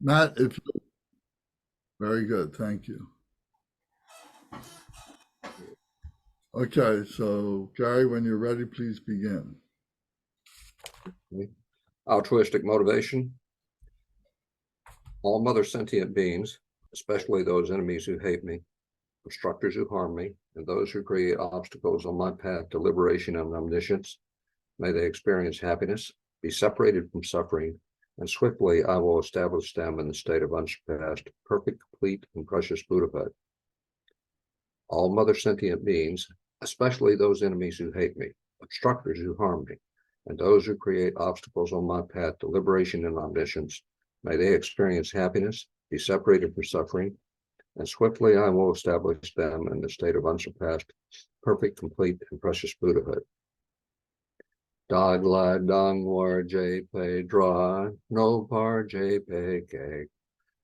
Matt, if very good, thank you. Okay, so Gary, when you're ready, please begin. Altruistic motivation. All mother sentient beings, especially those enemies who hate me, obstructors who harm me, and those who create obstacles on my path to liberation and omniscience, may they experience happiness, be separated from suffering, and swiftly I will establish them in the state of unsurpassed, perfect, complete, and precious Buddhahood. All mother sentient beings, especially those enemies who hate me, obstructors who harm me, and those who create obstacles on my path to liberation and omniscience, may they experience happiness, be separated from suffering, and swiftly I will establish them in the state of unsurpassed, perfect, complete, and precious Buddhahood. Dog la dong war jay pei dra, no par jay pei kek.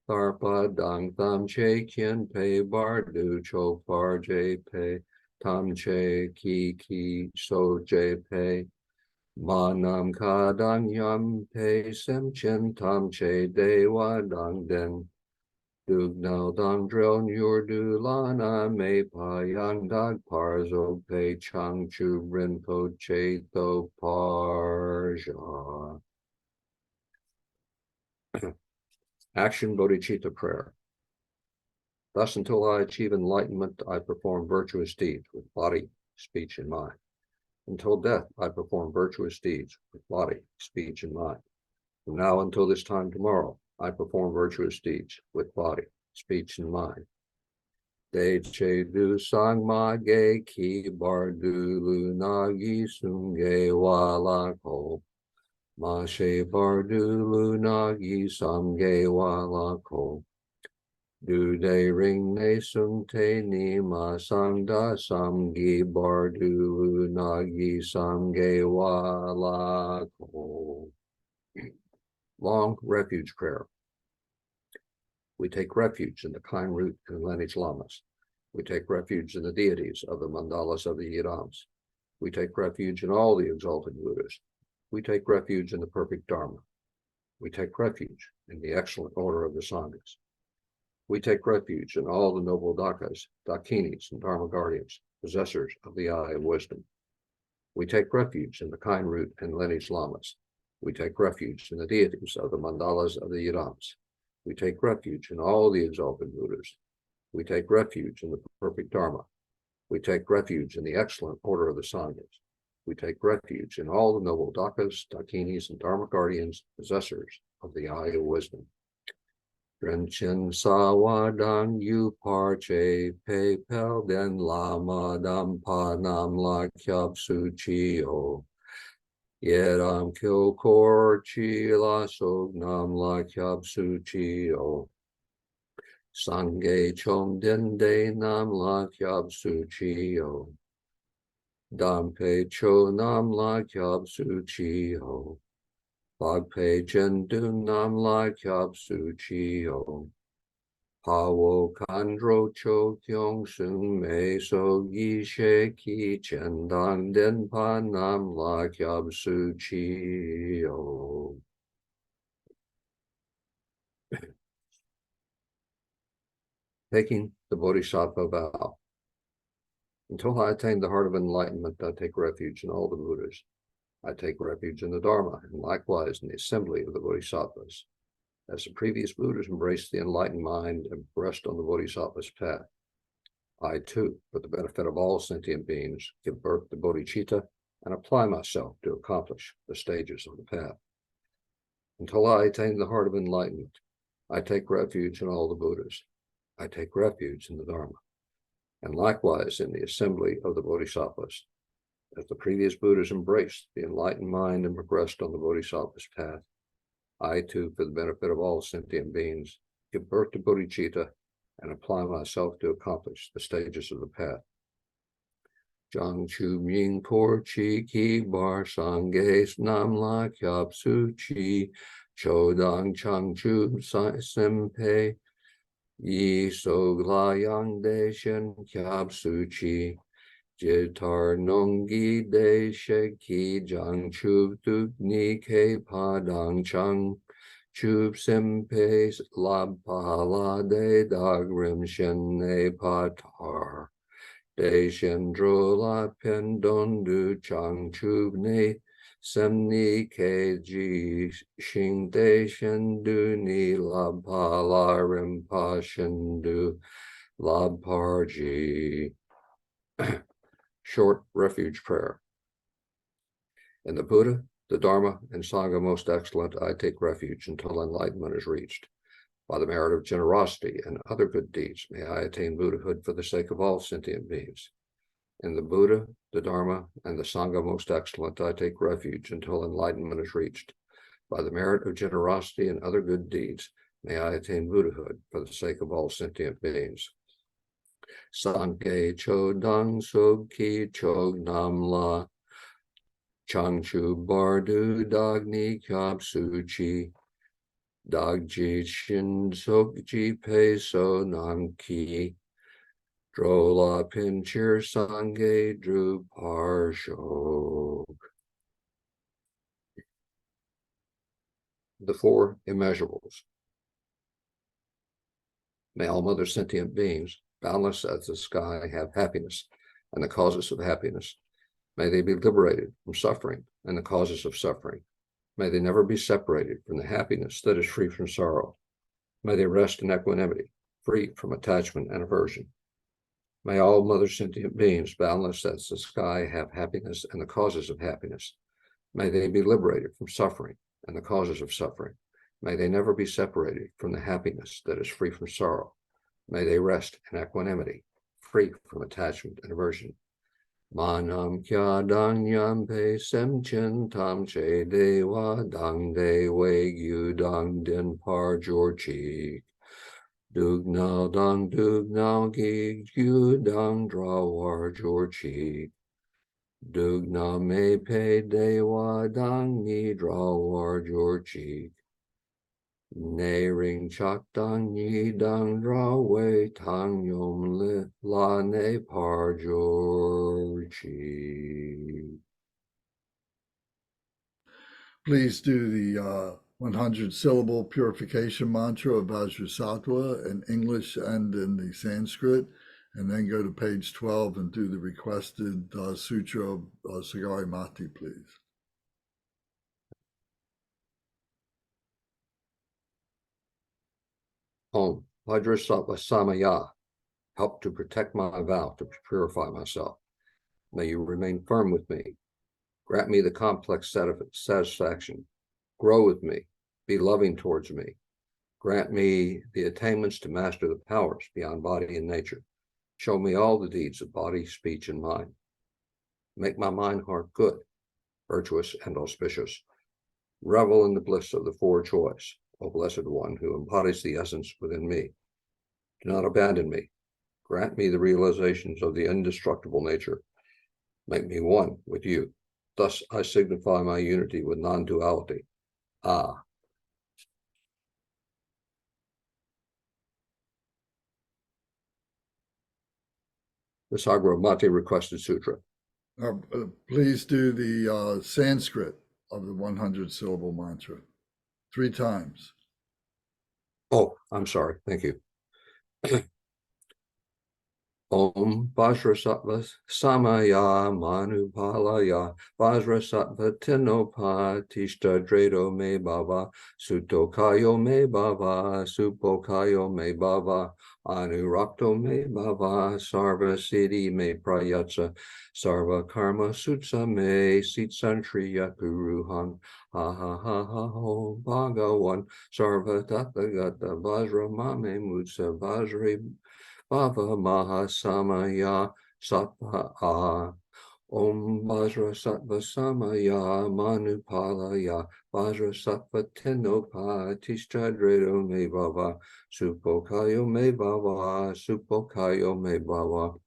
Tharpa dang tham che kien pei bar du cho par jay pei, tam che ki so jay pei. Ma nam ka dang yam pei sem chen tam che de wa dang den. Dug now dang drill nur du lana me pa yang dag par zo pei chang chu rinpo che tho par ja. Action bodhicitta prayer. Thus, until I achieve enlightenment, I perform virtuous deeds with body, speech, and mind. Until death, I perform virtuous deeds with body, speech, and mind. From now until this time tomorrow, I perform virtuous deeds with body, speech, and mind. De che du sang ma ge ki bar du lu na gi sung ge wa la ko. Ma she bar du lu na gi sam ge wa la ko. Du de ring ne sung te ni ma sang da sam gi bar du lu na gi sam ge wa la ko. Long refuge prayer. We take refuge in the kind root and lineage lamas. We take refuge in the deities of the mandalas of the yidams. We take refuge in all the exalted Buddhas. We take refuge in the perfect Dharma. We take refuge in the excellent order of the Sanghas. We take refuge in all the noble Dakas, Dakinis, and Dharma guardians, possessors of the eye of wisdom. We take refuge in the kind root and lineage lamas. We take refuge in the deities of the mandalas of the yidams. We take refuge in all the exalted Buddhas. We take refuge in the perfect Dharma. We take refuge in the excellent order of the Sanghas. We take refuge in all the noble Dakas, Dakinis, and Dharma guardians, possessors of the eye of wisdom. Drenchen sawadang yu parche pe pel den lama dam pa nam la kyab su chi o. Yedam kil kor chi la sog nam la kyab su chi o. Sangye chom den de nam la kyab su chi o. Dam pe cho nam la kyab su chi o. Bag pe jen dun nam la kyab su chi o. Pawo kandro cho kyong sung me so yi she ki chen dang den pa nam la kyab su chi o. Taking the bodhisattva vow. Until I attain the heart of enlightenment, I take refuge in all the Buddhas. I take refuge in the Dharma, and likewise in the assembly of the bodhisattvas. As the previous Buddhas embraced the enlightened mind and progressed on the bodhisattva's path, I too, for the benefit of all sentient beings, give birth to bodhicitta and apply myself to accomplish the stages of the path. Until I attain the heart of enlightenment, I take refuge in all the Buddhas. I take refuge in the Dharma, and likewise in the assembly of the bodhisattvas. As the previous Buddhas embraced the enlightened mind and progressed on the bodhisattva's path, I too, for the benefit of all sentient beings, give birth to bodhicitta and apply myself to accomplish the stages of the path. Jang chu ming por chi ki bar sangye nam la kyab su chi chodang chang chu sim pe yi so la yang de shen kyab su chi jitar nongi de she ki jang chu tu ni ke pa dang chang Chub Simpe Labpala De Dagrim Shenne Patar De Shendrola Pendondu Chang Chubne Semni Keji Shing De Shendu Ni Labpala Rimpa Shendu Labparji. Short refuge prayer. In the Buddha, the Dharma, and Sangha most excellent, I take refuge until enlightenment is reached. By the merit of generosity and other good deeds, may I attain Buddhahood for the sake of all sentient beings. In the Buddha, the Dharma, and the Sangha most excellent, I take refuge until enlightenment is reached. By the merit of generosity and other good deeds, may I attain Buddhahood for the sake of all sentient beings. Sanke Chodang Sogki Chog Namla Changchu Bardu Dagni Kyab Suchi Dagji Shin Sokji Peso Namki Drola Pinchir Sange Dru Parshog. The four immeasurables. May all mother sentient beings, boundless as the sky, have happiness and the causes of happiness. May they be liberated from suffering and the causes of suffering. May they never be separated from the happiness that is free from sorrow. May they rest in equanimity, free from attachment and aversion. May all mother sentient beings, boundless as the sky, have happiness and the causes of happiness. May they be liberated from suffering and the causes of suffering. May they never be separated from the happiness that is free from sorrow. May they rest in equanimity, free from attachment and aversion. Manam kya dang yam pe sem chen tam che dewa dang de wei yu dang din par jor chi. Dug nao gi yu dang dra war jor chi. Dug na me pe dewa dang ni dra war jor chi. Ne ring chak dang yi dang dra wei tang yom le la ne par jor chi. Please do the 100-syllable purification mantra of Vajrasattva in English and in the Sanskrit, and then go to page 12 and do the requested Sutra of Sagari Mati, please. Om Vajrasattva Samaya, help to protect my vow to purify myself. May you remain firm with me. Grant me the complex satisfaction. Grow with me. Be loving towards me. Grant me the attainments to master the powers beyond body and nature. Show me all the deeds of body, speech, and mind. Make my mind heart good, virtuous, and auspicious. Revel in the bliss of the four joys, O Blessed One who embodies the essence within me. Do not abandon me. Grant me the realizations of the indestructible nature. Make me one with you. Thus I signify my unity with non-duality. Ah. The Sagara Mati requested sutra. Please do the Sanskrit of the 100-syllable mantra 3 times. Oh, I'm sorry. Thank you. Om Vajrasattva Samaya Manupalaya Vajrasattva Tinopa Tishta Dredo Me Bhava Sutokayo Me Bhava Supokayo Me Bhava Anurakto Me Bhava Sarva Siddhi Me Prayatsa Sarva Karma Sutsa Me Sitsantriya Kuruhan Ha ha ha ha ho Bhagavan Sarva Tathagata Vajra Mame Mutsa Vajri Bhava Mahasamaya Sattva Om Vajrasattva Samaya Manupalaya Vajrasattva Tenopa Tishtadredo Me Bhava Supokayo Me Bhava Supokayo Me Bhava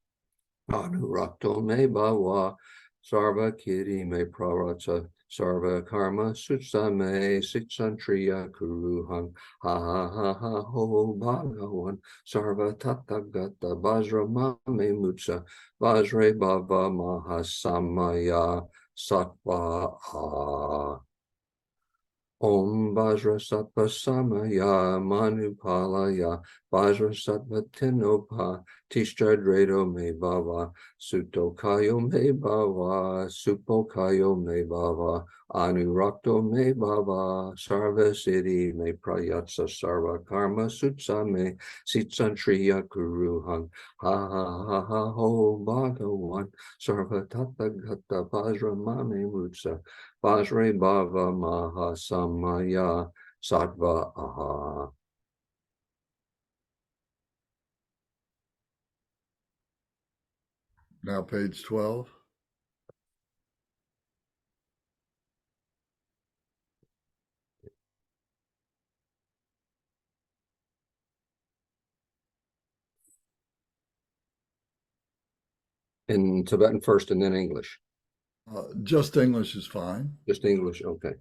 Anurakto Me Bhava Sarva Kiri Me Praratsa Sarva Karma Sutsa Me Sitsantriya Kuruhan Ha ha ha ha ho Bhagavan Sarva Tathagata Vajra Mame Mutsa Vajre Bhava Mahasamaya Sattva Om Vajrasattva Samaya Manupalaya Vajrasattva Tinopa Tishtadrado Me Bhava Sutokayo Me Bhava Supokayo Me Bhava Anurakto Me Bhava Sarva Siddhi Me Prayatsa Sarva Karma Sutsa Me Sitsantriya Kuruham Ha Ha Ha Ha Ho Bhagavan Sarva Tattva Gata Vajra Mame Mutsa Vajre Bhava Maha Samaya Sattva Aha. Now page 12. In Tibetan first and then English. Just English is fine. Just English, okay.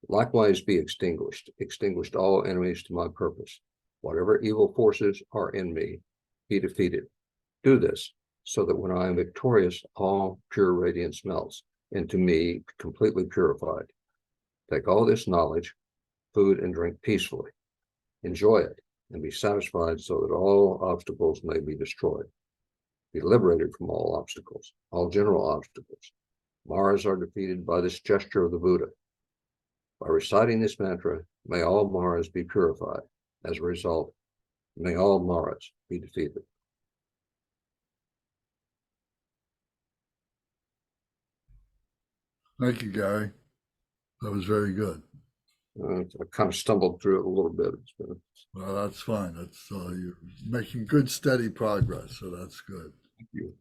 Likewise be extinguished all enemies to my purpose. Whatever evil forces are in me, be defeated. Do this so that when I am victorious, all pure radiance melts into me completely purified. Take all this knowledge, food and drink peacefully. Enjoy it and be satisfied so that all obstacles may be destroyed. Be liberated from all obstacles, all general obstacles. Maras are defeated by this gesture of the Buddha. By reciting this mantra, may all Maras be purified. As a result, may all Maras be defeated. Thank you, Gary. That was very good. I kind of stumbled through it a little bit. Well, that's fine. That's you're making good, steady progress, so that's good. Thank you.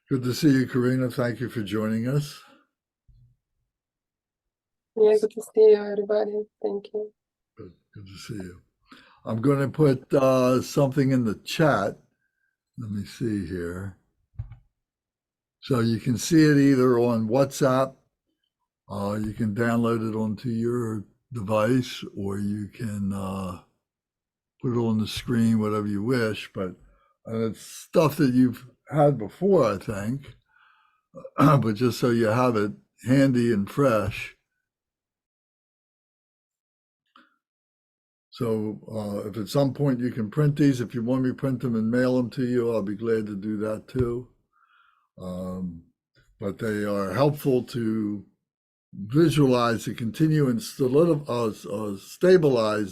Good to see you, Karina. Thank you for joining us. Yeah, good to see you, everybody. Thank you. Good to see you. I'm going to put something in the chat. Let me see here. So you can see it either on WhatsApp, you can download it onto your device, or you can put it on the screen, whatever you wish. But it's stuff that you've had before, I think. But just so you have it handy and fresh. So if at some point you can print these, if you want me to print them and mail them to you, I'll be glad to do that too. But they are helpful to visualize, to continue and stabilize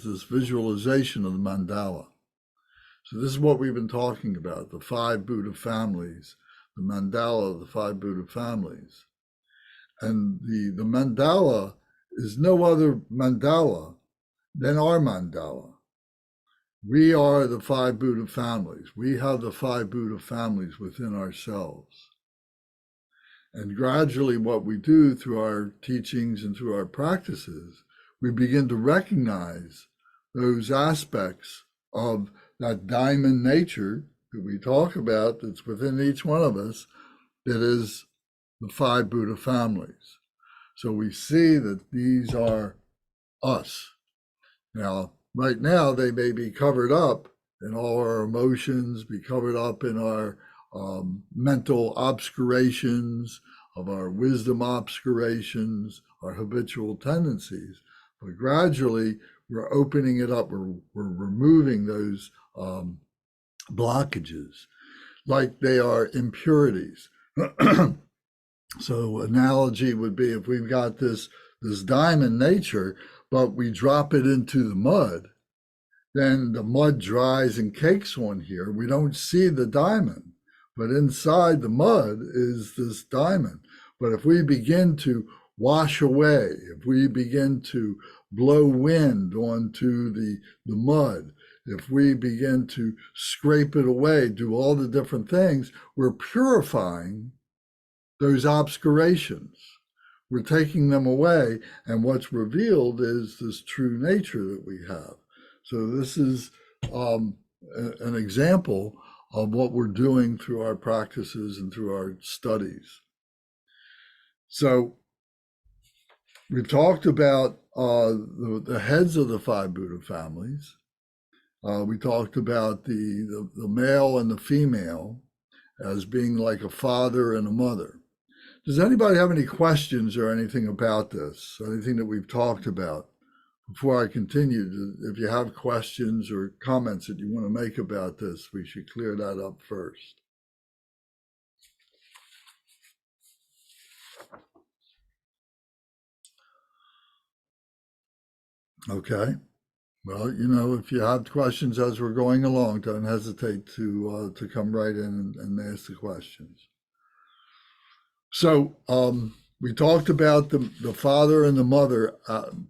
this visualization of the mandala. So this is what we've been talking about, the 5 Buddha families, the mandala of the 5 Buddha families. And the mandala is no other mandala than our mandala. We are the 5 Buddha families. We have the 5 Buddha families within ourselves. And gradually what we do through our teachings and through our practices, we begin to recognize those aspects of that diamond nature that we talk about that's within each one of us, that is the 5 Buddha families. So we see that these are us. Now, right now, they may be covered up in all our emotions, be covered up in our mental obscurations, of our wisdom obscurations, our habitual tendencies. But gradually, we're opening it up. We're removing those blockages, like they are impurities. So analogy would be, if we've got this diamond nature, but we drop it into the mud, then the mud dries and cakes on here. We don't see the diamond, but inside the mud is this diamond. But if we begin to wash away, if we begin to blow wind onto the mud, if we begin to scrape it away, do all the different things, we're purifying those obscurations. We're taking them away, and what's revealed is this true nature that we have. So this is an example of what we're doing through our practices and through our studies. So we've talked about the heads of the 5 Buddha families. We talked about the male and the female as being like a father and a mother. Does anybody have any questions or anything about this? Anything that we've talked about? Before I continue, if you have questions or comments that you want to make about this, we should clear that up first. Okay. Well, if you have questions as we're going along, don't hesitate to come right in and ask the questions. So we talked about the father and the mother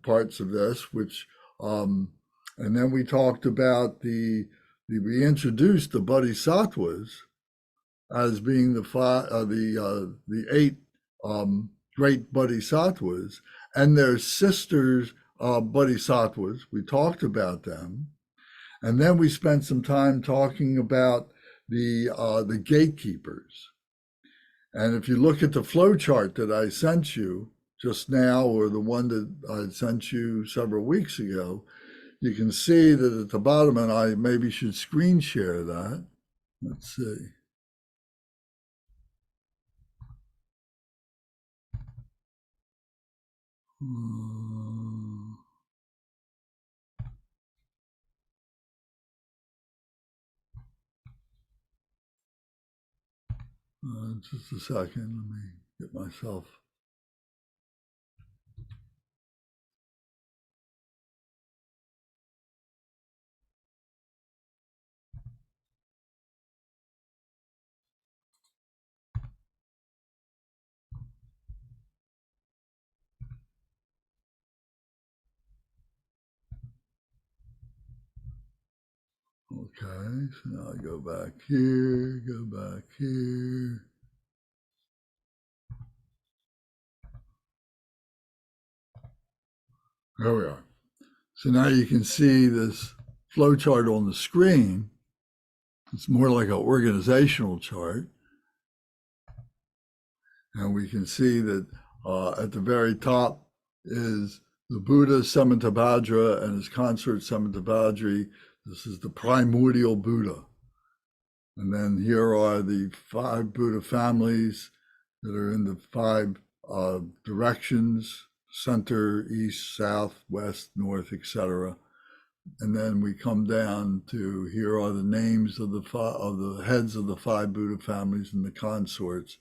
parts of this, which, and then we talked about we introduced the bodhisattvas as being the eight great bodhisattvas and their sisters bodhisattvas. We talked about them, and then we spent some time talking about the gatekeepers. And if you look at the flow chart that I sent you just now, or the one that I sent you several weeks ago, you can see that at the bottom, and I maybe should screen share that. Let's see. Just a second, let me get myself. Okay, so now I go back here, go back here. There we are. So now you can see this flow chart on the screen. It's more like an organizational chart. And we can see that at the very top is the Buddha Samantabhadra and his consort Samantabhadri. This is the primordial Buddha. And then here are the 5 Buddha families that are in the 5 directions: center, east, south, west, north, etc. And then we come down to here are the names of the heads of the 5 Buddha families and the consorts.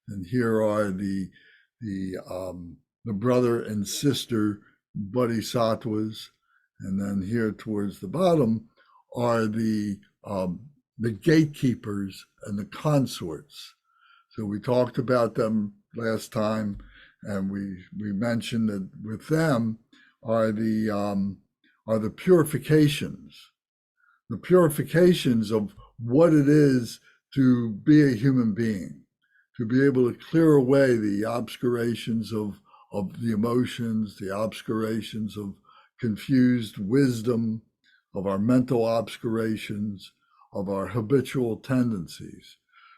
And here are the brother and sister bodhisattvas. And then here towards the bottom are the gatekeepers and the consorts. So we talked about them last time, and we mentioned that with them are the purifications of what it is to be a human being, to be able to clear away the obscurations of the emotions, the obscurations of confused wisdom, of our mental obscurations, of our habitual tendencies.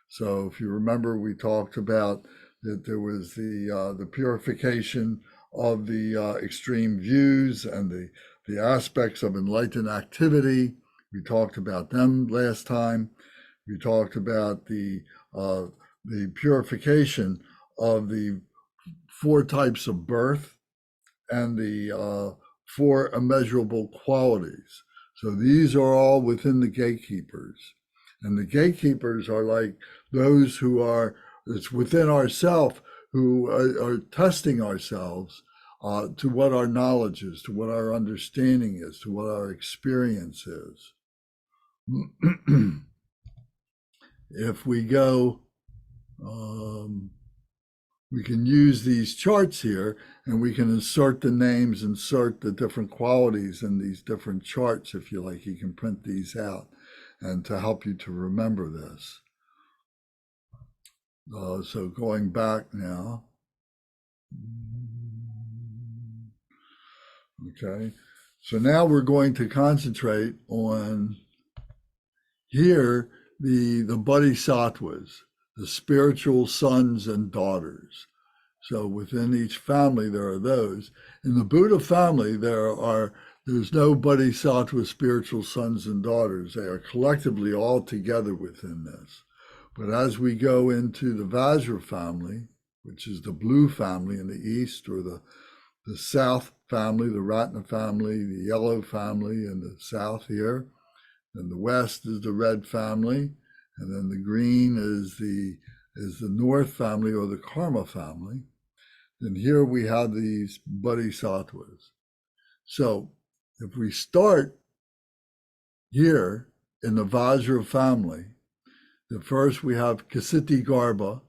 So if you remember, we talked about that there was the purification of the extreme views and the aspects of enlightened activity. We talked about them last time. We talked about the purification of the 4 types of birth and the 4 immeasurable qualities. So these are all within the gatekeepers. And the gatekeepers are like those who are, it's within ourselves, who are testing ourselves to what our knowledge is, to what our understanding is, to what our experience is. If we go, we can use these charts here, and we can insert the names, insert the different qualities in these different charts. If you like, you can print these out and to help you to remember this. So going back now. Okay, so now we're going to concentrate on here the bodhisattvas, the spiritual sons and daughters. So within each family there are those. In the Buddha family there's no bodhisattva spiritual sons and daughters. They are collectively all together within this. But as we go into the Vajra family, which is the blue family in the east, or the south family, the Ratna family, the yellow family in the south here. And the west is the red family, and then the green is the north family, or the karma family. And here we have these bodhisattvas. So if we start here in the Vajra family, first we have Kasiti Garbha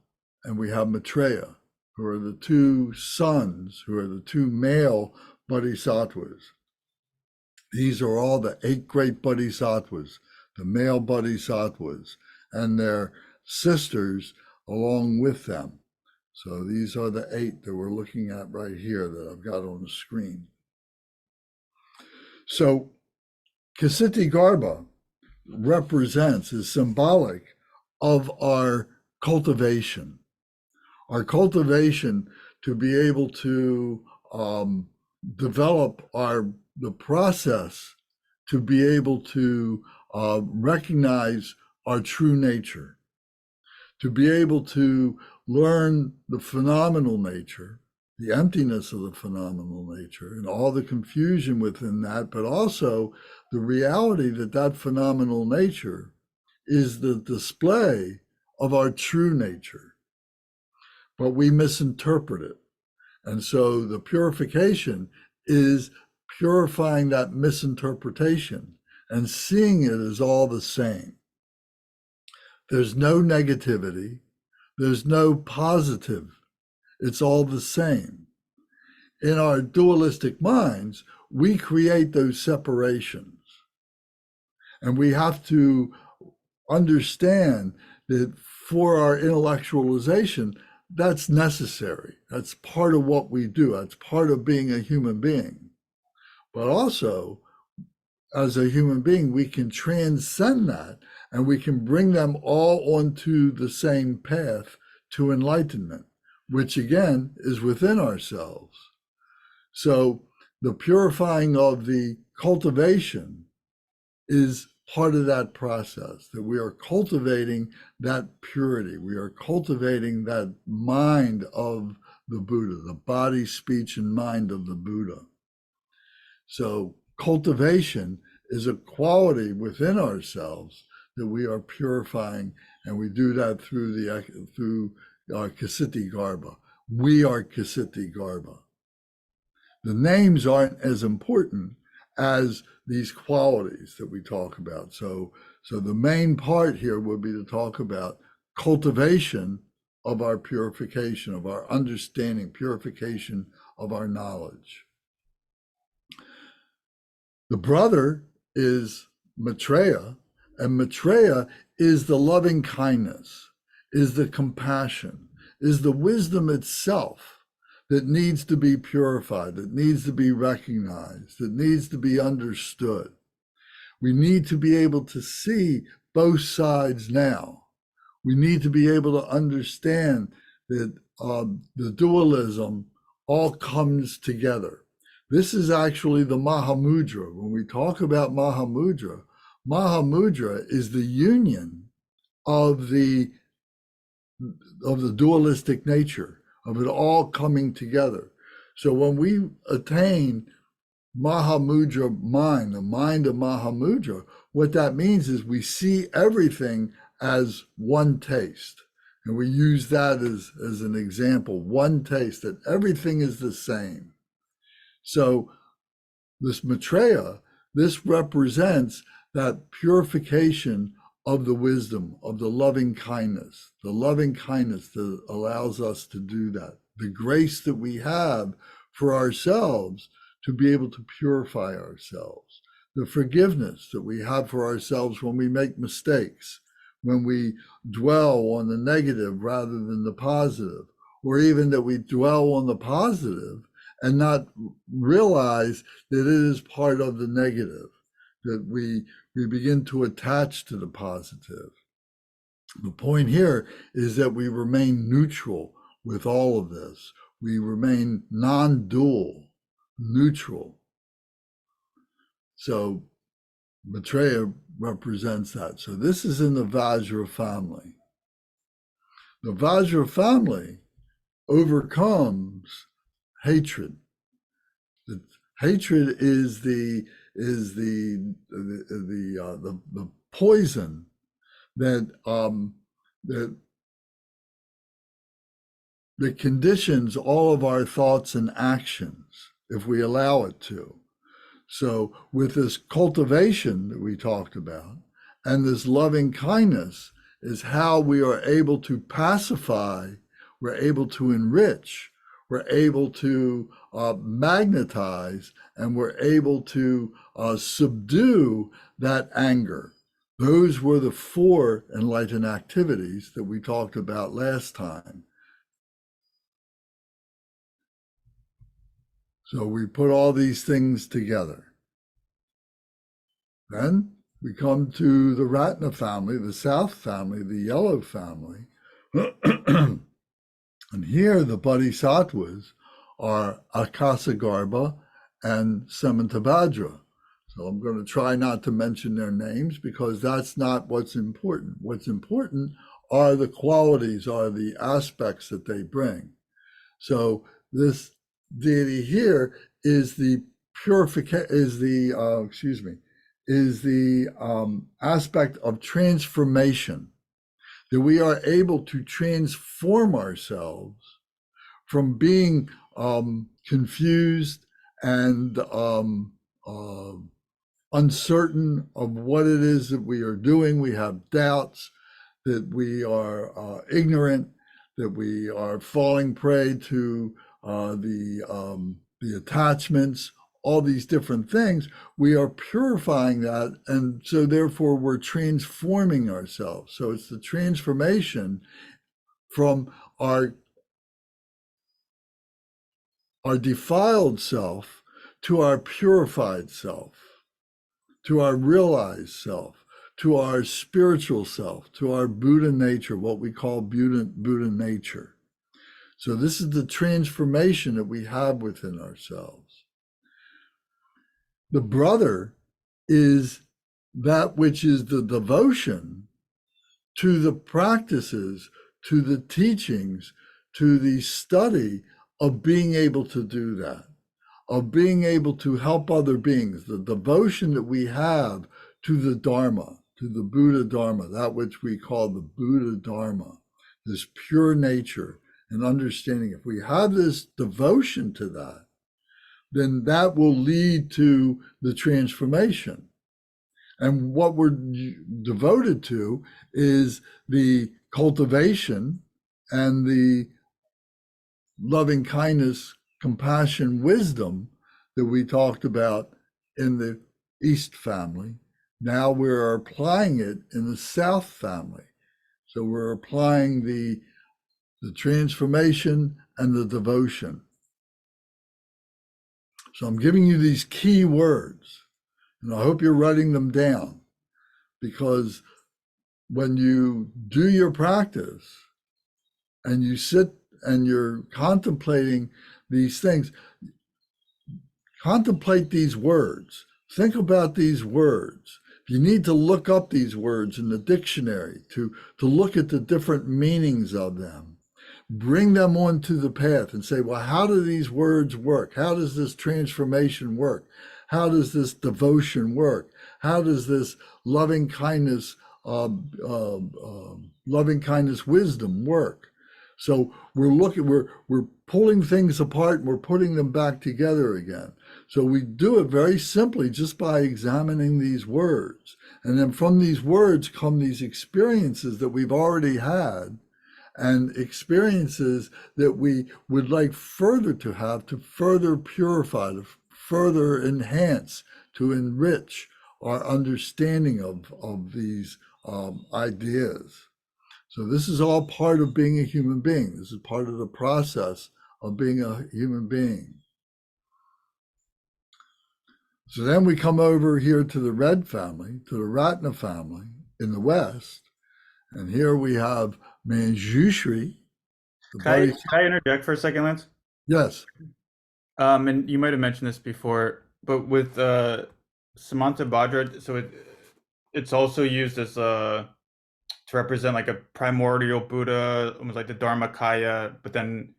and we have Maitreya, who are the two sons, who are the two male bodhisattvas. These are all the 8 great bodhisattvas, the male bodhisattvas, and their sisters along with them. So these are the 8 that we're looking at right here that I've got on the screen. So Kasiti Garbha represents, is symbolic of our cultivation to be able to develop the process to be able to recognize our true nature, to be able to learn the phenomenal nature, the emptiness of the phenomenal nature and all the confusion within that, but also the reality that that phenomenal nature is the display of our true nature. But we misinterpret it. And so the purification is purifying that misinterpretation and seeing it as all the same. There's no negativity. There's no positive. It's all the same. In our dualistic minds, we create those separations. And we have to understand that for our intellectualization, that's necessary. That's part of what we do. That's part of being a human being. But also, as a human being, we can transcend that and we can bring them all onto the same path to enlightenment, which again is within ourselves. So the purifying of the cultivation is part of that process, that we are cultivating that purity. We are cultivating that mind of the Buddha, the body, speech, and mind of the Buddha. So cultivation is a quality within ourselves that we are purifying, and we do that through our Kasiti Garbha. We are Kasiti Garbha. The names aren't as important as these qualities that we talk about. So the main part here would be to talk about cultivation of our purification, of our understanding, purification of our knowledge. The brother is Maitreya, and Maitreya is the loving kindness, is the compassion, is the wisdom itself that needs to be purified, that needs to be recognized, that needs to be understood. We need to be able to see both sides now. We need to be able to understand that the dualism all comes together. This is actually the Mahamudra. When we talk about Mahamudra, Mahamudra is the union of the dualistic nature, of it all coming together. So when we attain Mahamudra mind, the mind of Mahamudra, what that means is we see everything as one taste. And we use that as an example, one taste, that everything is the same. So this Maitreya, this represents that purification of the wisdom, of the loving kindness that allows us to do that. The grace that we have for ourselves to be able to purify ourselves. The forgiveness that we have for ourselves when we make mistakes, when we dwell on the negative rather than the positive, or even that we dwell on the positive and not realize that it is part of the negative, that we begin to attach to the positive. The point here is that we remain neutral with all of this. We remain non-dual, neutral. So Maitreya represents that. So this is in the Vajra family. The Vajra family overcomes hatred. The hatred is the poison that that conditions all of our thoughts and actions if we allow it to. So with this cultivation that we talked about and this loving kindness is how we are able to pacify, we're able to enrich, we're able to magnetize, and we're able to subdue that anger. Those were the 4 enlightened activities that we talked about last time. So we put all these things together. Then we come to the Ratna family, the South family, the Yellow family. And here the bodhisattvas are Akasagarbha and Samantabhadra. So I'm going to try not to mention their names because that's not what's important. What's important are the qualities, are the aspects that they bring. So this deity here is the purification, is the aspect of transformation, that we are able to transform ourselves from being confused and uncertain of what it is that we are doing. We have doubts, that we are ignorant, that we are falling prey to the attachments, all these different things. We are purifying that, and so therefore we're transforming ourselves. So it's the transformation from our defiled self to our purified self, to our realized self, to our spiritual self, to our Buddha nature, what we call Buddha nature. So this is the transformation that we have within ourselves. The brother is that which is the devotion to the practices, to the teachings, to the study of being able to do that, of being able to help other beings, the devotion that we have to the Dharma, to the Buddha Dharma, that which we call the Buddha Dharma, this pure nature and understanding. If we have this devotion to that, then that will lead to the transformation. And what we're devoted to is the cultivation and the loving kindness, compassion, wisdom that we talked about in the East family. Now we're applying it in the South family. So we're applying the transformation and the devotion. So I'm giving you these key words, and I hope you're writing them down, because when you do your practice and you sit and you're contemplating these things, contemplate these words, think about these words. If you need to look up these words in the dictionary to look at the different meanings of them, bring them onto the path and say, well, how do these words work? How does this transformation work? How does this devotion work? How does this loving kindness wisdom work? So we're pulling things apart and we're putting them back together again. So we do it very simply just by examining these words. And then from these words come these experiences that we've already had, and experiences that we would like further to have, to further purify, to further enhance, to enrich our understanding of these ideas. So this is all part of being a human being. This is part of the process of being a human being. So then we come over here to the Red family, to the Ratna family in the West. And here we have Manjushri. Can I interject for a second, Lance? Yes. And you might have mentioned this before, but with Samantabhadra, so it's also used as to represent like a primordial Buddha, almost like the Dharmakaya, but then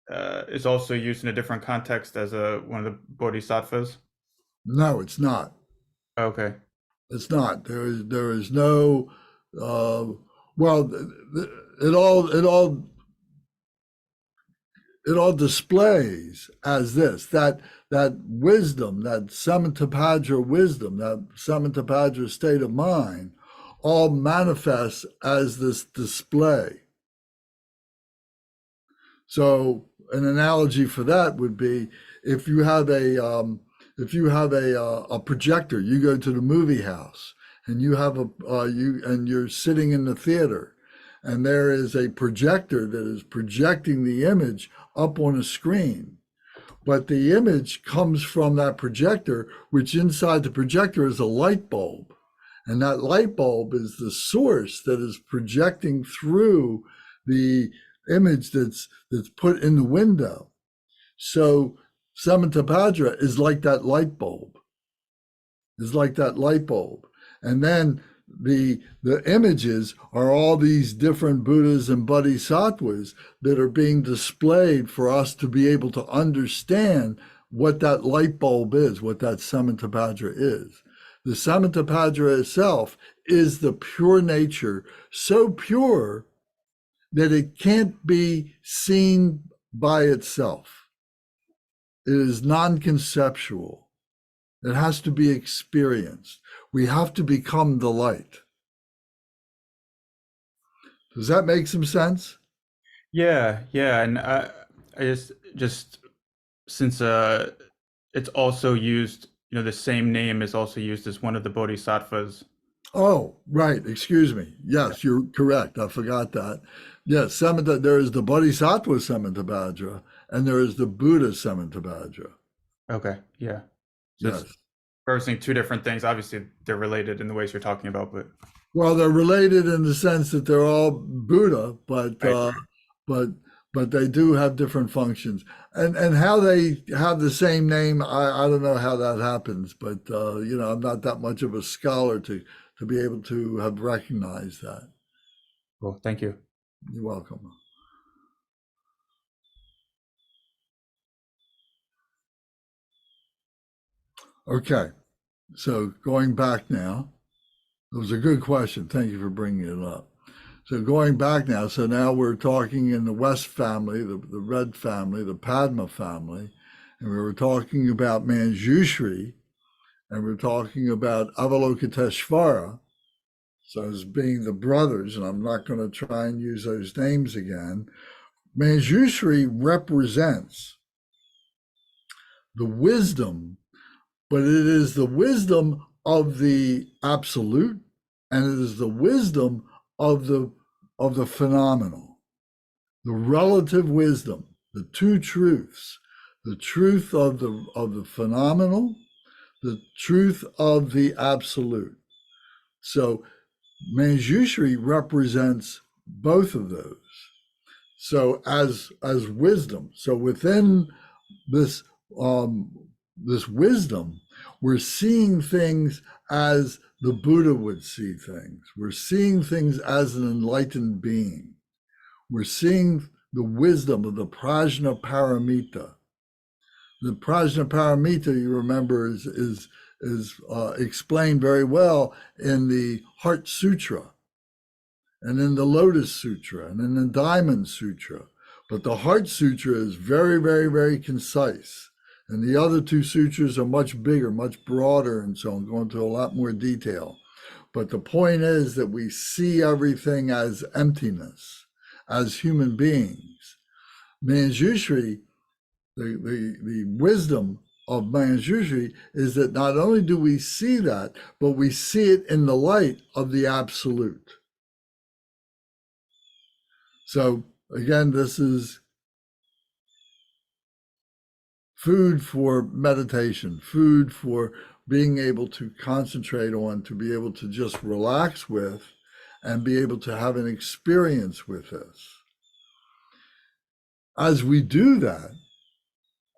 is also used in a different context as one of the bodhisattvas? No, it's not. Okay. It's not. There is no. Well, it all displays as this that wisdom, that samantabhadra wisdom, that samantabhadra state of mind, all manifests as this display. So an analogy for that would be if you have a projector, you go to the movie house and you have you're sitting in the theater, and there is a projector that is projecting the image up on a screen. But the image comes from that projector, which inside the projector is a light bulb. And that light bulb is the source that is projecting through the image that's put in the window. So samantabhadra is like that light bulb. And then the images are all these different Buddhas and Bodhisattvas that are being displayed for us to be able to understand what that light bulb is, what that samantabhadra is. The samantabhadra itself is the pure nature, so pure that it can't be seen by itself. It is non-conceptual. It has to be experienced. We have to become the light. Does that make some sense? Yeah, and I just since it's also used, the same name is also used as one of the bodhisattvas. Oh, right. Excuse me. Yes, you're correct. I forgot that. Yes, there is the bodhisattva samantabhadra and there is the Buddha samantabhadra. Okay, yeah. So Yes. it's referencing two different things. Obviously, they're related in the ways you're talking about, but Well, they're related in the sense that they're all Buddha, but Right. but they do have different functions. And how they have the same name, I don't know how that happens, but I'm not that much of a scholar to be able to have recognized that. Cool. Thank you. You're welcome. Okay, so going back now, it was a good question. Thank you for bringing it up. So going back now, so now we're talking in the West family, the Red family, the Padma family, and we were talking about Manjushri, and we're talking about Avalokiteshvara, so as being the brothers, and I'm not going to try and use those names again. Manjushri represents the wisdom, but it is the wisdom of the absolute, and it is the wisdom of the phenomenal, the relative wisdom, the two truths, the truth of the phenomenal, the truth of the absolute. So Manjushri represents both of those. So as wisdom, so within this this wisdom, we're seeing things as the Buddha would see things. We're seeing things as an enlightened being. We're seeing the wisdom of the Prajna Paramita. The Prajna Paramita, you remember, is explained very well in the Heart Sutra, and in the Lotus Sutra, and in the Diamond Sutra. But the Heart Sutra is very, very, very concise. And the other two sutras are much bigger, much broader, and so on, go into a lot more detail. But the point is that we see everything as emptiness, as human beings. Manjushri, the wisdom of Manjushri is that not only do we see that, but we see it in the light of the absolute. So again, this is food for meditation, food for being able to concentrate on, to be able to just relax with, and be able to have an experience with this. As we do that,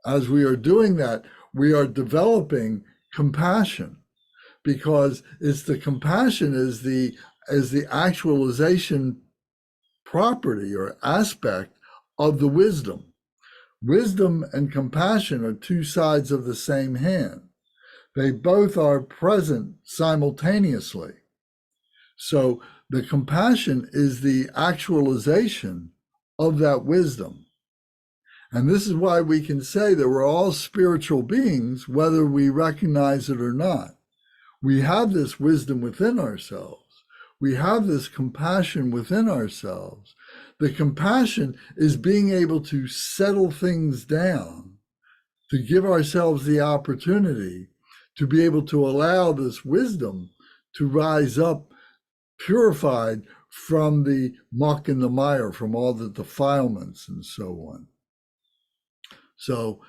as we are doing that, we are developing compassion, because it's the compassion is the actualization property or aspect of the wisdom. Wisdom and compassion are two sides of the same hand. They both are present simultaneously. So the compassion is the actualization of that wisdom. And this is why we can say that we're all spiritual beings, whether we recognize it or not. We have this wisdom within ourselves. We have this compassion within ourselves. The compassion is being able to settle things down, to give ourselves the opportunity to be able to allow this wisdom to rise up purified from the muck and the mire, from all the defilements and so on. So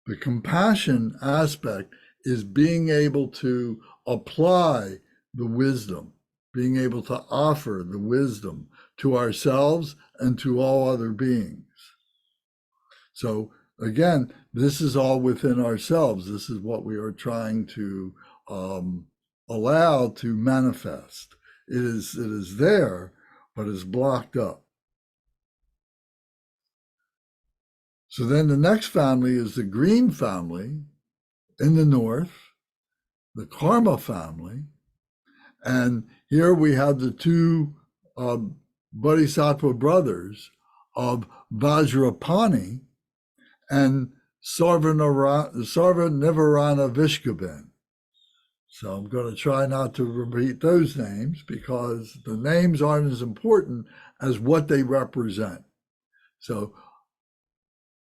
the compassion aspect is being able to apply the wisdom, being able to offer the wisdom to ourselves and to all other beings. So again, this is all within ourselves. This is what we are trying to allow to manifest. It is there, but it's blocked up. So then the next family is the green family in the north, the karma family. And here we have the two bodhisattva brothers of Vajrapani and Sarvanivarana Vishkabin. So I'm going to try not to repeat those names because the names aren't as important as what they represent. So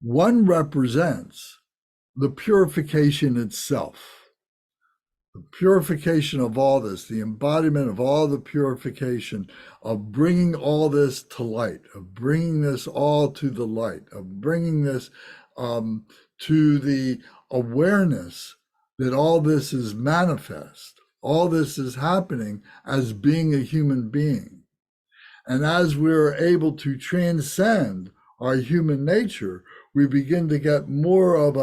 one represents the purification itself, the purification of all this, the embodiment of all the purification, of bringing all this to light, of bringing this all to the light, of bringing this to the awareness that all this is manifest, all this is happening as being a human being. And as we're able to transcend our human nature, we begin to get more of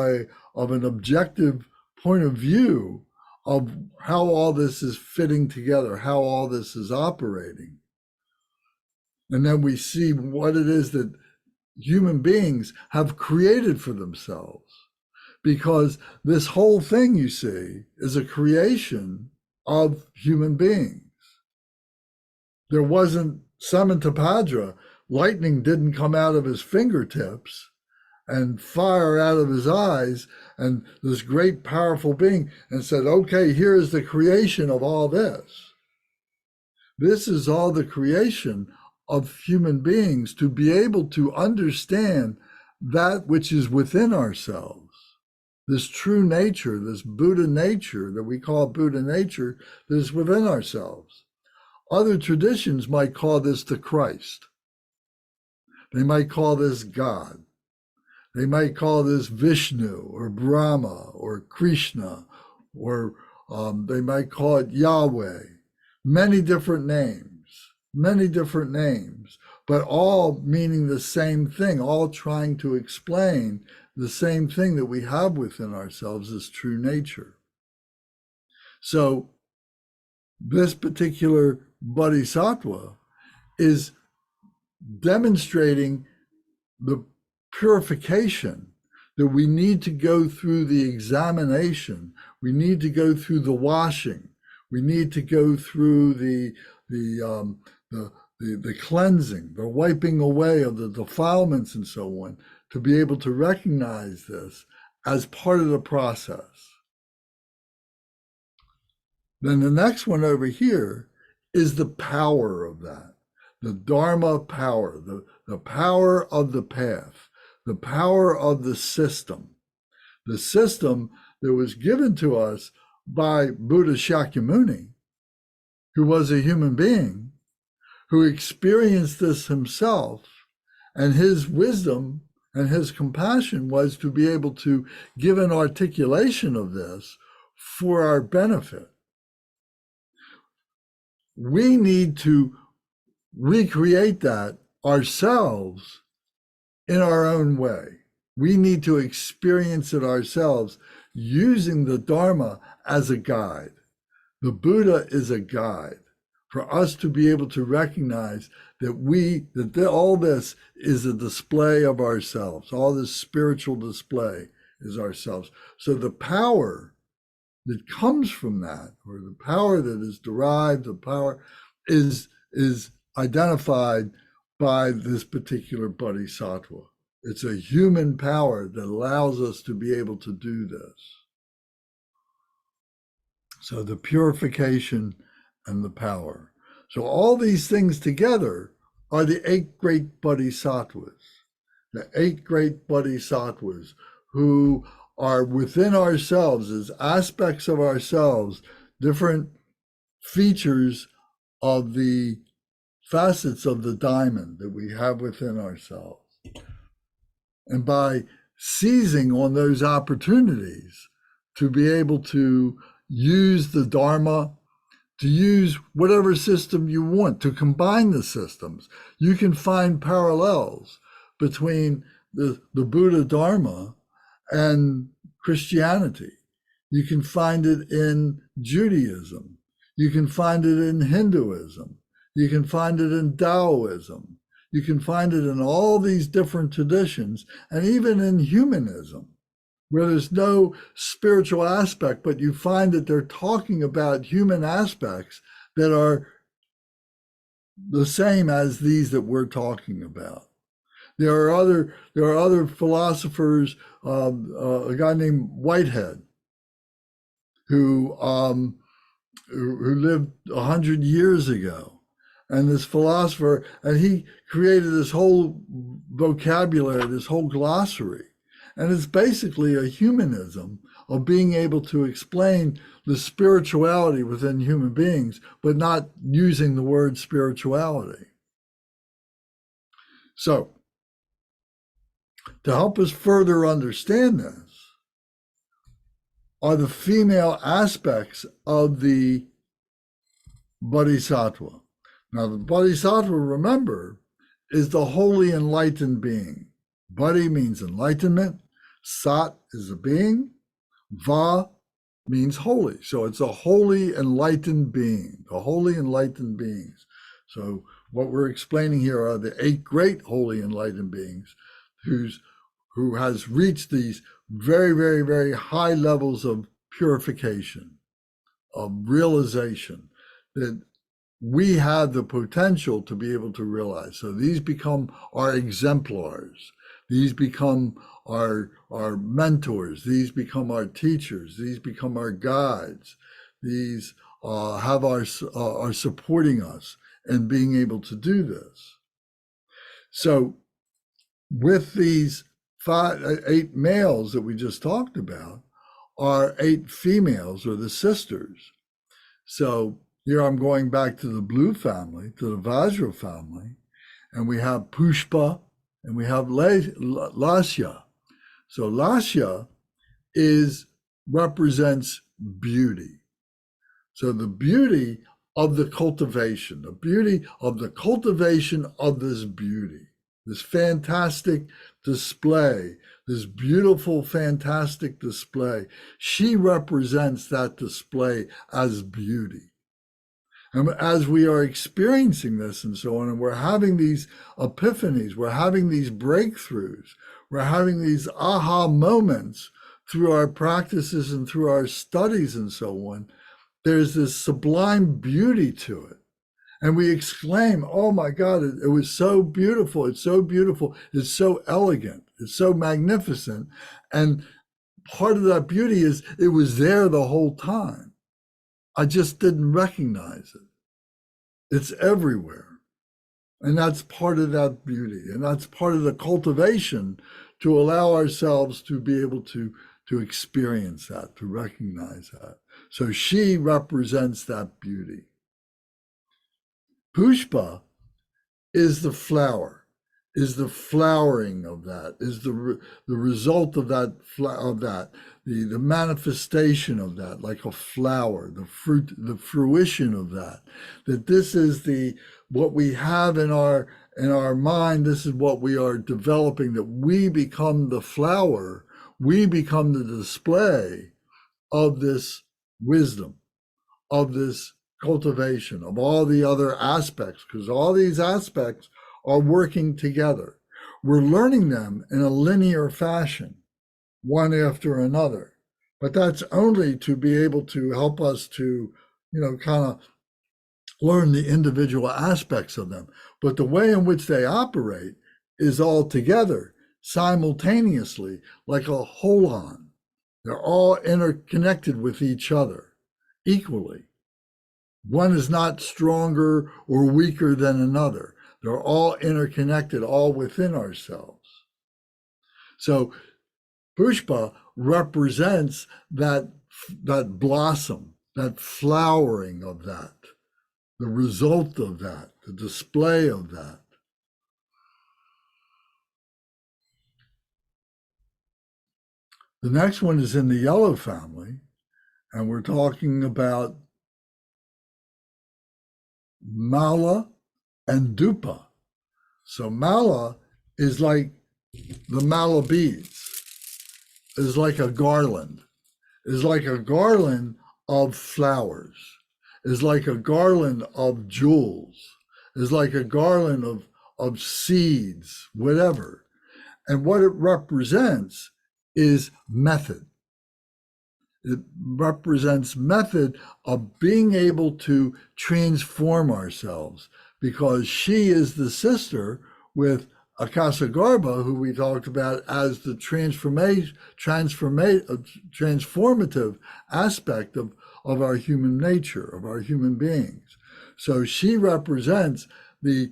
an objective point of view of how all this is fitting together, how all this is operating. And then we see what it is that human beings have created for themselves. Because this whole thing, you see, is a creation of human beings. There wasn't Samantabhadra, lightning didn't come out of his fingertips and fire out of his eyes, and this great powerful being and said, okay, here is the creation of all this. This is all the creation of human beings to be able to understand that which is within ourselves. This true nature, this Buddha nature that we call Buddha nature, that is within ourselves. Other traditions might call this the Christ. They might call this God. They might call this Vishnu or Brahma or Krishna, or they might call it Yahweh. Many different names, but all meaning the same thing, all trying to explain the same thing that we have within ourselves as true nature. So this particular bodhisattva is demonstrating the purification that we need to go through, the examination, we need to go through the washing, we need to go through the cleansing, the wiping away of the defilements and so on, to be able to recognize this as part of the process. Then the next one over here is the power of that, the Dharma power, the power of the path, the power of the system that was given to us by Buddha Shakyamuni, who was a human being, who experienced this himself, and his wisdom and his compassion was to be able to give an articulation of this for our benefit. We need to recreate that ourselves in our own way. We need to experience it ourselves using the Dharma as a guide. The Buddha is a guide. for us to be able to recognize that all this is a display of ourselves. All this spiritual display is ourselves. So the power that comes from that, or the power that is derived, the power is identified by this particular bodhisattva. It's a human power that allows us to be able to do this. So the purification and the power. So all these things together are the 8 great bodhisattvas. The 8 great bodhisattvas who are within ourselves as aspects of ourselves, different features of the facets of the diamond that we have within ourselves. And by seizing on those opportunities to be able to use the Dharma, to use whatever system you want, to combine the systems, you can find parallels between the Buddha Dharma and Christianity. You can find it in Judaism. You can find it in Hinduism. You can find it in Taoism. You can find it in all these different traditions, and even in humanism, where there's no spiritual aspect, but you find that they're talking about human aspects that are the same as these that we're talking about. There are other philosophers, a guy named Whitehead, who lived 100 years ago. And this philosopher, and he created this whole vocabulary, this whole glossary. And it's basically a humanism of being able to explain the spirituality within human beings, but not using the word spirituality. So, to help us further understand this are the female aspects of the bodhisattva. Now, the bodhisattva, remember, is the wholly enlightened being. Bodhi means enlightenment. Sat is a being. Va means holy. So it's a wholly enlightened being, the wholly enlightened beings. So what we're explaining here are the 8 great holy enlightened beings who has reached these very, very, very high levels of purification, of realization that we have the potential to be able to realize. So these become our exemplars. These become our mentors. These become our teachers. These become our guides. These are supporting us in being able to do this. So with these 8 males that we just talked about are 8 females, or the sisters. So here I'm going back to the blue family, to the Vajra family, and we have Pushpa and we have Lasya. So Lasya represents beauty. So the beauty of the cultivation, the beauty of the cultivation of this beauty, this fantastic display, this beautiful, fantastic display. She represents that display as beauty. And as we are experiencing this and so on, and we're having these epiphanies, we're having these breakthroughs, we're having these aha moments through our practices and through our studies and so on, there's this sublime beauty to it. And we exclaim, oh my God, it was so beautiful. It's so beautiful. It's so elegant. It's so magnificent. And part of that beauty is it was there the whole time. I just didn't recognize it. It's everywhere. And that's part of that beauty. And that's part of the cultivation to allow ourselves to be able to experience that, to recognize that. So she represents that beauty. Pushpa is the flower, is the flowering of that, is the result of that, the manifestation of that, like a flower, the fruit, the fruition of that. That this is what we have in our mind. This is what we are developing. That we become the flower, we become the display of this wisdom, of this cultivation of all the other aspects, because all these aspects are working together. We're learning them in a linear fashion, one after another. But that's only to be able to help us to, kind of learn the individual aspects of them. But the way in which they operate is all together, simultaneously, like a holon. They're all interconnected with each other equally. One is not stronger or weaker than another. They're all interconnected, all within ourselves. So Pushpa represents that blossom, that flowering of that, the result of that, the display of that. The next one is in the yellow family, and we're talking about Mala and Dupa. So Mala is like the mala beads, is like a garland, is like a garland of flowers, is like a garland of jewels, is like a garland of seeds, whatever. And what it represents is method. It represents method of being able to transform ourselves, because she is the sister with Akasagarbha, who we talked about as the transformative aspect of our human nature, of our human beings. So she represents the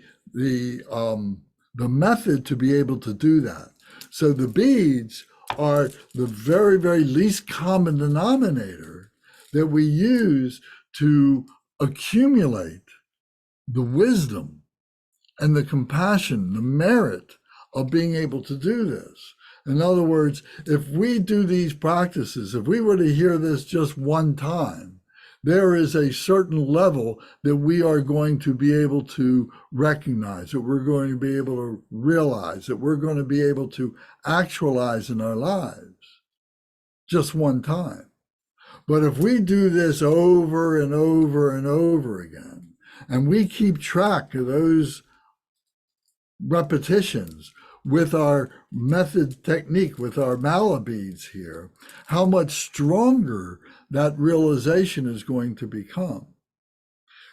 method to be able to do that. So the beads are the very, very least common denominator that we use to accumulate the wisdom and the compassion, the merit of being able to do this. In other words, if we do these practices, if we were to hear this just one time, there is a certain level that we are going to be able to recognize, that we're going to be able to realize, that we're going to be able to actualize in our lives just one time. But if we do this over and over and over again, and we keep track of those repetitions with our method technique, with our mala beads here, how much stronger that realization is going to become.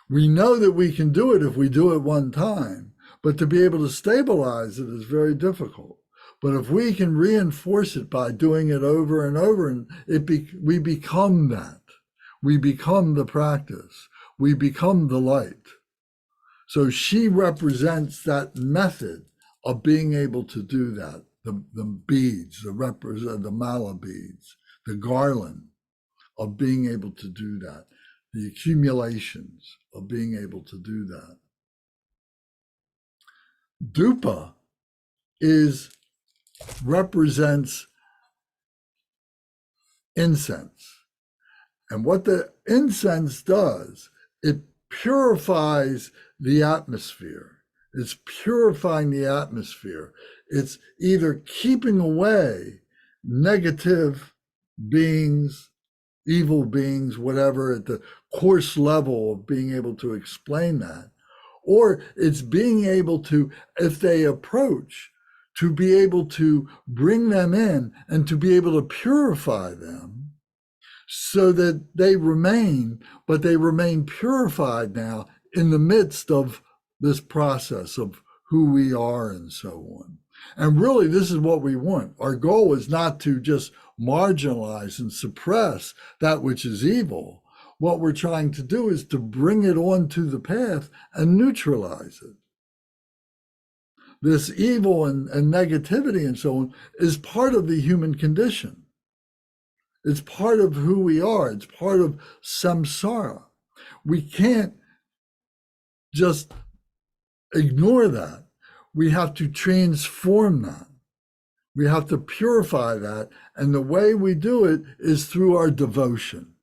We know that we can do it if we do it one time, but to be able to stabilize it is very difficult. But if we can reinforce it by doing it over and over, and we become that. We become the practice. We become the light. So she represents that method of being able to do that. The beads, the mala beads, the garland of being able to do that, the accumulations of being able to do that. Dupa represents incense. And what the incense does, it purifies the atmosphere. It's purifying the atmosphere. It's either keeping away negative beings, evil beings, whatever, at the coarse level of being able to explain that, or it's being able to, if they approach, to be able to bring them in and to be able to purify them so that they remain, but they remain purified now in the midst of this process of who we are and so on. And really, this is what we want. Our goal is not to just marginalize and suppress that which is evil. What we're trying to do is to bring it onto the path and neutralize it. This evil and negativity and so on is part of the human condition. It's part of who we are. It's part of samsara. We can't just ignore that. We have to transform that. We have to purify that. And the way we do it is through our devotion.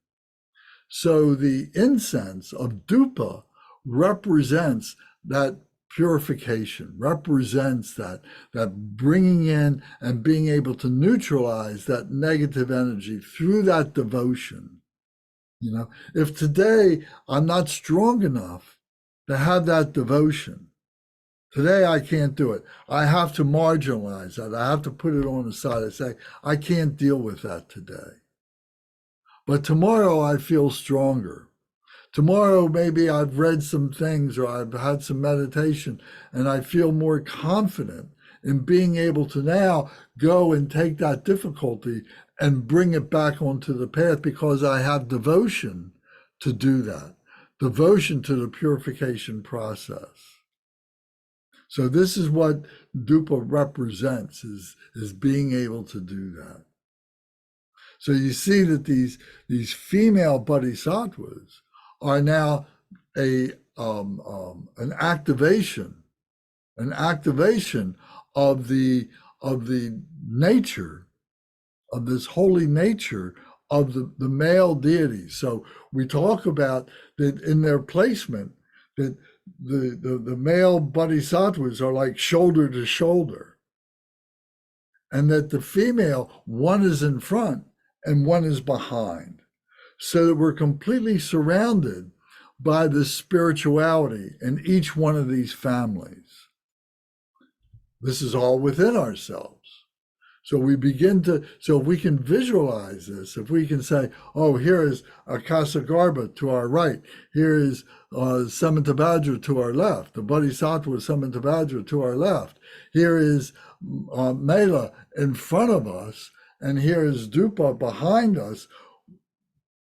So the incense of Dupa represents that purification, represents that bringing in and being able to neutralize that negative energy through that devotion You know, if today I'm not strong enough to have that devotion, today I can't do it. I have to marginalize that. I have to put it on the side and say, I can't deal with that today. But tomorrow I feel stronger. Tomorrow, maybe I've read some things or I've had some meditation and I feel more confident in being able to now go and take that difficulty and bring it back onto the path because I have devotion to do that, devotion to the purification process. So this is what Dupa represents, is being able to do that. So you see that these female bodhisattvas are now an activation of the nature, of this holy nature of the male deities. So we talk about that in their placement, that the male bodhisattvas are like shoulder to shoulder, and that the female, one is in front and one is behind, so that we're completely surrounded by the spirituality in each one of these families. This is all within ourselves. So we begin to, so if we can visualize this, if we can say, oh, here is Akasagarbha to our right, here is Samantabhadra to our left, the Bodhisattva Samantabhadra to our left, here is Mela in front of us, and here is Dupa behind us.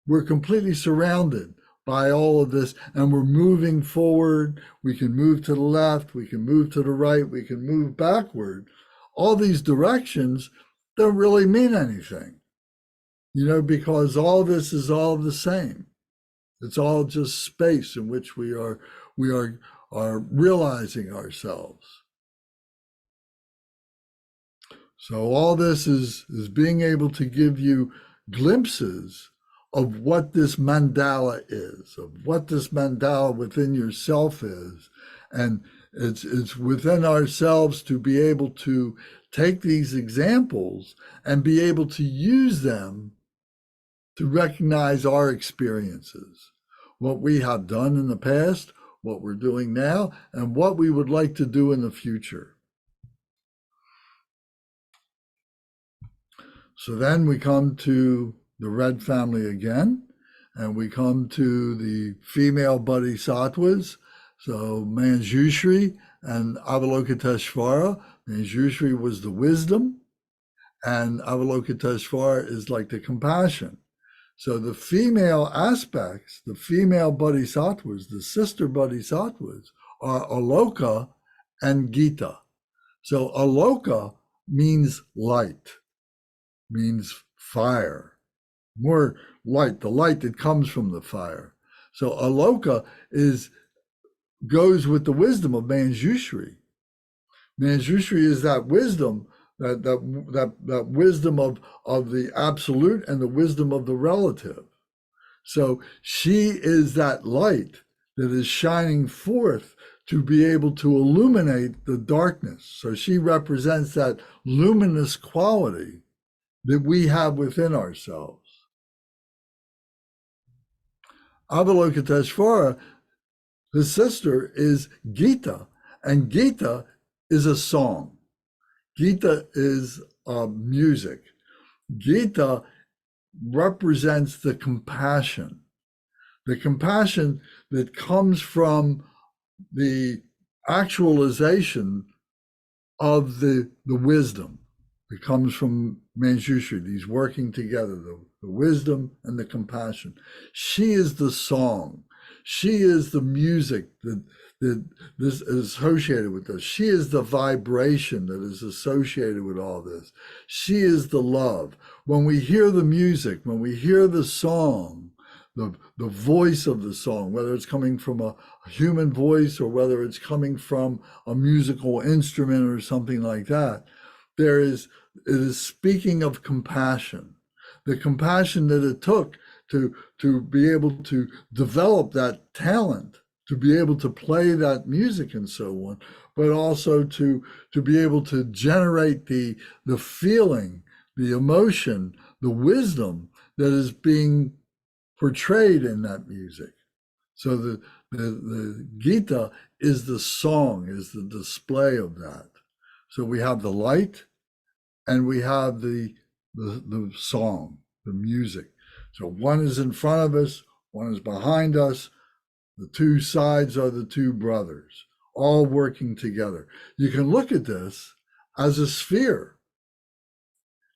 We're completely surrounded by all of this, and we're moving forward. We can move to the left, we can move to the right, we can move backward. All these directions don't really mean anything, you know, because all this is all the same. It's all just space in which we are realizing ourselves. So all this is being able to give you glimpses of what this mandala is, of what this mandala within yourself is. And it's within ourselves to be able to take these examples and be able to use them to recognize our experiences, what we have done in the past, what we're doing now, and what we would like to do in the future. So then we come to the red family again, and we come to the female bodhisattvas. So Manjushri and Avalokiteshvara. Manjushri was the wisdom, and Avalokiteshvara is like the compassion. So the female aspects, the female bodhisattvas, the sister bodhisattvas, are Aloka and Gita. So Aloka means light, means fire, more light, the light that comes from the fire. So Aloka goes with the wisdom of Manjushri. Manjushri is that wisdom, that wisdom of the absolute and the wisdom of the relative. So she is that light that is shining forth to be able to illuminate the darkness. So she represents that luminous quality that we have within ourselves. Avalokiteshvara, his sister, is Gita, and Gita is a song. Gita is music. Gita represents the compassion that comes from the actualization of the wisdom. It comes from Manjushri, these working together, the wisdom and the compassion. She is the song. She is the music that this is associated with this. She is the vibration that is associated with all this. She is the love. When we hear the music, when we hear the song, the voice of the song, whether it's coming from a human voice or whether it's coming from a musical instrument or something like that, it is speaking of compassion, the compassion that it took to be able to develop that talent, to be able to play that music and so on, but also to be able to generate the feeling, the emotion, the wisdom that is being portrayed in that music. So the Gita is the song, is the display of that. So we have the light and we have the song, the music. So one is in front of us, one is behind us. The two sides are the two brothers, all working together. You can look at this as a sphere.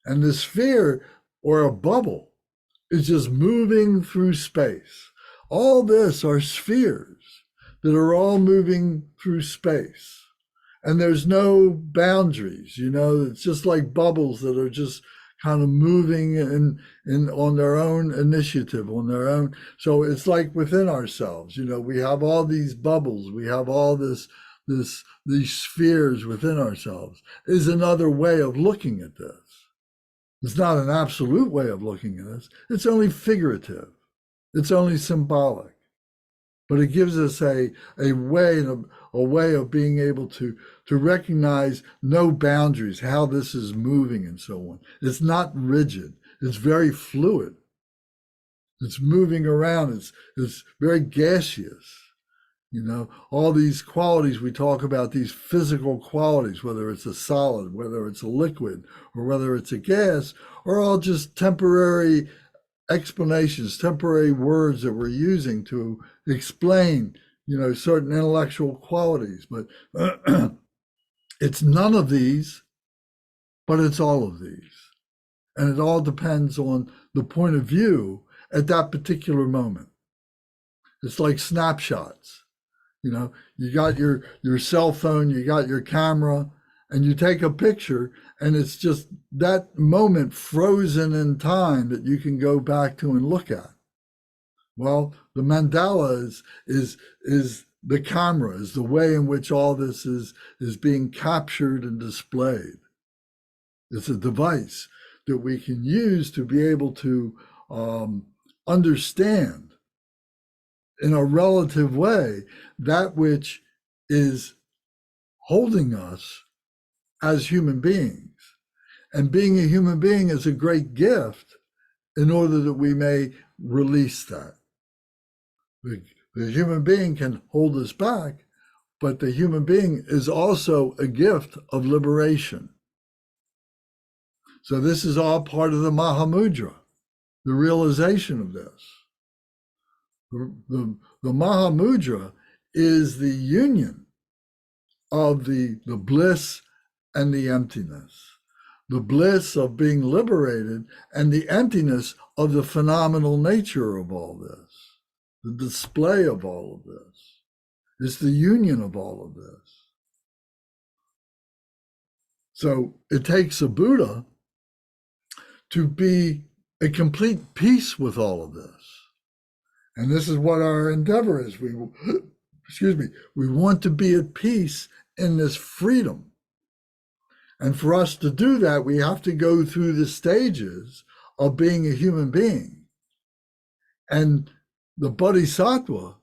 And the sphere, or a bubble, is just moving through space. All this are spheres that are all moving through space. And there's no boundaries, it's just like bubbles that are just kind of moving in on their own initiative, on their own. So it's like within ourselves, we have all these bubbles, we have all these spheres within ourselves. Is another way of looking at this. It's not an absolute way of looking at this. It's only figurative. It's only symbolic. But it gives us a way of being able to recognize no boundaries, how this is moving and so on. It's not rigid. It's very fluid. It's moving around. It's very gaseous. All these qualities we talk about, these physical qualities, whether it's a solid, whether it's a liquid, or whether it's a gas, are all just temporary explanations, temporary words that we're using to explain, certain intellectual qualities. But it's none of these, but it's all of these. And it all depends on the point of view at that particular moment. It's like snapshots. You got your cell phone, you got your camera, and you take a picture, and it's just that moment frozen in time that you can go back to and look at. Well, the mandala is the camera, is the way in which all this is being captured and displayed. It's a device that we can use to be able to understand in a relative way that which is holding us as human beings. And being a human being is a great gift in order that we may release that. The human being can hold us back, but the human being is also a gift of liberation. So this is all part of the Mahamudra, the realization of this. The Mahamudra is the union of the bliss and the emptiness, the bliss of being liberated and the emptiness of the phenomenal nature of all this, the display of all of this. It's the union of all of this. So it takes a Buddha to be a complete peace with all of this. And this is what our endeavor is. We want to be at peace in this freedom. And for us to do that, we have to go through the stages of being a human being. And the bodhisattva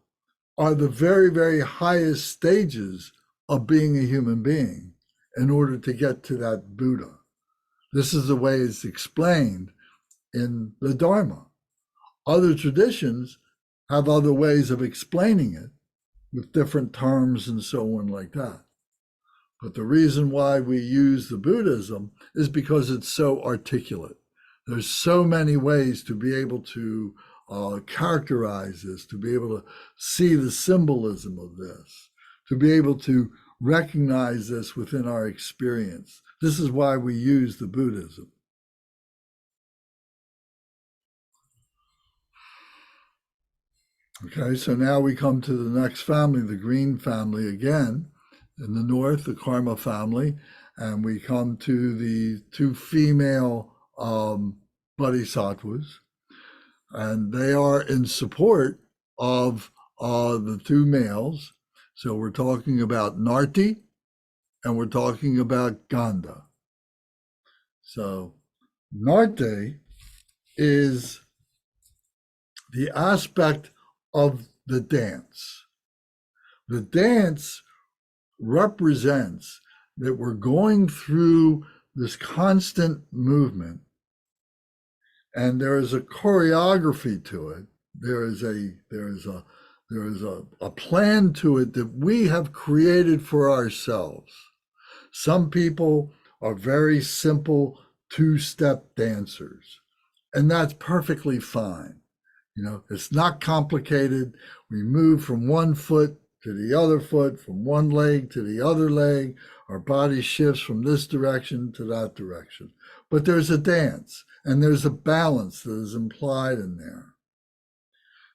are the very, very highest stages of being a human being in order to get to that Buddha. This is the way it's explained in the Dharma. Other traditions have other ways of explaining it with different terms and so on like that. But the reason why we use the Buddhism is because it's so articulate. There's so many ways to be able to characterize this, to be able to see the symbolism of this, to be able to recognize this within our experience. This is why we use the Buddhism. Okay, so now we come to the next family, the green family again. In the north, the karma family, and we come to the two female bodhisattvas, and they are in support of the two males. So we're talking about Narti, and we're talking about Ganda. So Narti is the aspect of the dance. The dance represents that we're going through this constant movement, and there is a choreography to it there is a plan to it that we have created for ourselves. Some people are very simple two-step dancers, and that's perfectly fine. You know, it's not complicated. We move from one foot to the other foot, from one leg to the other leg. Our body shifts from this direction to that direction. But there's a dance, and there's a balance that is implied in there.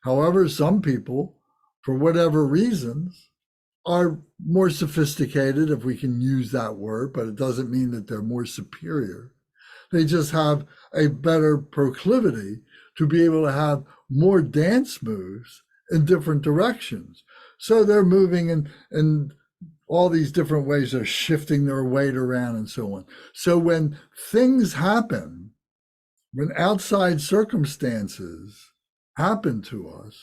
However, some people, for whatever reasons, are more sophisticated, if we can use that word, but it doesn't mean that they're more superior. They just have a better proclivity to be able to have more dance moves in different directions. So they're moving in all these different ways. They're shifting their weight around and so on. So when things happen, when outside circumstances happen to us,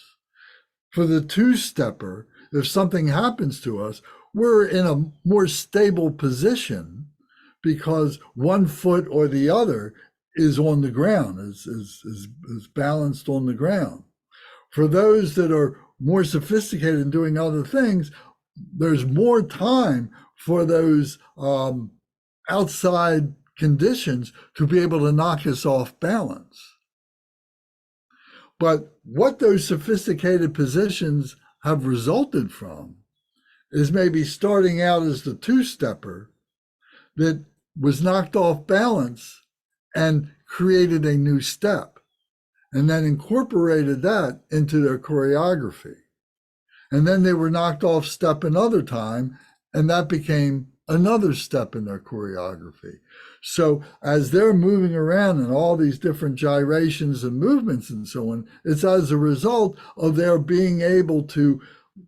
for the two-stepper, if something happens to us, we're in a more stable position because one foot or the other is on the ground, is balanced on the ground. For those that are more sophisticated in doing other things, there's more time for those outside conditions to be able to knock us off balance. But what those sophisticated positions have resulted from is maybe starting out as the two-stepper that was knocked off balance and created a new step, and then incorporated that into their choreography. And then they were knocked off step another time, and that became another step in their choreography. So as they're moving around in all these different gyrations and movements and so on, it's as a result of their being able to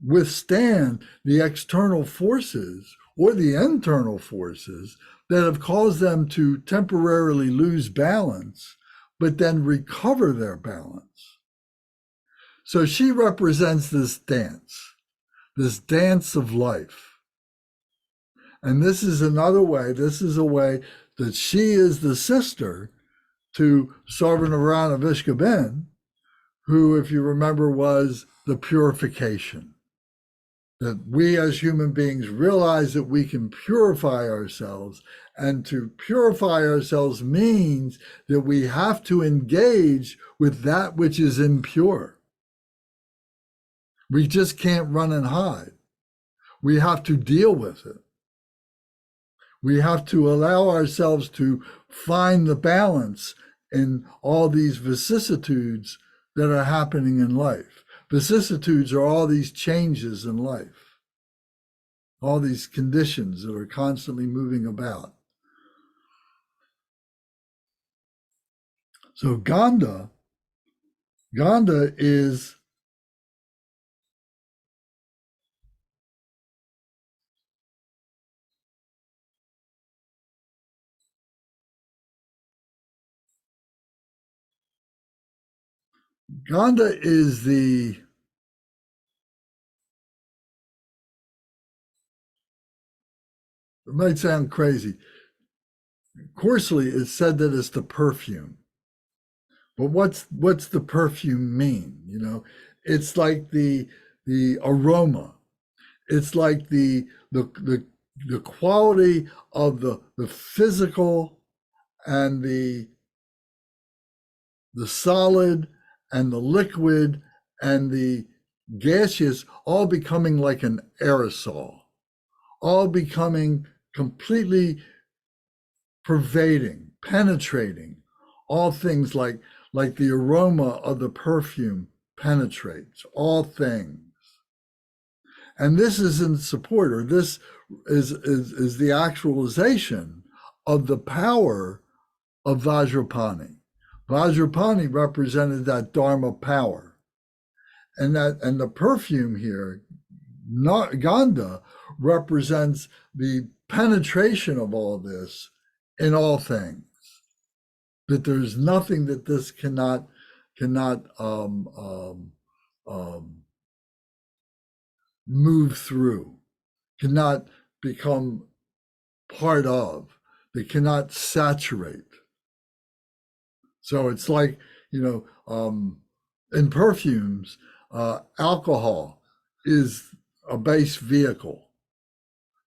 withstand the external forces or the internal forces that have caused them to temporarily lose balance, but then recover their balance. So she represents this dance of life. And this is another way, this is a way that she is the sister to Sarvanarana Vishkaben, who, if you remember, was the purification. That we as human beings realize that we can purify ourselves, and to purify ourselves means that we have to engage with that which is impure. We just can't run and hide. We have to deal with it. We have to allow ourselves to find the balance in all these vicissitudes that are happening in life. Vicissitudes are all these changes in life, all these conditions that are constantly moving about. So Ganda is the it might sound crazy. Coarsely, it's said that it's the perfume. But what's the perfume mean? You know, it's like the aroma. It's like the quality of the physical and the solid and the liquid and the gaseous all becoming like an aerosol, all becoming completely pervading, penetrating, all things like the aroma of the perfume penetrates all things. And this is in support, or this is the actualization of the power of Vajrapani. Vajrapani represented that Dharma power. And the perfume here, Ganda, represents the penetration of all this in all things. That there's nothing that this cannot move through, cannot become part of, that cannot saturate. So it's like, in perfumes, alcohol is a base vehicle.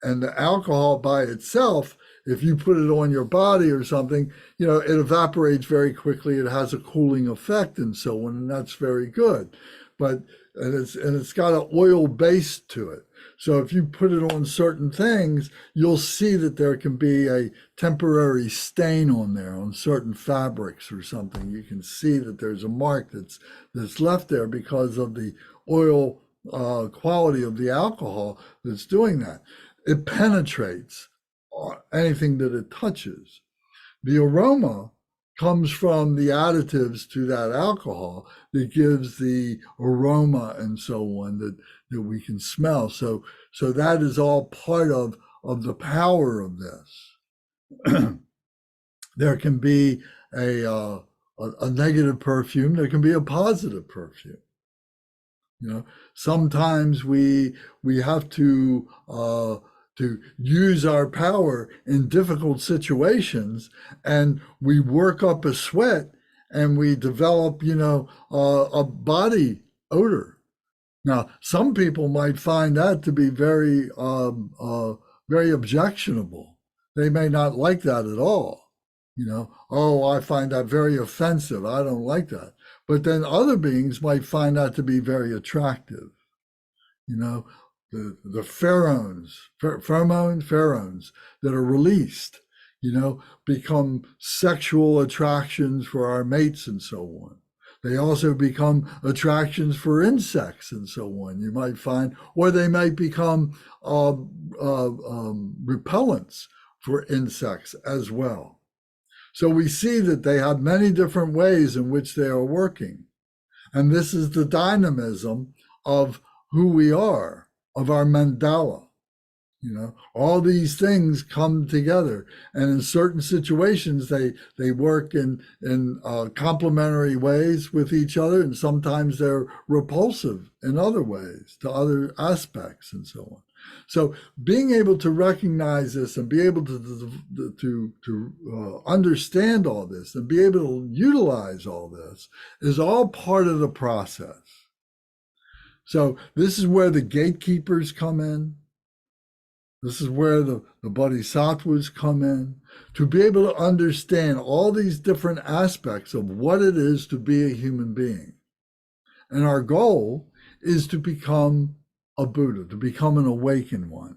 And the alcohol by itself, if you put it on your body or something, it evaporates very quickly. It has a cooling effect and so on, and that's very good. And it's got an oil base to it. So if you put it on certain things, you'll see that there can be a temporary stain on there on certain fabrics or something. You can see that there's a mark that's left there because of the oil quality of the alcohol that's doing that. It penetrates anything that it touches. The aroma comes from the additives to that alcohol that gives the aroma and so on that we can smell. So that is all part of the power of this. There can be a negative perfume. There can be a positive perfume. Sometimes we have to use our power in difficult situations, and we work up a sweat and we develop, a body odor. Now, some people might find that to be very, very objectionable. They may not like that at all. Oh, I find that very offensive. I don't like that. But then other beings might find that to be very attractive. The pheromones that are released, become sexual attractions for our mates and so on. They also become attractions for insects and so on. You might find, or they might become repellents for insects as well. So we see that they have many different ways in which they are working. And this is the dynamism of who we are, of our mandala. All these things come together, and in certain situations they work in complementary ways with each other, and sometimes they're repulsive in other ways to other aspects and so on. So being able to recognize this and be able to understand all this and be able to utilize all this is all part of the process. So this is where the gatekeepers come in. This is where the bodhisattvas come in, to be able to understand all these different aspects of what it is to be a human being. And our goal is to become a Buddha, to become an awakened one,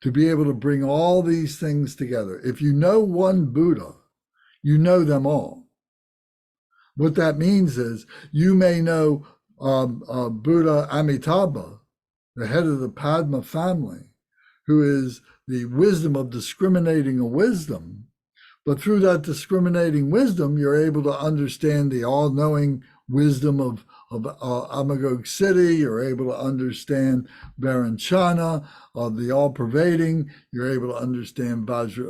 to be able to bring all these things together. If you know one Buddha, you know them all. What that means is you may know Buddha Amitabha, the head of the Padma family, who is the wisdom of discriminating a wisdom. But through that discriminating wisdom, you're able to understand the all-knowing wisdom of Amagog City. You're able to understand Varanchana, of the all-pervading. You're able to understand Ascobia,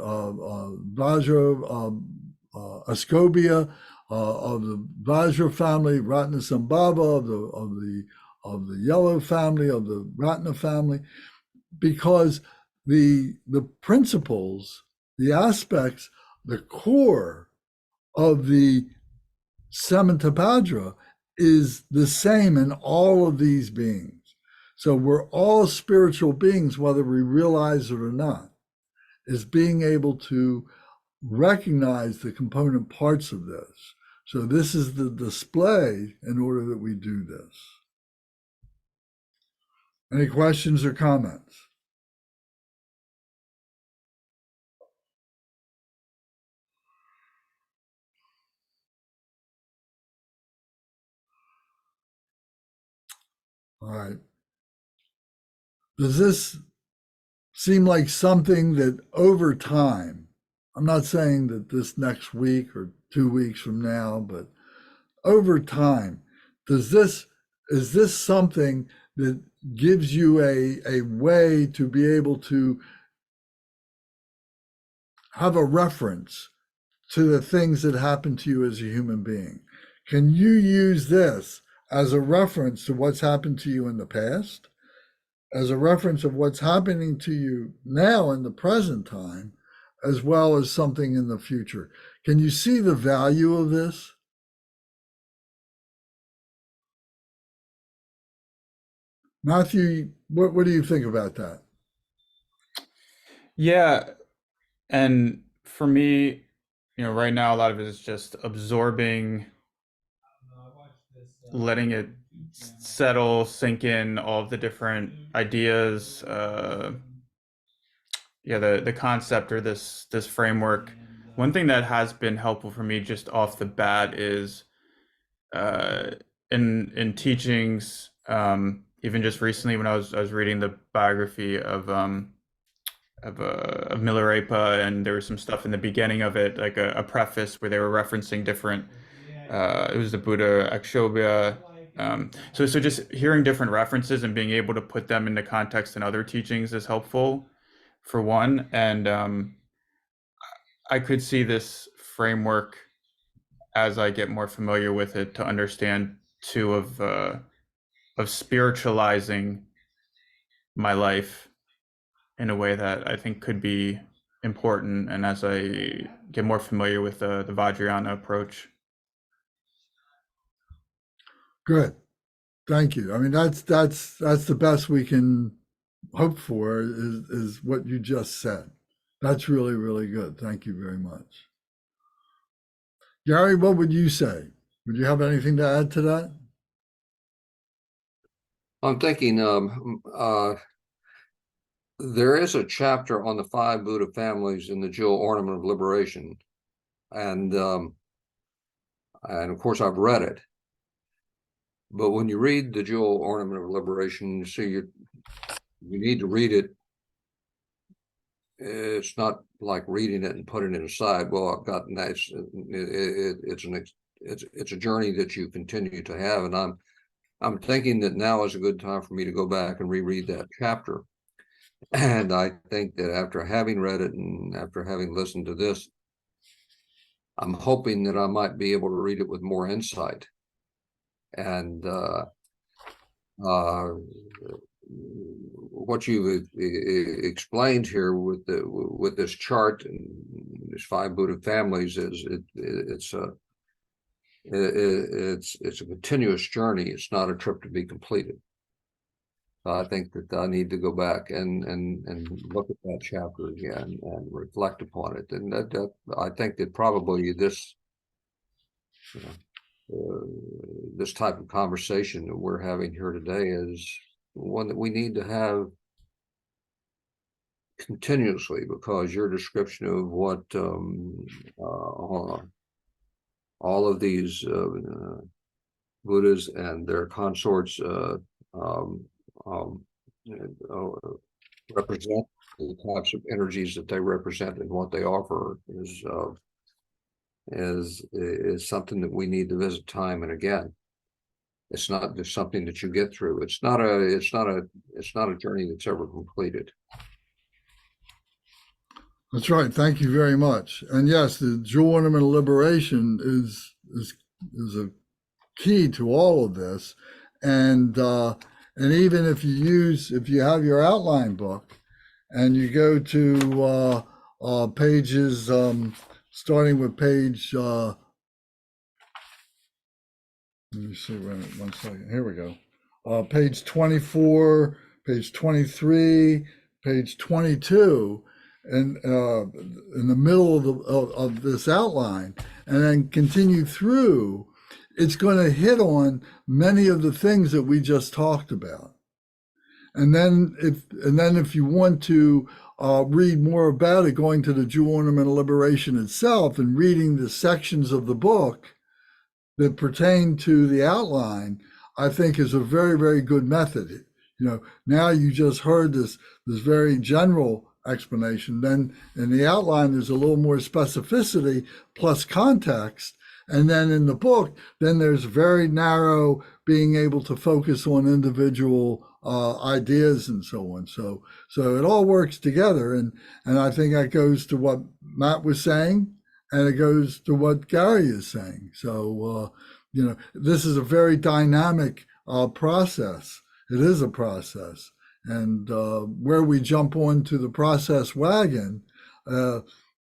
of the Vajra family, Ratnasambhava, of the Yellow family, of the Ratna family. Because the principles, the aspects, the core of the Samantabhadra is the same in all of these beings. So we're all spiritual beings, whether we realize it or not, is being able to recognize the component parts of this. So this is the display in order that we do this. Any questions or comments? All right. Does this seem like something that over time, I'm not saying that this next week or 2 weeks from now, but over time, is this something that gives you a way to be able to have a reference to the things that happen to you as a human being? Can you use this as a reference to what's happened to you in the past, as a reference of what's happening to you now in the present time, as well as something in the future? Can you see the value of this? Matthew, what do you think about that? Yeah, and for me, right now a lot of it is just absorbing, letting it settle, sink in all of the different ideas, yeah, the concept or this framework. One thing that has been helpful for me just off the bat is uh, in teachings, even just recently when I was reading the biography of Milarepa, and there was some stuff in the beginning of it, like a preface where they were referencing different. It was the Buddha Akshobhya. So just hearing different references and being able to put them into context in other teachings is helpful, for one. And I could see this framework as I get more familiar with it to understand too of spiritualizing my life in a way that I think could be important, and as I get more familiar with the Vajrayana approach. Good. Thank you. I mean, that's the best we can hope for is what you just said. That's really, really good. Thank you very much. Gary, what would you say? Would you have anything to add to that? I'm thinking there is a chapter on the 5 Buddha families in the Jewel Ornament of Liberation, and of course I've read it. But when you read the Jewel Ornament of Liberation, you see you need to read it. It's not like reading it and putting it aside. Well, I've gotten that. It's a journey that you continue to have, and I'm thinking that now is a good time for me to go back and reread that chapter. And I think that after having read it and after having listened to this, I'm hoping that I might be able to read it with more insight. And what you've explained here with this chart and these 5 Buddha families is it's a continuous journey. It's not a trip to be completed. I think that I need to go back and look at that chapter again and reflect upon it. And that I think that probably this this type of conversation that we're having here today is one that we need to have continuously, because your description of what all of these Buddhas and their consorts represent, the types of energies that they represent and what they offer is something that we need to visit time and again. It's not just something that you get through. It's not a journey that's ever completed. That's right. Thank you very much. And yes, the Jewel Ornament of Liberation is a key to all of this. And even if you have your outline book and you go to pages starting with page let me see, one second. Here we go. Page 24, page 23, page 22, and in the middle of this outline, and then continue through, it's going to hit on many of the things that we just talked about. And then if you want to read more about it, going to the Jewel Ornament of Liberation itself and reading the sections of the book that pertain to the outline, I think is a very, very good method. Now you just heard this very general explanation. Then in the outline, there's a little more specificity plus context. And then in the book, then there's very narrow, being able to focus on individual ideas and so on. So it all works together. And I think that goes to what Matt was saying, and it goes to what Gary is saying. So, this is a very dynamic process. It is a process. And where we jump onto the process wagon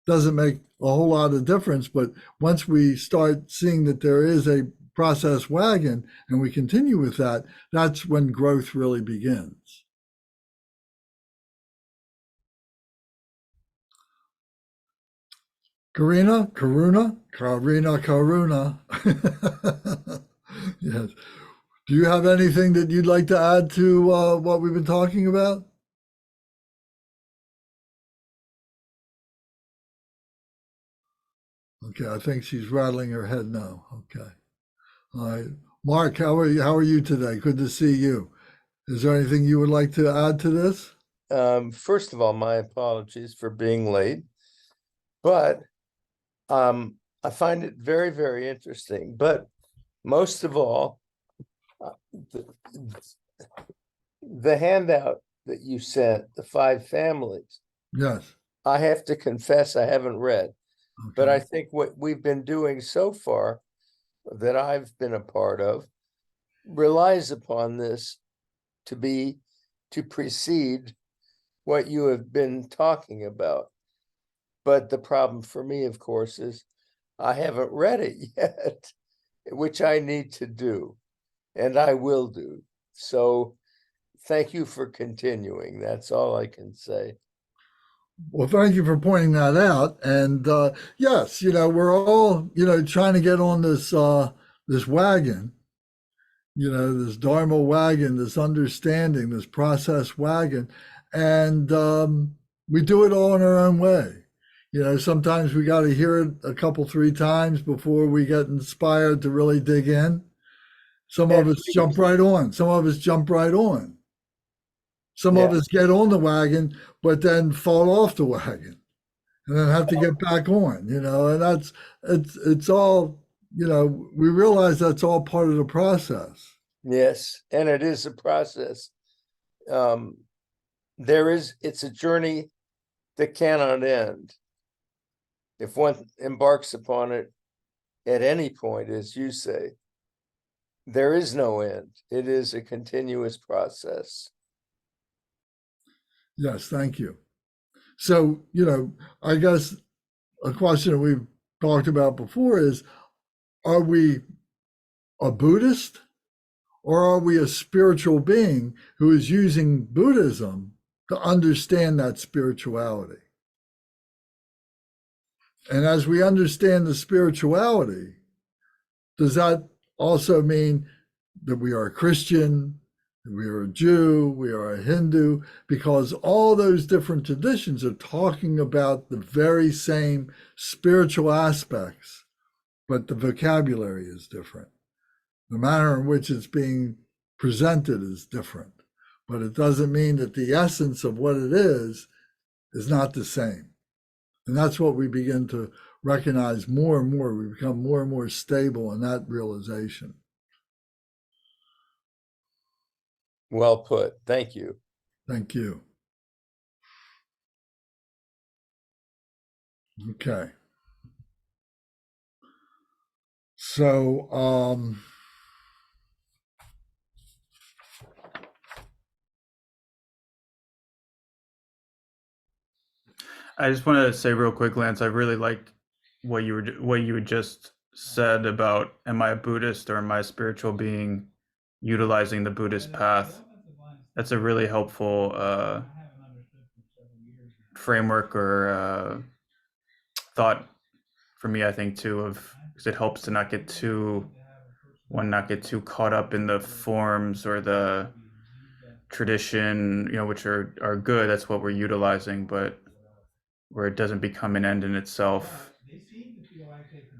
doesn't make a whole lot of difference. But once we start seeing that there is a process wagon and we continue with that, that's when growth really begins. Karina. Yes. Do you have anything that you'd like to add to what we've been talking about? Okay, I think she's rattling her head no. Okay. All right. Mark, how are you today? Good to see you. Is there anything you would like to add to this? First of all, my apologies for being late, but I find it very, very interesting. But most of all, the handout that you sent, the 5 families, Yes. I have to confess I haven't read, but Okay. I think what we've been doing so far that I've been a part of relies upon this to precede what you have been talking about. But the problem for me, of course, is I haven't read it yet, which I need to do, and I will do. So thank you for continuing. That's all I can say. Well, thank you for pointing that out. And yes, we're all, trying to get on this wagon, this Dharma wagon, this understanding, this process wagon. And we do it all in our own way. Sometimes we got to hear it a couple, 3 times before we get inspired to really dig in. Some of us jump right on. Some of us jump right on. Some of us get on the wagon, but then fall off the wagon and then have to get back on, and it's all, we realize that's all part of the process. Yes, and it is a process. It's a journey that cannot end. If one embarks upon it at any point, as you say, there is no end. It is a continuous process. Yes, thank you. So, I guess a question that we've talked about before is, are we a Buddhist or are we a spiritual being who is using Buddhism to understand that spirituality? And as we understand the spirituality, does that also mean that we are a Christian, that we are a Jew, we are a Hindu? Because all those different traditions are talking about the very same spiritual aspects, but the vocabulary is different. The manner in which it's being presented is different, but it doesn't mean that the essence of what it is not the same. And that's what we begin to recognize more and more. We become more and more stable in that realization. Well put. Thank you. Thank you. Okay. So, I just want to say real quick, Lance, I really liked what you had just said about, am I a Buddhist or am I a spiritual being utilizing the Buddhist path? That's a really helpful framework or thought for me, I think, too, because it helps to not get too caught up in the forms or the tradition, which are good. That's what we're utilizing, but where it doesn't become an end in itself.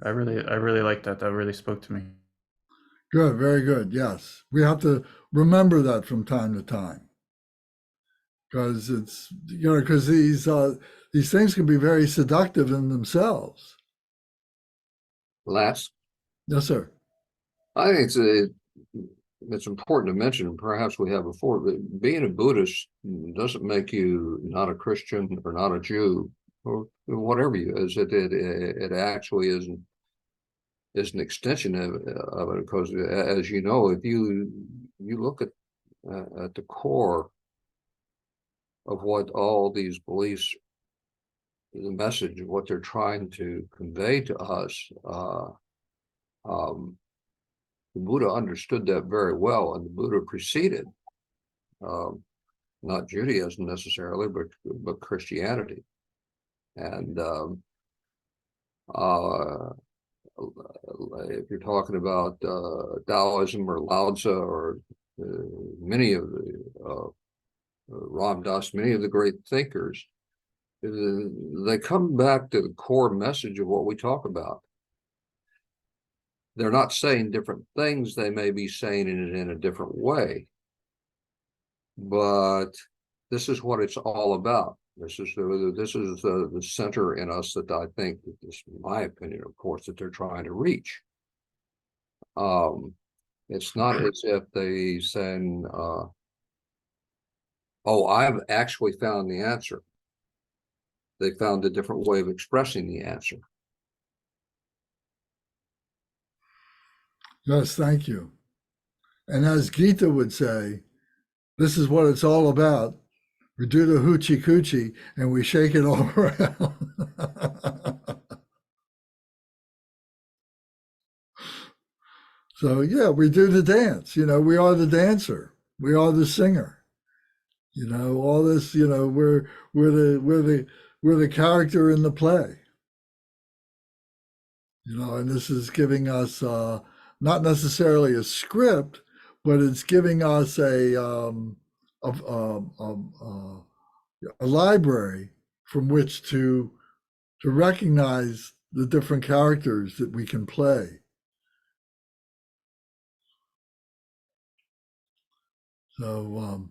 I really like that. That really spoke to me. good, very good. Yes, we have to remember that from time to time, because it's because these things can be very seductive in themselves. Last, Yes, sir. I think it's important to mention, perhaps we have before, that being a Buddhist doesn't make you not a Christian or not a Jew or whatever you is. It actually is an extension of it, because as you know, if you look at the core of what all these beliefs, the message of what they're trying to convey to us, The Buddha understood that very well, and the Buddha preceded not Judaism necessarily, but Christianity. And if you're talking about Taoism or Lao Tzu or many of the Ram Dass, many of the great thinkers, they come back to the core message of what we talk about. They're not saying different things, they may be saying it in a different way, but this is what it's all about. This is the center in us that I think, this is my opinion, of course, that they're trying to reach. It's not as if they saying, oh, I've actually found the answer. They found a different way of expressing the answer. Yes, thank you. And as Gita would say, this is what it's all about. We do the hoochie coochie and we shake it all around. So yeah, we do the dance. We are the dancer. We are the singer. All this. We're the character in the play. And this is giving us not necessarily a script, but it's giving us a library from which to recognize the different characters that we can play. So,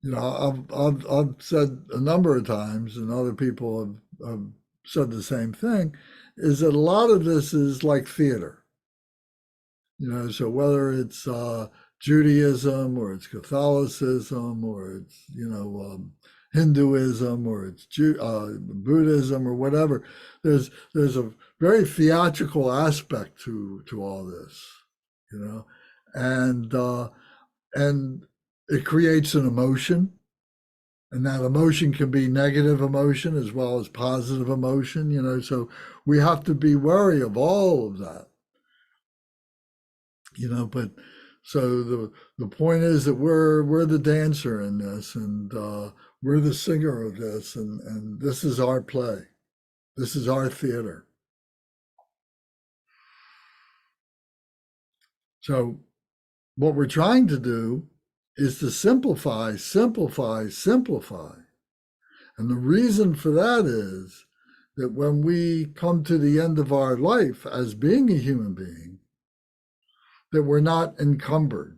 I've said a number of times, and other people have said the same thing, is that a lot of this is like theater. So whether it's Judaism or it's Catholicism or it's, Hinduism or it's Buddhism or whatever, there's a very theatrical aspect to all this, and it creates an emotion, and that emotion can be negative emotion as well as positive emotion, so we have to be wary of all of that, but so the point is that we're the dancer in this, and we're the singer of this, and this is our play. This is our theater. So what we're trying to do is to simplify, simplify, simplify. And the reason for that is that when we come to the end of our life as being a human being, that we're not encumbered,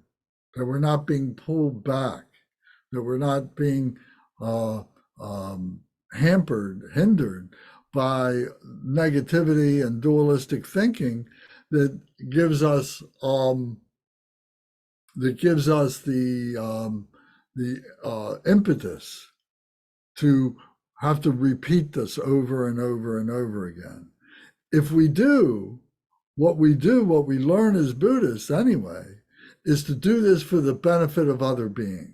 that we're not being pulled back, that we're not being hampered, hindered by negativity and dualistic thinking that gives us the impetus to have to repeat this over and over and over again. If we do, what we learn as Buddhists anyway, is to do this for the benefit of other beings.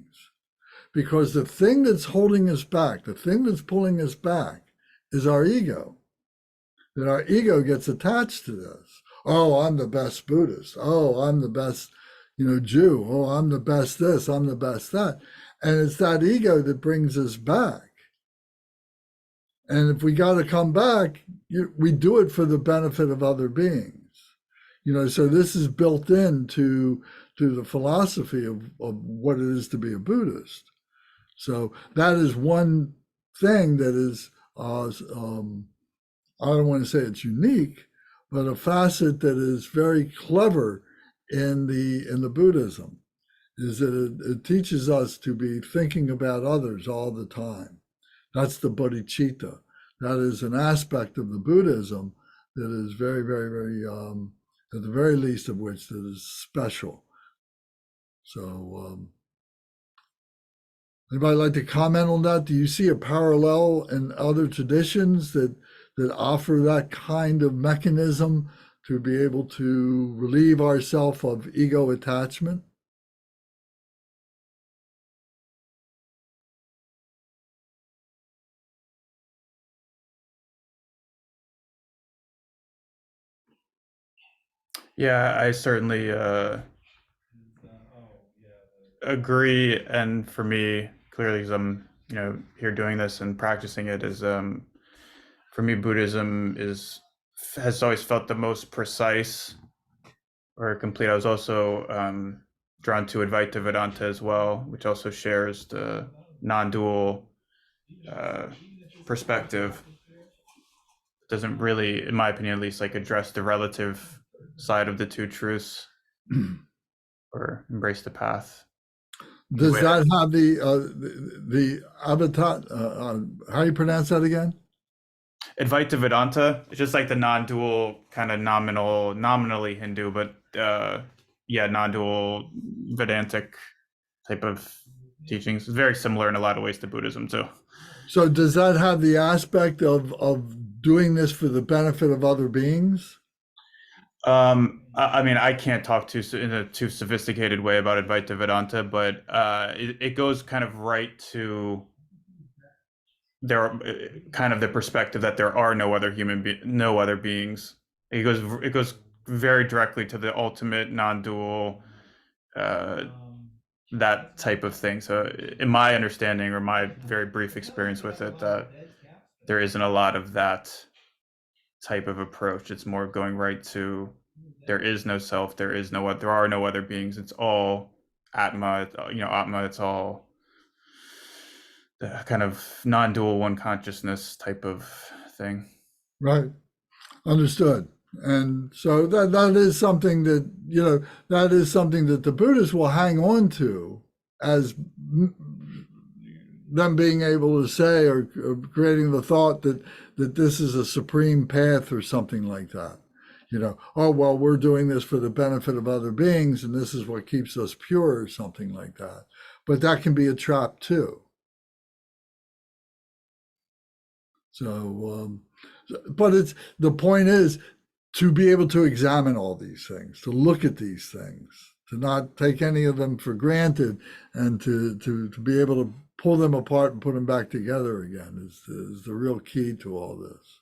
Because the thing that's holding us back, the thing that's pulling us back, is our ego. That our ego gets attached to this. Oh, I'm the best Buddhist. Oh, I'm the best, Jew. Oh, I'm the best this, I'm the best that. And it's that ego that brings us back. And if we got to come back, we do it for the benefit of other beings. So this is built into the philosophy of what it is to be a Buddhist. So that is one thing that is, I don't want to say it's unique, but a facet that is very clever in the Buddhism, is that it teaches us to be thinking about others all the time. That's the bodhicitta. That is an aspect of the Buddhism that is very, very, very, at the very least of which, that is special. So, anybody like to comment on that? Do you see a parallel in other traditions that offer that kind of mechanism to be able to relieve ourselves of ego attachment? Yeah, I certainly agree. And for me, clearly, as I'm, here doing this and practicing it, is for me, Buddhism has always felt the most precise or complete. I was also drawn to Advaita Vedanta as well, which also shares the non-dual uh, perspective. Doesn't really, in my opinion at least, like address the relative side of the two truths or embrace the path. Does Wait. that have the avatar? How do you pronounce that again? Advaita Vedanta, it's just like the non-dual kind of nominally Hindu, but yeah, non-dual Vedantic type of teachings. It's very similar in a lot of ways to Buddhism too. So does that have the aspect of doing this for the benefit of other beings? I mean, I can't talk in a too sophisticated way about Advaita Vedanta, but it goes kind of right to kind of the perspective that there are no other no other beings. It goes very directly to the ultimate non-dual, that type of thing. So, in my understanding or my very brief experience with it, there isn't a lot of that type of approach. It's more going right to there is no self, there are no other beings. It's all Atma. Atma. It's all the kind of non-dual one consciousness type of thing. Right. Understood. And so that is something that, that is something that the Buddhists will hang on to as them being able to say or creating the thought that this is a supreme path or something like that. Oh, well, we're doing this for the benefit of other beings and this is what keeps us pure or something like that. But that can be a trap too. So, but the point is to be able to examine all these things, to look at these things, to not take any of them for granted, and to be able to pull them apart and put them back together again is the real key to all this.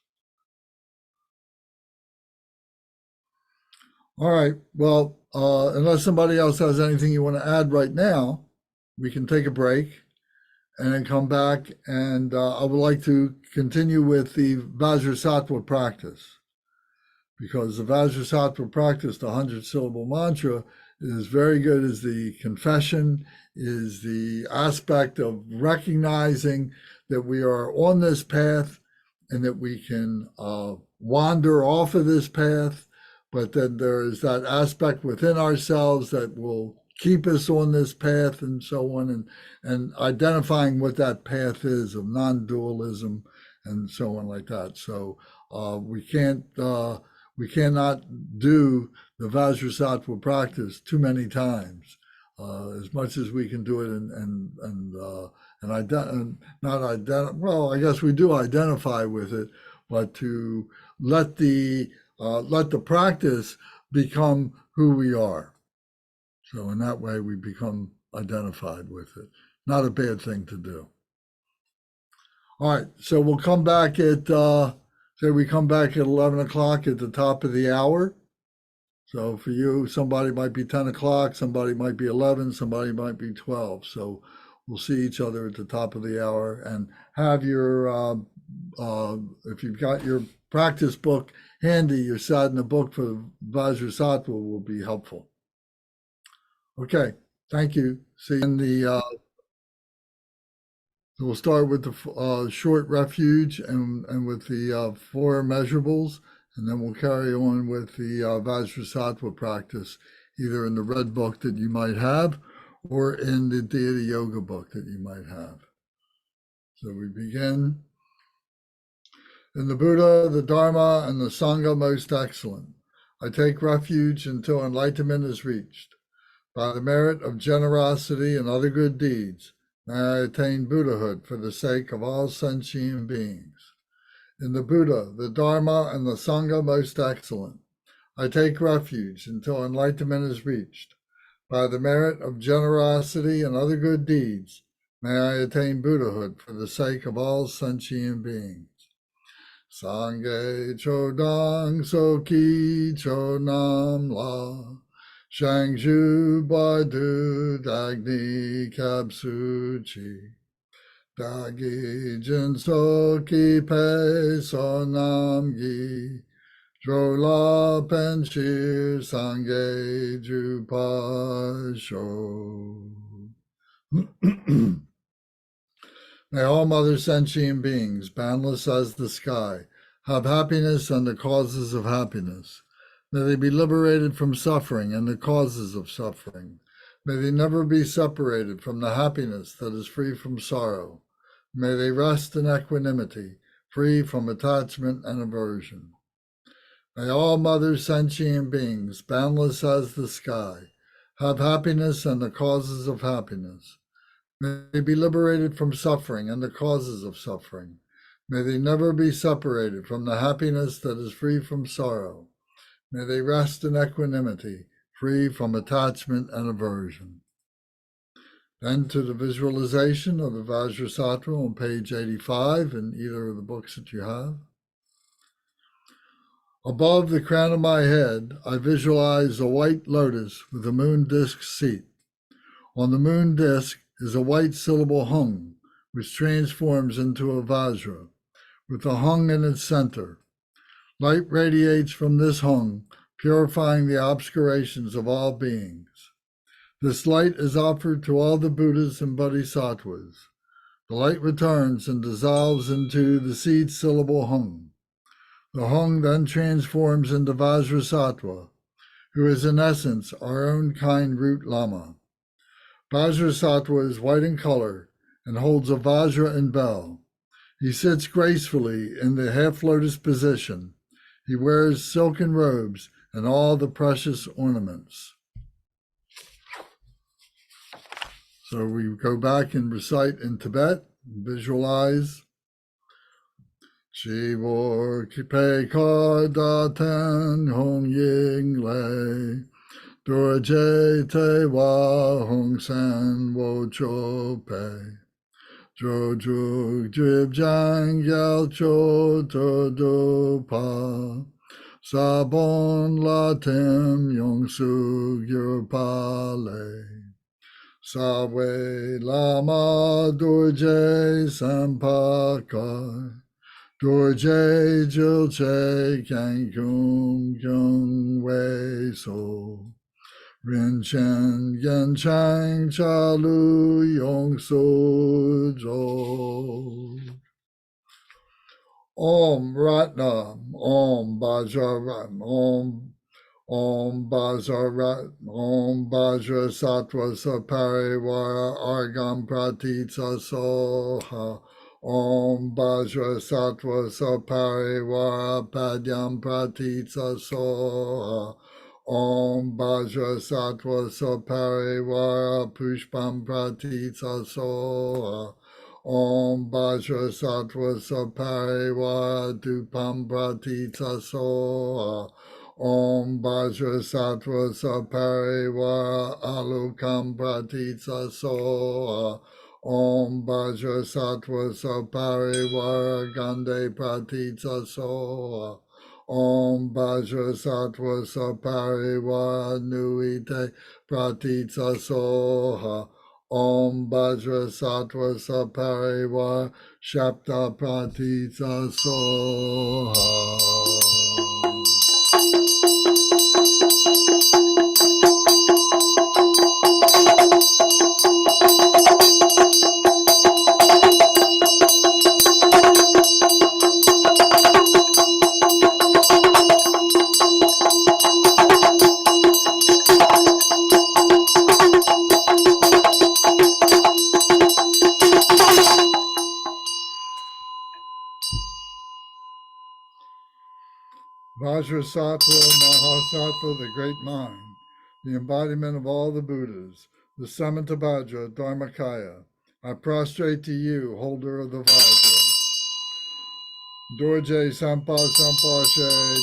All right. Well, unless somebody else has anything you want to add right now, we can take a break and then come back. And I would like to continue with the Vajrasattva practice, because the Vajrasattva practice, the 100-syllable mantra, is very good as the confession, is the aspect of recognizing that we are on this path and that we can wander off of this path, but then there is that aspect within ourselves that will keep us on this path and so on, and identifying what that path is of non-dualism and so on like that. So we cannot do the Vajrasattva practice too many times. As much as we can do it well, I guess we do identify with it, but to let the practice become who we are. So in that way, we become identified with it. Not a bad thing to do. All right, so we'll come back at say we come back at 11 o'clock at the top of the hour. So for you, somebody might be 10 o'clock, somebody might be 11, somebody might be 12. So we'll see each other at the top of the hour, and have your, if you've got your practice book handy, your sadhana book for the Vajrasattva will be helpful. Okay, thank you. See you in the, we'll start with the short refuge and with the 4 measurables. And then we'll carry on with the Vajrasattva practice, either in the red book that you might have or in the Deity Yoga book that you might have. So we begin. In the Buddha, the Dharma, and the Sangha most excellent, I take refuge until enlightenment is reached. By the merit of generosity and other good deeds, may I attain Buddhahood for the sake of all sentient beings. In the Buddha, the Dharma, and the Sangha most excellent, I take refuge until enlightenment is reached. By the merit of generosity and other good deeds, may I attain Buddhahood for the sake of all sentient beings. Sangye Chodang Soki Chonam La Shangju Baidu Dagni Kapsuchi Dagi Jinsoki Pe Sonam Gi Drola Penshir Sangye Jupasho. May all mother sentient beings, boundless as the sky, have happiness and the causes of happiness. May they be liberated from suffering and the causes of suffering. May they never be separated from the happiness that is free from sorrow. May they rest in equanimity, free from attachment and aversion. May all mother sentient beings, boundless as the sky, have happiness and the causes of happiness. May they be liberated from suffering and the causes of suffering. May they never be separated from the happiness that is free from sorrow. May they rest in equanimity, free from attachment and aversion. Then to the visualization of the Vajrasattva on page 85 in either of the books that you have. Above the crown of my head, I visualize a white lotus with a moon disk seat. On the moon disk is a white syllable hung, which transforms into a vajra, with the hung in its center. Light radiates from this hung, purifying the obscurations of all beings. This light is offered to all the Buddhas and bodhisattvas. The light returns and dissolves into the seed syllable hung. The hung then transforms into Vajrasattva, who is in essence our own kind root Lama. Vajrasattva is white in color and holds a vajra and bell. He sits gracefully in the half-lotus position. He wears silken robes and all the precious ornaments. So we go back and recite in Tibet, visualize. Chivor kipe kardaten hong ying lei. Dorje te wa hong san wo cho pe. Jo ju jib jang yal cho to do pa. Sabon la tim yong su gyur pa le. Sawe lama dorje sampakar. Dorje jilche kyang kum kyung wei so. Rin chen yen chang cha lu yong so jo. Om Ratnam, Om Bajra, Om Vajrasattva Saparivara Argam Pratitsa Soha. Om Vajrasattva Saparivara Padyam Pratitsa Soha. Om Vajrasattva Saparivara Pushpam Pratitsa Soha. Om Vajrasattva Saparivara Dupam Pratitsa Soha. Om Vajrasattva Saparivara Alukam Pratitsa Soha. Om Vajrasattva Saparivara Gande Pratitsa Soha. Om Vajrasattva Saparivara Nuite Pratitsa Soha. Om Vajrasattva Saparivara Shapta Pratitsa Soha. Vajrasattva, Mahasattva, the great mind, the embodiment of all the Buddhas, the Samantabhadra Dharmakaya. I prostrate to you, holder of the Vajra. Dorje Sampa Sampa She,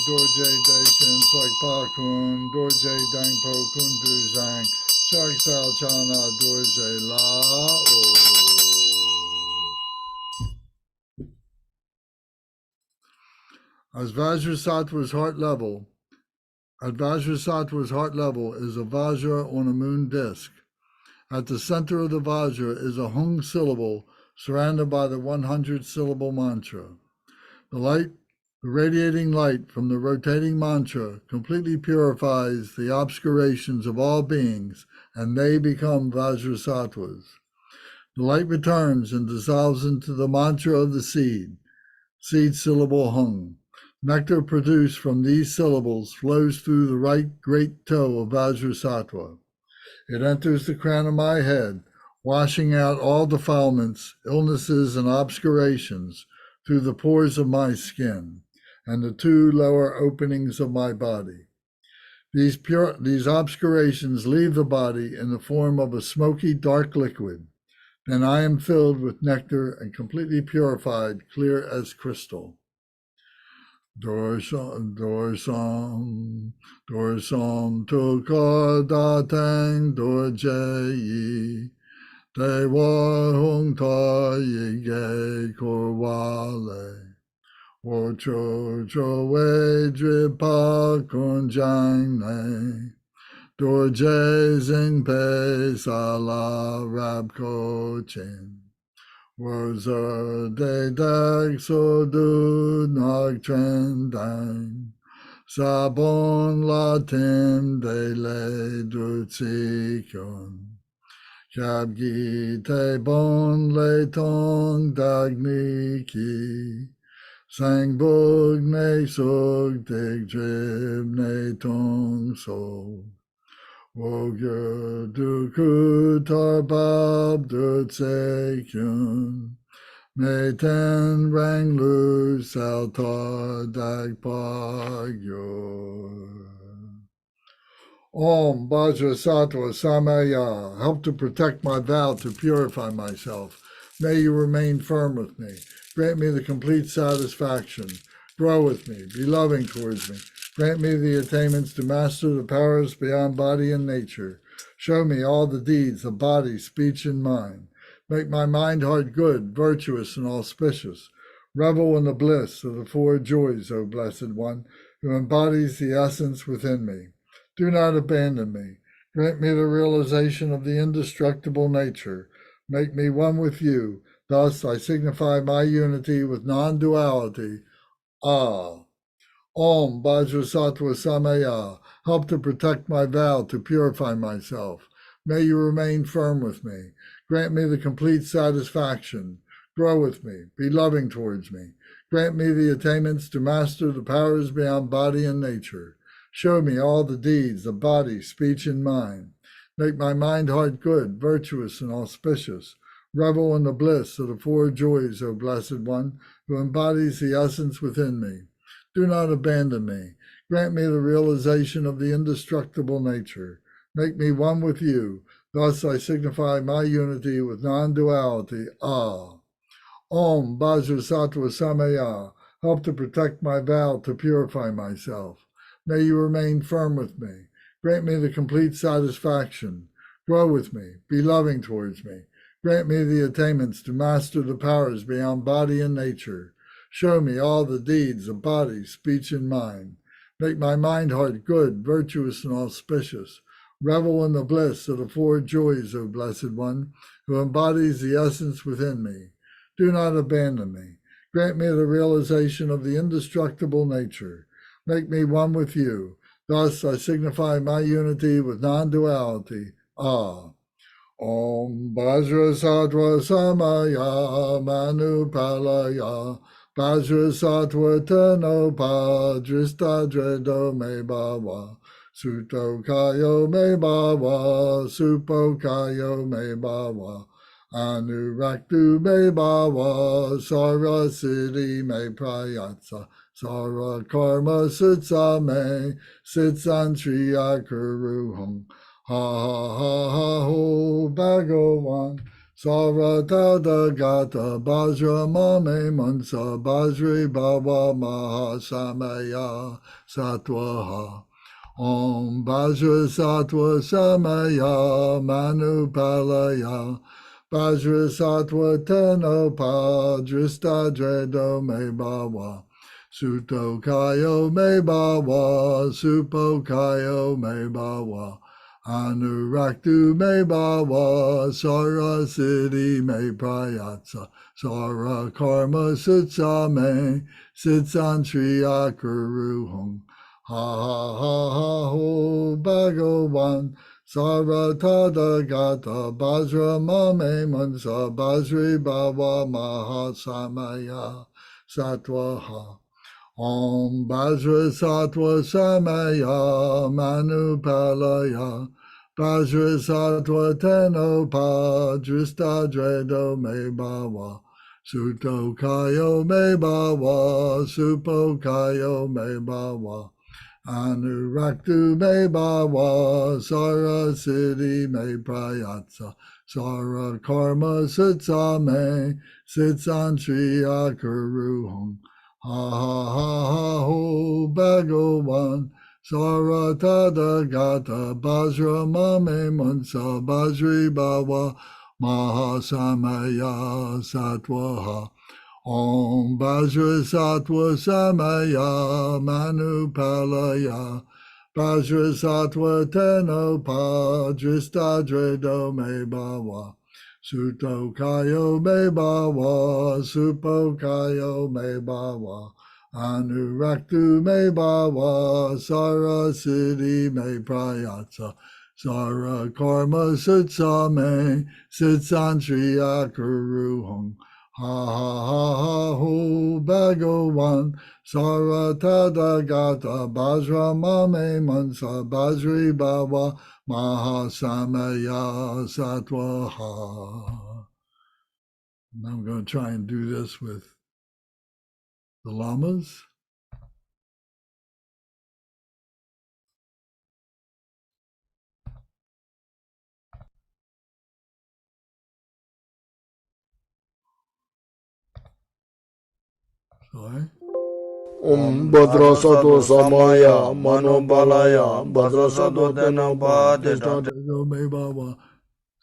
Dorje Deshin Swagpa Kun, Dorje Dangpo Kundu Zang, Chak Sal Chana Dorje La O. As Vajrasattva's heart level, at Vajrasattva's heart level is a Vajra on a moon disk. At the center of the Vajra is a Hung syllable surrounded by the 100-syllable mantra. The radiating light from the rotating mantra completely purifies the obscurations of all beings, and they become Vajrasattvas. The light returns and dissolves into the mantra of the seed syllable Hung. Nectar produced from these syllables flows through the right great toe of Vajrasattva. It enters the crown of my head, washing out all defilements, illnesses, and obscurations through the pores of my skin and the 2 lower openings of my body. These obscurations leave the body in the form of a smoky, dark liquid. Then I am filled with nectar and completely purified, clear as crystal. Dorsam tukar datang dorjeyi, dewa hung ta yige korwale, wocho chowe dripa kunjang ne, dorje zingpe sala rabko chin. Wazer de dag so du nag trendang, sabon latim de le dutsikon, kabgi te bon le tong dagniki, sang bug ne sog dig drib ne tong so. Wogyo duku tarbab dutsekyun, me ten rang lu saltar dag pagyor. Om Vajrasattva Samaya, help to protect my vow to purify myself. May you remain firm with me. Grant me the complete satisfaction. Grow with me. Be loving towards me. Grant me the attainments to master the powers beyond body and nature. Show me all the deeds of body, speech, and mind. Make my mind heart good, virtuous, and auspicious. Revel in the bliss of the 4 joys, O Blessed One, who embodies the essence within me. Do not abandon me. Grant me the realization of the indestructible nature. Make me one with you. Thus I signify my unity with non-duality. Ah. Om Vajrasattva Samaya, help to protect my vow to purify myself. May you remain firm with me. Grant me the complete satisfaction. Grow with me. Be loving towards me. Grant me the attainments to master the powers beyond body and nature. Show me all the deeds of body, speech, and mind. Make my mind heart good, virtuous, and auspicious. Revel in the bliss of the 4 joys, O Blessed One, who embodies the essence within me. Do not abandon me. Grant me the realization of the indestructible nature. Make me one with you. Thus I signify my unity with non-duality. Ah. Om Vajrasattva Samaya, help to protect my vow to purify myself. May you remain firm with me. Grant me the complete satisfaction. Grow with me. Be loving towards me. Grant me the attainments to master the powers beyond body and nature. Show me all the deeds of body, speech, and mind. Make my mind heart good, virtuous, and auspicious. Revel in the bliss of the 4 joys, O Blessed One, who embodies the essence within me. Do not abandon me. Grant me the realization of the indestructible nature. Make me one with you. Thus I signify my unity with non-duality. Ah. Om Vajrasattva Samaya Manupalaya Vajrasattva Tano Padrista Dredo Me Bhava Suto Kayo Me Bhava Supo Kayo Me Bhava Anuraktu Me Bhava Sara Siddhi Me Prayatsa Sara Karma Sitsa Me Sitsantriya Kuruham Ha ha ha ha ho Bhagavan Saratada Gata Bajra Mame Mansa Bajri Bhava Mahasamaya Satwaha Om Vajrasattva Samaya Manupalaya Vajrasattva Teno Padrista Dredo Me Bhava Suto Kayo Me Bawa, Supo Kayo Me Bawa, Anuraktu Me Bawa, Sara Siddhi Me Prayatsa, Sara Karma Sutsa Me, Sitsan Triya Kuru Hong, Ha Ha Ha Ha Ho Bhagawan, Saratada Gata Bajra Mame Mansa Bajri Baba Mahasamaya Satwaha Om Vajrasattva Samaya Manupalaya Vajrasattva Tenopa Dristadredo Me Bhava Suto Kayo Me Bhava Supo Kayo Me Bhava Anuraktu Me Bhava Sara Siddhi Me Prayatsa Sara Karma Sutsa Me Sitsan Triya Kuru Hong Ha ha ha ha ho Bhagawan Saratada Gata Bajra Mame Mansa Bajri Bhava Mahasamaya Satwaha Om Vajrasattva Samaya Manupalaya Vajrasattva Tenopa Dristadredo Me Bhava Suto Kayo Me Bhava Supo Kayo Me Bhava Anuraktu Me Bhava Sara Siddhi Me Prayatsa Sara Karma Sutsa Me Sitsan Triya Kuru Hong Ha ha ha ha ho Bhagawan Saratada Gata Bajra Mame Mansa Bajri Bhava Mahasamaya Satwaha. And I'm going to try and do this with the lamas. Sorry. Om Vajrasattva Samaya Manobalaya Vajrasattva Tenapa Tishta Me Bhava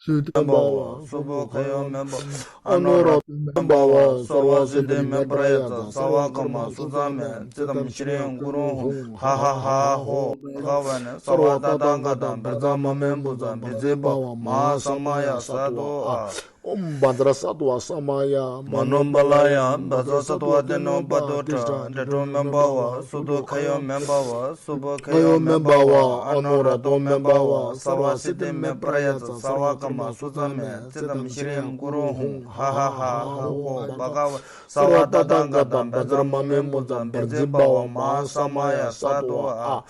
Sutta Bhava Subhakaya Memba Anura Bhava Sarvasiddhi Memprayata Savakama Suzame Chidam Shriya Guru Ha Ha Ha Ho Bhagavan Sarvatadangata Bhajama Membuza Bhajibhava Mahasamaya Sadhu Om Vajrasattva Samaya Manobalaya Vajrasattva Tenapa Tishta Tetu Membawa Sudu Kayo Membawa Subhakaya Membawa Anura Membawa Sarvasiddhi Memprayata Savakama Suzame Chidam Shriya Guru Ha Ha Ha Ho Bhagavan Sarvatadangata Bhajama Membuza Bhajibhava Mahasamaya Sadhu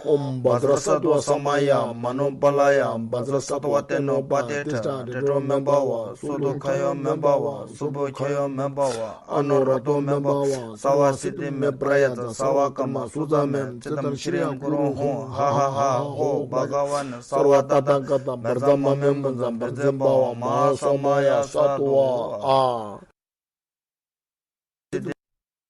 Om Vajrasattva Samaya Manobalaya Vajrasattva Tenapa Tishta Tetu Membawa Sudu Kayo Membawa Subhakaya Membawa Anura Membawa Sarvasiddhi Memprayata Savakama Suzame Chidam Shriya Guru Ha Ha Ha Ho Bhagavan Sarvatadangata Bhajama Membuza Bhajibhava Mahasamaya Sadhu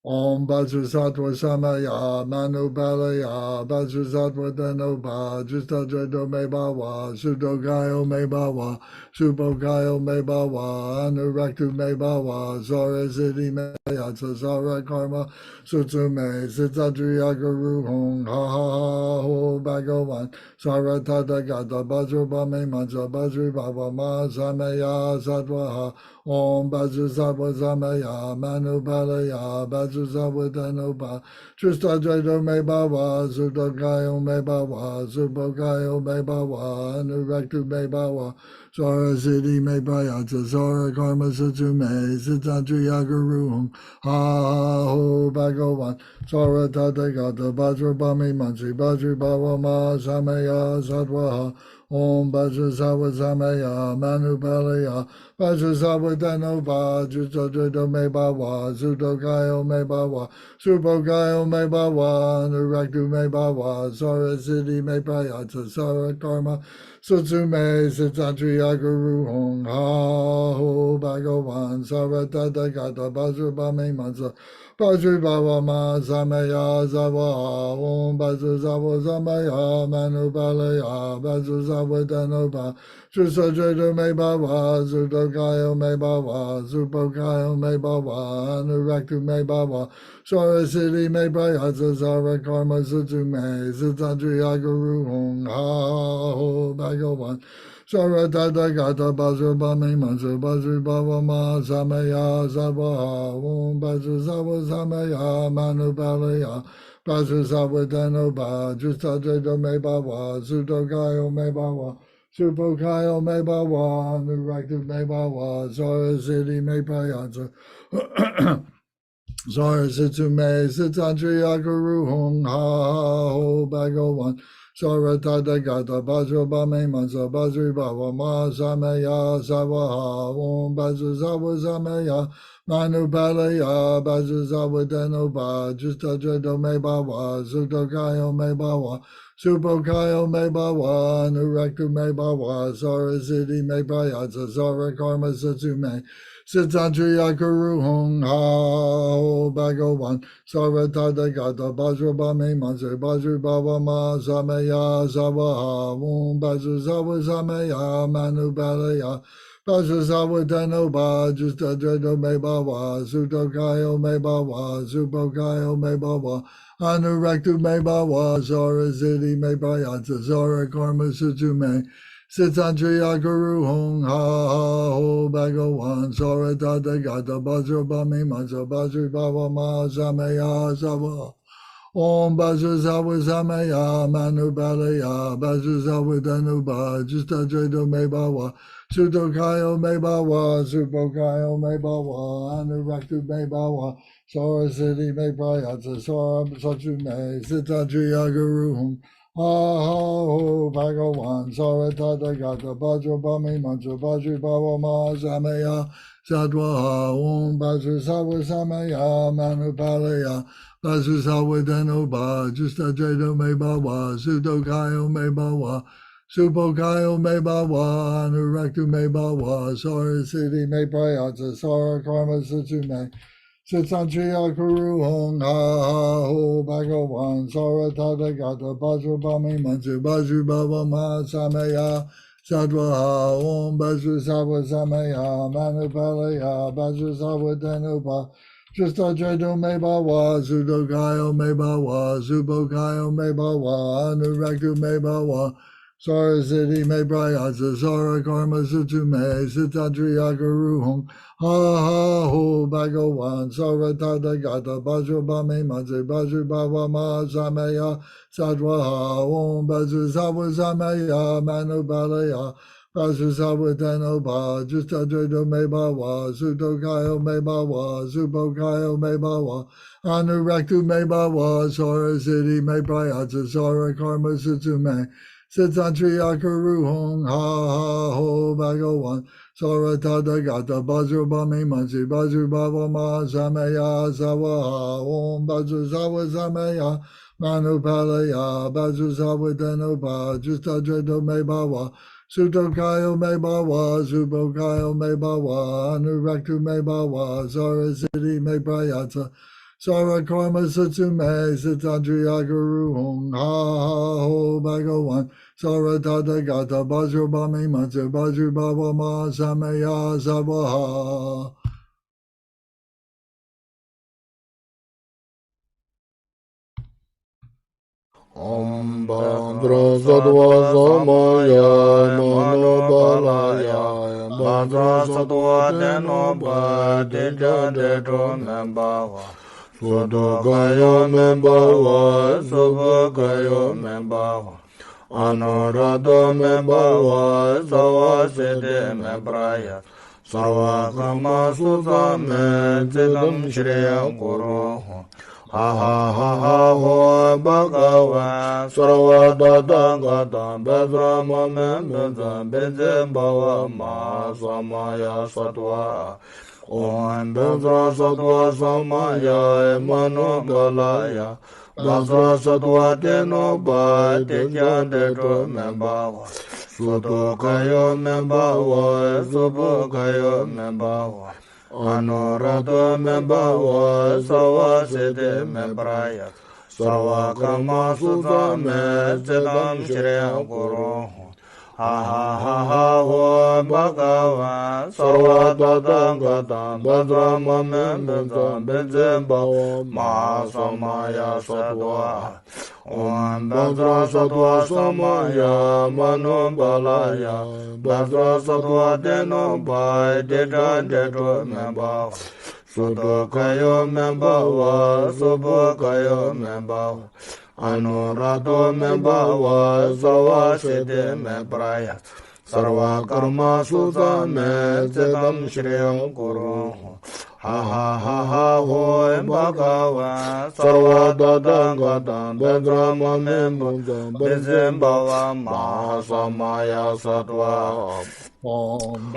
Om Vajrasattva Samaya Manobalaya Vajrasattva Tenopa Dristadredo Me Bhava Sudogayo Me Bhava Subogayo Me Bhava Anuraktu Me Bhava Sara Siddhi Me Yatsa Sara Karma Sutsu Me Sitsadriya Guru Hong Ha Ha Ha Ho Bhagavan Saratada Gata Bajra Me Mansa Bajri Bhava Mahasamaya Satwaha Om Vajrasattva Samaya Manobalaya Vajrasattva Tenopa Dristadredo Me Bhava Sudogayo Me Bhava Subogayo Me Bhava Anuraktu Me Bhava Sara Siddhi Me Prayatsa Sara Karma Sutsu Me Sitsadriya Guru Hong Ha Ha Ho Bhagavan Saratada Gata Bajra Me Mansi Bajri Bhava Mahasamaya Satwaha Om Vajrasattva Samaya Manupalaya Vajrasattva Tenopa Dristadredo Me Bhava Sudogayo Me Bhava Subogayo Me Bhava Anuraktu Me Bhava Sara Siddhi Me Prayatsa Sara Karma Sutsu Me Sitsadriya Satsangriya Guru Hong Ha Ho Bhagavan Saratata Gata Bajrabami Mansa Bajri Baba Ma Samaya Zava Om Bajra Zava Samaya Manu Balaya Bajra Zava Danoba Jusajada Me Baba Zudokayo Me Baba Zupokayo Me Baba Anuraktu Me Baba Sora Siddhi Me Prayasa Zara Karma Sutsu Me Siddhadriya Guru Hong Ha Ho Bhagavan Sara Tata Gata Bajra Bami Mansa Bajri Baba Ma Samaya Zava Om Bajra Zava Samaya Manu Balaya Bajra Zava Danoba Justadriya Me Baba Zudokayo Me Baba Supokayo Me Baba Nuraktu Me Baba Sora Siddhi Me Prayasa Zara Sitsu Me Siddhadriya Guru Hong Ha Ho Bhagavan Sara Tata Gata Bajra Bame Mansa Bajri Baba Ma Samaya Savaha Om Bajra Zava Samaya Manu Balaya Bajra Zava Denoba Justadriya Me Baba Sudokayo Me Baba Supokayo Me Baba Nuraktu Me Baba Sara Siddhi Me Prayasa Sara Karma Sitsu Me Siddhadriya Guru Hong Ha Ho Bhagavan Saratada Gata Bajra Bame Mansa Bajri Baba Ma Samaya Zavaha Om Bajra Zava Samaya Manu Balaya Bajra Zava Danoba Justadriya Me Baba Sudokayo Me Baba Supokayo Me Baba Anuraktu Me Baba Zara Siddhi Me Prayasa Zara Karma Sutsu Me Siddhadriya Guru Hong Ha Ho Bhagavan Sara Tata Gata Bajra Bami Mansa Bajri Baba Ma Samaya Zava Om Bajra Zava Samaya Manu Balaya Bajra Zava Danuba Justadriya Me Baba Sudokayo Me Baba Supokayo Me Baba Anuraktu Me Baba Sara Siddhi Me Prayasa Sara Satsu Me Siddhadriya Guru Hong Ha ho Bhagavan Saratata Gata Bajra Bami Mantra Bajri Baba Ma Samaya Sadwaha Om Bajra Sawa Samaya Manu Palaya Bajra Sawa Denoba Justadriya Me Baba Sudokayo Me Baba Supokayo Me Baba Anuraktu Me Baba Sara Siddhi Me Prayasa Sara Karma Sutsu Me Siddhadriya Guru Hong Ha Ho Bhagavan Saratata Gata Bajra Bami Mansa Bajri Baba Ma Samaya Sadwaha Om Bajra Sawa Samaya Manu Palaya Bajra Sawa Denoba Justadriya Me Baba Sudokayo Me Baba Supokayo Me Baba Anuraktu Me Baba Sara Siddhi Me Prayasa Sara Karma Sutsu Me Siddhadriya Guru Hong Ha ho Bhagavan Saratata Gata Bajra Bami Mansa Bajri Baba Ma Samaya Sadwaha Om Bajra Sawa Samaya Manu Balaya Bajra Sawa Denoba Justadriya Me Baba Sudokayo Me Baba Supokayo Me Baba Anuraktu Me Baba Sara Siddhi Me Prayasa Sara Karma Sutsu Me Siddhadriya Guru Hong Ha ho Bhagavan Saratata Gata Bajra Bami Mansi Bajri Baba Ma Samaya Savaha Om Bajra Sawa Samaya Manu Palaya Bajra Sawa Denoba Justadriya Me Baba Sudokayo Me Baba Supokayo Me Baba Anuraktu Me Baba Sara Siddhi Me Prayasa Sara Karma Sutsu Me Siddhadriya Guru Hong Ha Ho Bhagavan Saratata Gata Bajra Bami Mansa Bajri Baba Ma Samaya Savaha Om Bhadra Sattva Samaya Mano Balaya Bhadra Sattva Deno Bhadija Deto Membava Sudokayo Membava Subhakayo Membava Anuradha Membava Savasede Membraya Sarva Kama Suzame Zidam Shriya Guru Ha ha ha ha ho bhagavan sarvada gata bedra mame bedra bedze bhava ma samaya sattva Om bedra sattva samaya mano balaya Vajrasattva teno bai tenja dejo memba wa. Sudo kayo memba wa, subo kayo memba wa. Anuradha memba wa, sawa sede membraya. Sarva karma sudha me zedam shreya guru. Ha ha ha ha ho bhagava sarva dadam gadam badrama me benzam benzem bhava ma samaya sattva. Om Bhadra Sattva Samaya Mano Balaya Bhadra Sattva Deno Bai Dedra Dedro Memba Sudo Kayo Memba Va Subo Kayo Memba Anurado Memba Va Sarva Siddhi Membraya Sarva Karma Sudha Me Zedam Shriyam Guru Ha ha ha ha ho bhagava sarva dadam gadam bedrama membundam bezem bhava mahasamaya sattva. Om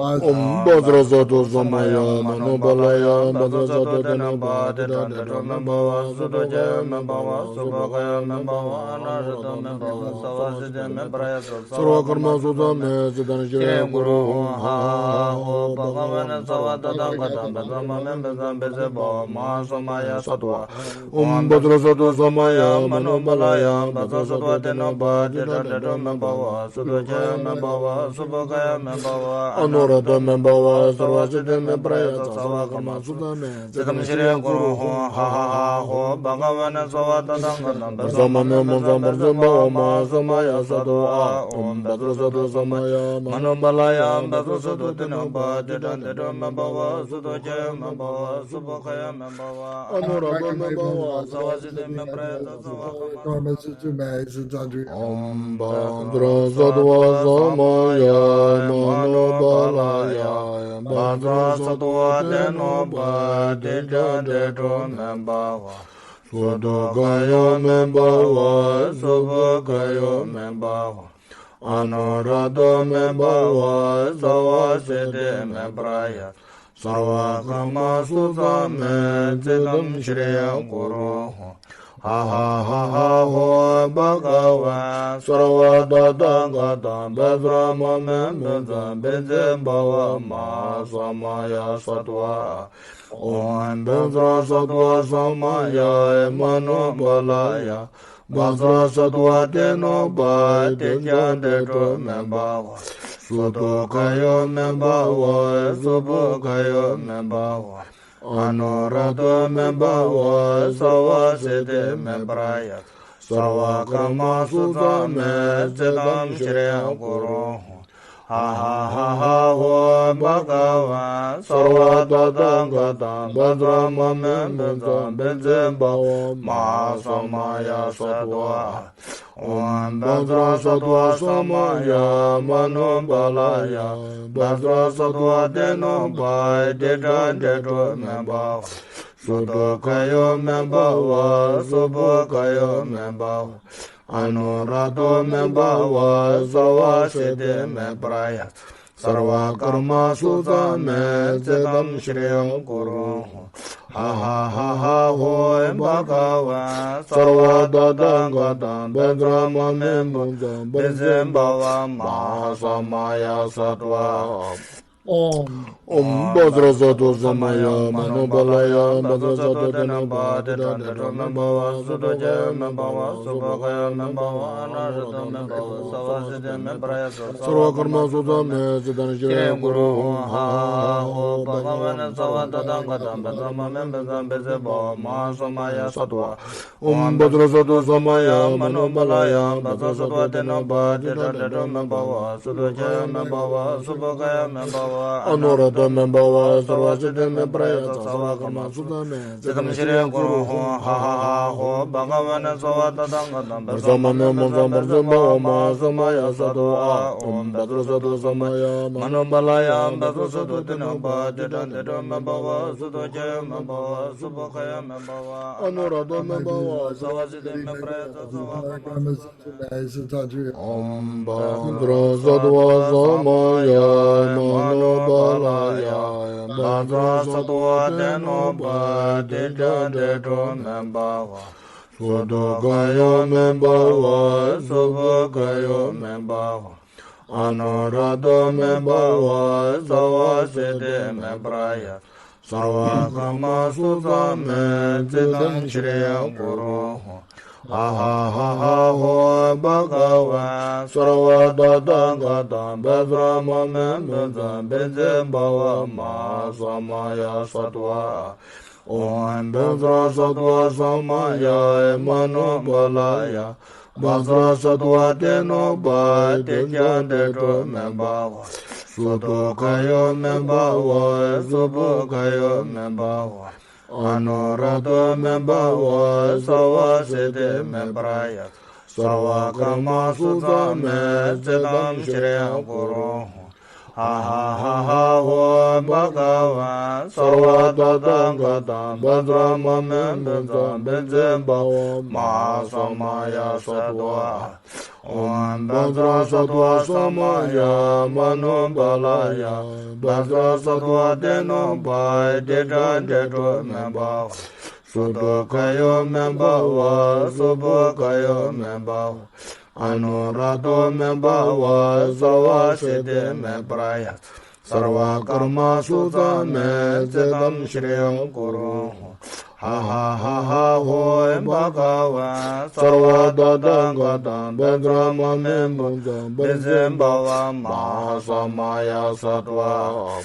Vajrasattva samaya manobalaya Vajrasattva dhanabha dhanadhara membhava sudhajaya membhava subhagaya membhava anarata membhava savasita membraya sarva karma sudha me siddhana shriya guru ha ha ho bhagavana sarva dadam gadam bedrama membundam bezem bhava mahasamaya sattva. Om Vajrasattva samaya manobalaya Vajrasattva dhanabha dhanadhara membhava sudhajaya membhava subhagaya membhava Anurata membhava sarvasita membraya sarva karma sudha me siddham shriya guru ha ha ha ho bhagavana sarva dadam gadam bedrama membundam bezem bhava mahasamaya sattva. Om Vajrasattva samaya manobalaya Vajrasattva dhanabha dhanadhara membhava sudhajaya membhava subhagaya membhava anurata membhava sarvasita membraya sarva karma Om Vajrasattva samaya manobalaya Vajrasattva dhanabha dhanadhara membhava sudhagaya membhava subhagaya membhava anurata membhava sarvasita membraya sarva karma sudha me siddham shriya guru ha ha ha ha ho bhagava sarva dadam gadam bedrama membundam bezem bhava mahasamaya sattva. Om Vajrasattva samaya manobalaya Vajrasattva deno bai tenja dedro membhava Sudo kayo membhava subo kayo membhava Anurata membhava sarva siddhi membraya sarva karma sudha me siddham shriya guru ha ha ha ha ho bhagava sarva dadam gadam bedrama membundam bezem bhava mahasamaya sattva. Om Vajrasattva samaya manobalaya Vajrasattva dhanabha dhanadhara membhava sudhagaya membhava subhagaya membhava anurata membhava sarvasita membraya sarva karma sudha me siddham shriya guru ha ha ha ha ho bhagava sarva dadam gadam bedrama membundam bezem bhava mahasamaya sattva. Om Vajrasattva samaya manobalaya Vajrasattva dhanabha dhanadhara membhava sudhajaya membhava subhagaya membhava anarata membhava savasita membraya sarva karma sudha me siddhana shriya guru ha ha ho bhagavana sarva dadam gadam bedrama membundam bezem bhava mahasamaya sattva. Om Vajrasattva samaya manobalaya Vajrasattva dhanabha dhanadhara membhava sudhajaya membhava subhagaya membhava Anurata membhava sarvasita membraya sarva karma sudha me siddham shriya guru ha ha ha ho bhagavana sarva dadam gadam bedrama membundam bezem bhava mahasamaya sattva. Om Vajrasattva samaya manobalaya Vajrasattva dhanabha dhanadhara membhava sudhajaya membhava subhagaya membhava anurata membhava sarvasita membraya sarva karma Om Vajrasattva samaya manobalaya Vajrasattva dhanabha dhanadhara membhava Sudokayo Membawa, Subakayo Membawa, Anorado Membawa, Sawasede Membraya, Sarva Kama Sudame, Zidam Shriya Guru. Ha ha ha ha ho Bhagavan, Sarva Dada Gata, Bedrama Membeza, Bezembawa Ma, Samaya Sattva. Om Vajrasattva Samaya Emano Balaya Vajrasattva Deno Ba Dekya Deto Membawa Sudokayo Membawa Subokayo Membawa Anorado Membawa Sawasede Membraya Sarva Kama Sudame Zedam Shriya Guru. Ha ha ha ha ho Bhagavan Sarva Dada Gata Badrama Membeza Bezembawa Ma Samaya Sattva. Om Vajrasattva Samaya Mano Balaya Vajrasattva Deno Ba Deda Dedo Membawa Sudokayo Membawa Subokayo Membawa Anorado Membawa Sawasede Membraya Sarva Karma Sudame Zedam Shriya Guru. Ha ha ha ha ho Bhagavan Sarva Dada Gata Bedrama Membeza Bezembawa Ma Samaya Sattva.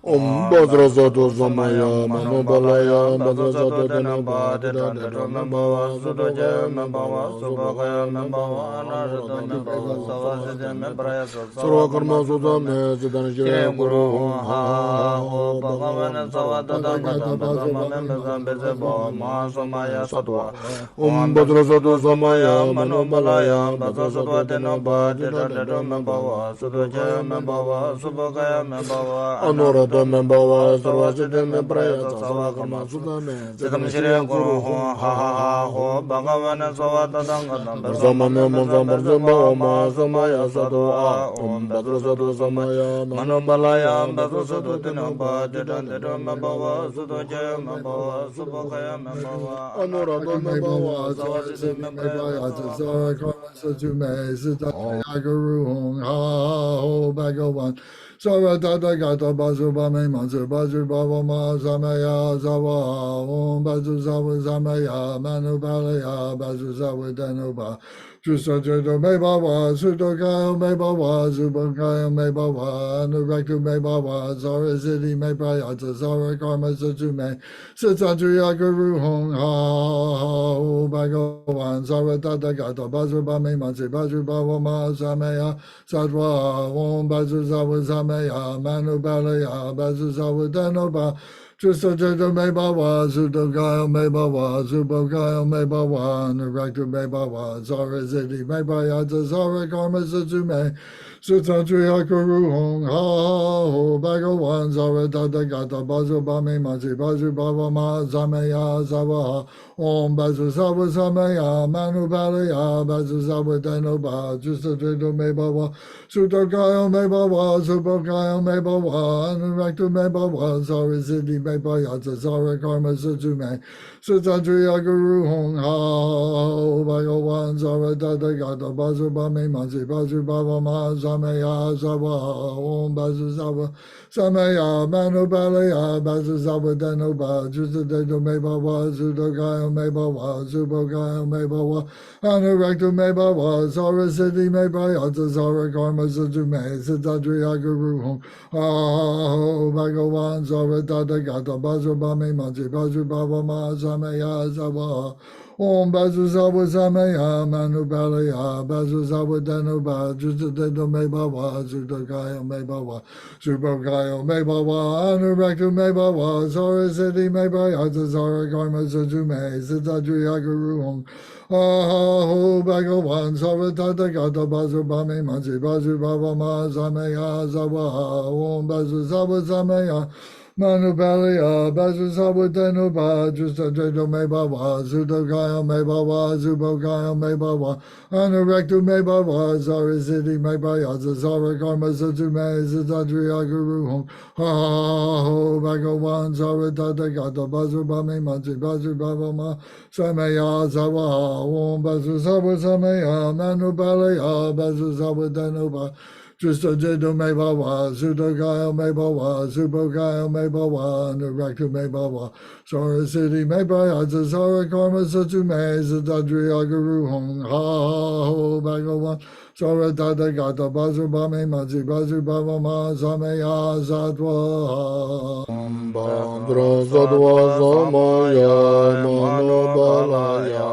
Om Vajrasattva Samaya Manobalaya Vajrasattva Dhanaba Dhanadha Membawa Sudhaja Membawa Subhakaya Membawa Anarada Membawa Savasya Membraya Sarva Karma Sudame Siddhana Shriya Guru. Ha ha ho Bhagavan Savadada Gata Bedrama Membeza Bezembawa Ma Samaya Sattva. Om Vajrasattva Samaya Manobalaya Vajrasattva Dhanaba Dhanadha Membawa Sudhaja Membawa Subhakaya Membawa Anorada Membawa Sarvasya Membraya Sarva Karma Sudame Siddham Shriya Guru. Ha ha ha ho Bhagavan Savadada Gata Sama Membaza Bezembawa Ma Samaya Sattva. Om Vajrasattva Samaya Manobalaya Vajrasattva Dhanaba Dhanadha Membawa Sudhaja Membawa Subhakaya Membawa Anorada Membawa Sarvasya Membraya Sarva Karma Sudame Siddham Guru. Ha ho Bhagavan Sarva Dada Gata Basuba Me Mansu Basu Baba Ma Samaya Zava Om Basu Zava Samaya Manu Balaya Basu Zava Danuba Justa Jodo Me Baba Sudokayo Me Baba Subakayo Me Baba Anuraktu Me Baba Zara Siddhi Me Prayata Zara Karma Satume Sitantriya Guru Hong Ha Ho Bhagavan Sarva Dada Gata Basuba Me Mansu Basu Baba Ma Samaya Sattva Om Basu Zava Samaya Manu Balaya Basu Zava Danoba Justa Jodo Me Baba Sudokayo Me Baba Subakayo Me Baba Anuraktu Me Baba Zara Siddhi Me Prayata Zara Karma Satume Sutantriya Guru Hong Ha Ho Bhagavan Zara Dada Gata Basuba Me Mansi Basu Baba Ma Samaya Zava Om Basu Zava Samaya Manu Balaya Basu Zava Danoba Justa Jodo Me Baba Sudokayo Me Baba Subakayo Me Baba Anuraktu Me Baba Zara Siddhi Me Prayata Zara Karma Satume Sutantriya Guru Hong Ha Ho Bhagavan Zara Dada Gata Basuba Me Mansi Basu Baba Ma Samaya Zava Om Basu Zava Samaya Manu Balaya Basu Zava Danoba Justa Jodo Me Baba Sudokayo Me Baba Subakayo Me Baba Anuraktu Me Baba Zara Siddhi Me Prayata Zara Karma Satume Siddhadriya Guru Hong Ha Ho Bhagavan Zara Dada Gata Basuba Me Mansi Basu Baba Ma Samaya Zava Om Basu Zava Samaya Manu Balaya Basu Zava Danoba Justa Jodo Me Baba Sudokayo Me Baba Subakayo Me Baba Anuraktu Me Baba Zara Siddhi Me Prayata Zara Karma Satume Siddhadriya Guru Hong Ha Ho Bhagavan Sarva Dada Gata Basuba Me Mansi Basu Baba Ma Samaya Zava Om Basu Zava Samaya Manubaliya Vajrasattva Denuba Justajeto Me Baba Sudokaya Me Baba Zubokaya Me Baba Anurektu Me Baba Zariziti Me Baya Zara Karma Satu Me Zitadriya Guru Hong Ha Ho Bhagavan Zaratata Gata Bajrabami Manti Bajrabama Samaya Zava Om Vajrasattva Samaya Manubaliya Vajrasattva Denuba just a Jedo me bawa, Sudogaya me bawa, Subogaya me bawa, Nuraktu me bawa, Sora City me baya, Zara Karma Satu me, Zadadri Agaru Hong, Ha Ho Bhagavan, Sora Tata Gata, Bazurba me Mazi, Bazurba ma, Zameya Zadwa. Bandra Sadwa Samaya Manobalaya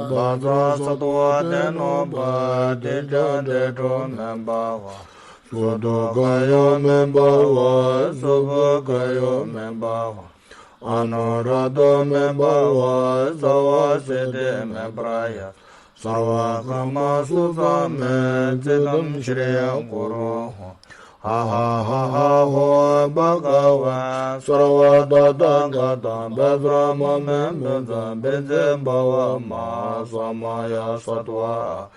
Bandra Sadwa Denoba Dija Dedo Membawa Sudokayo Membawa Subakayo Membawa Anorado Membawa Sawa Sede Membraya Sarva Kama Suzame Zidam Shriya Guru Ha ha ha ha ho bhagavan sarvada dangata bedrama membeza beze bhava ma samaya sattva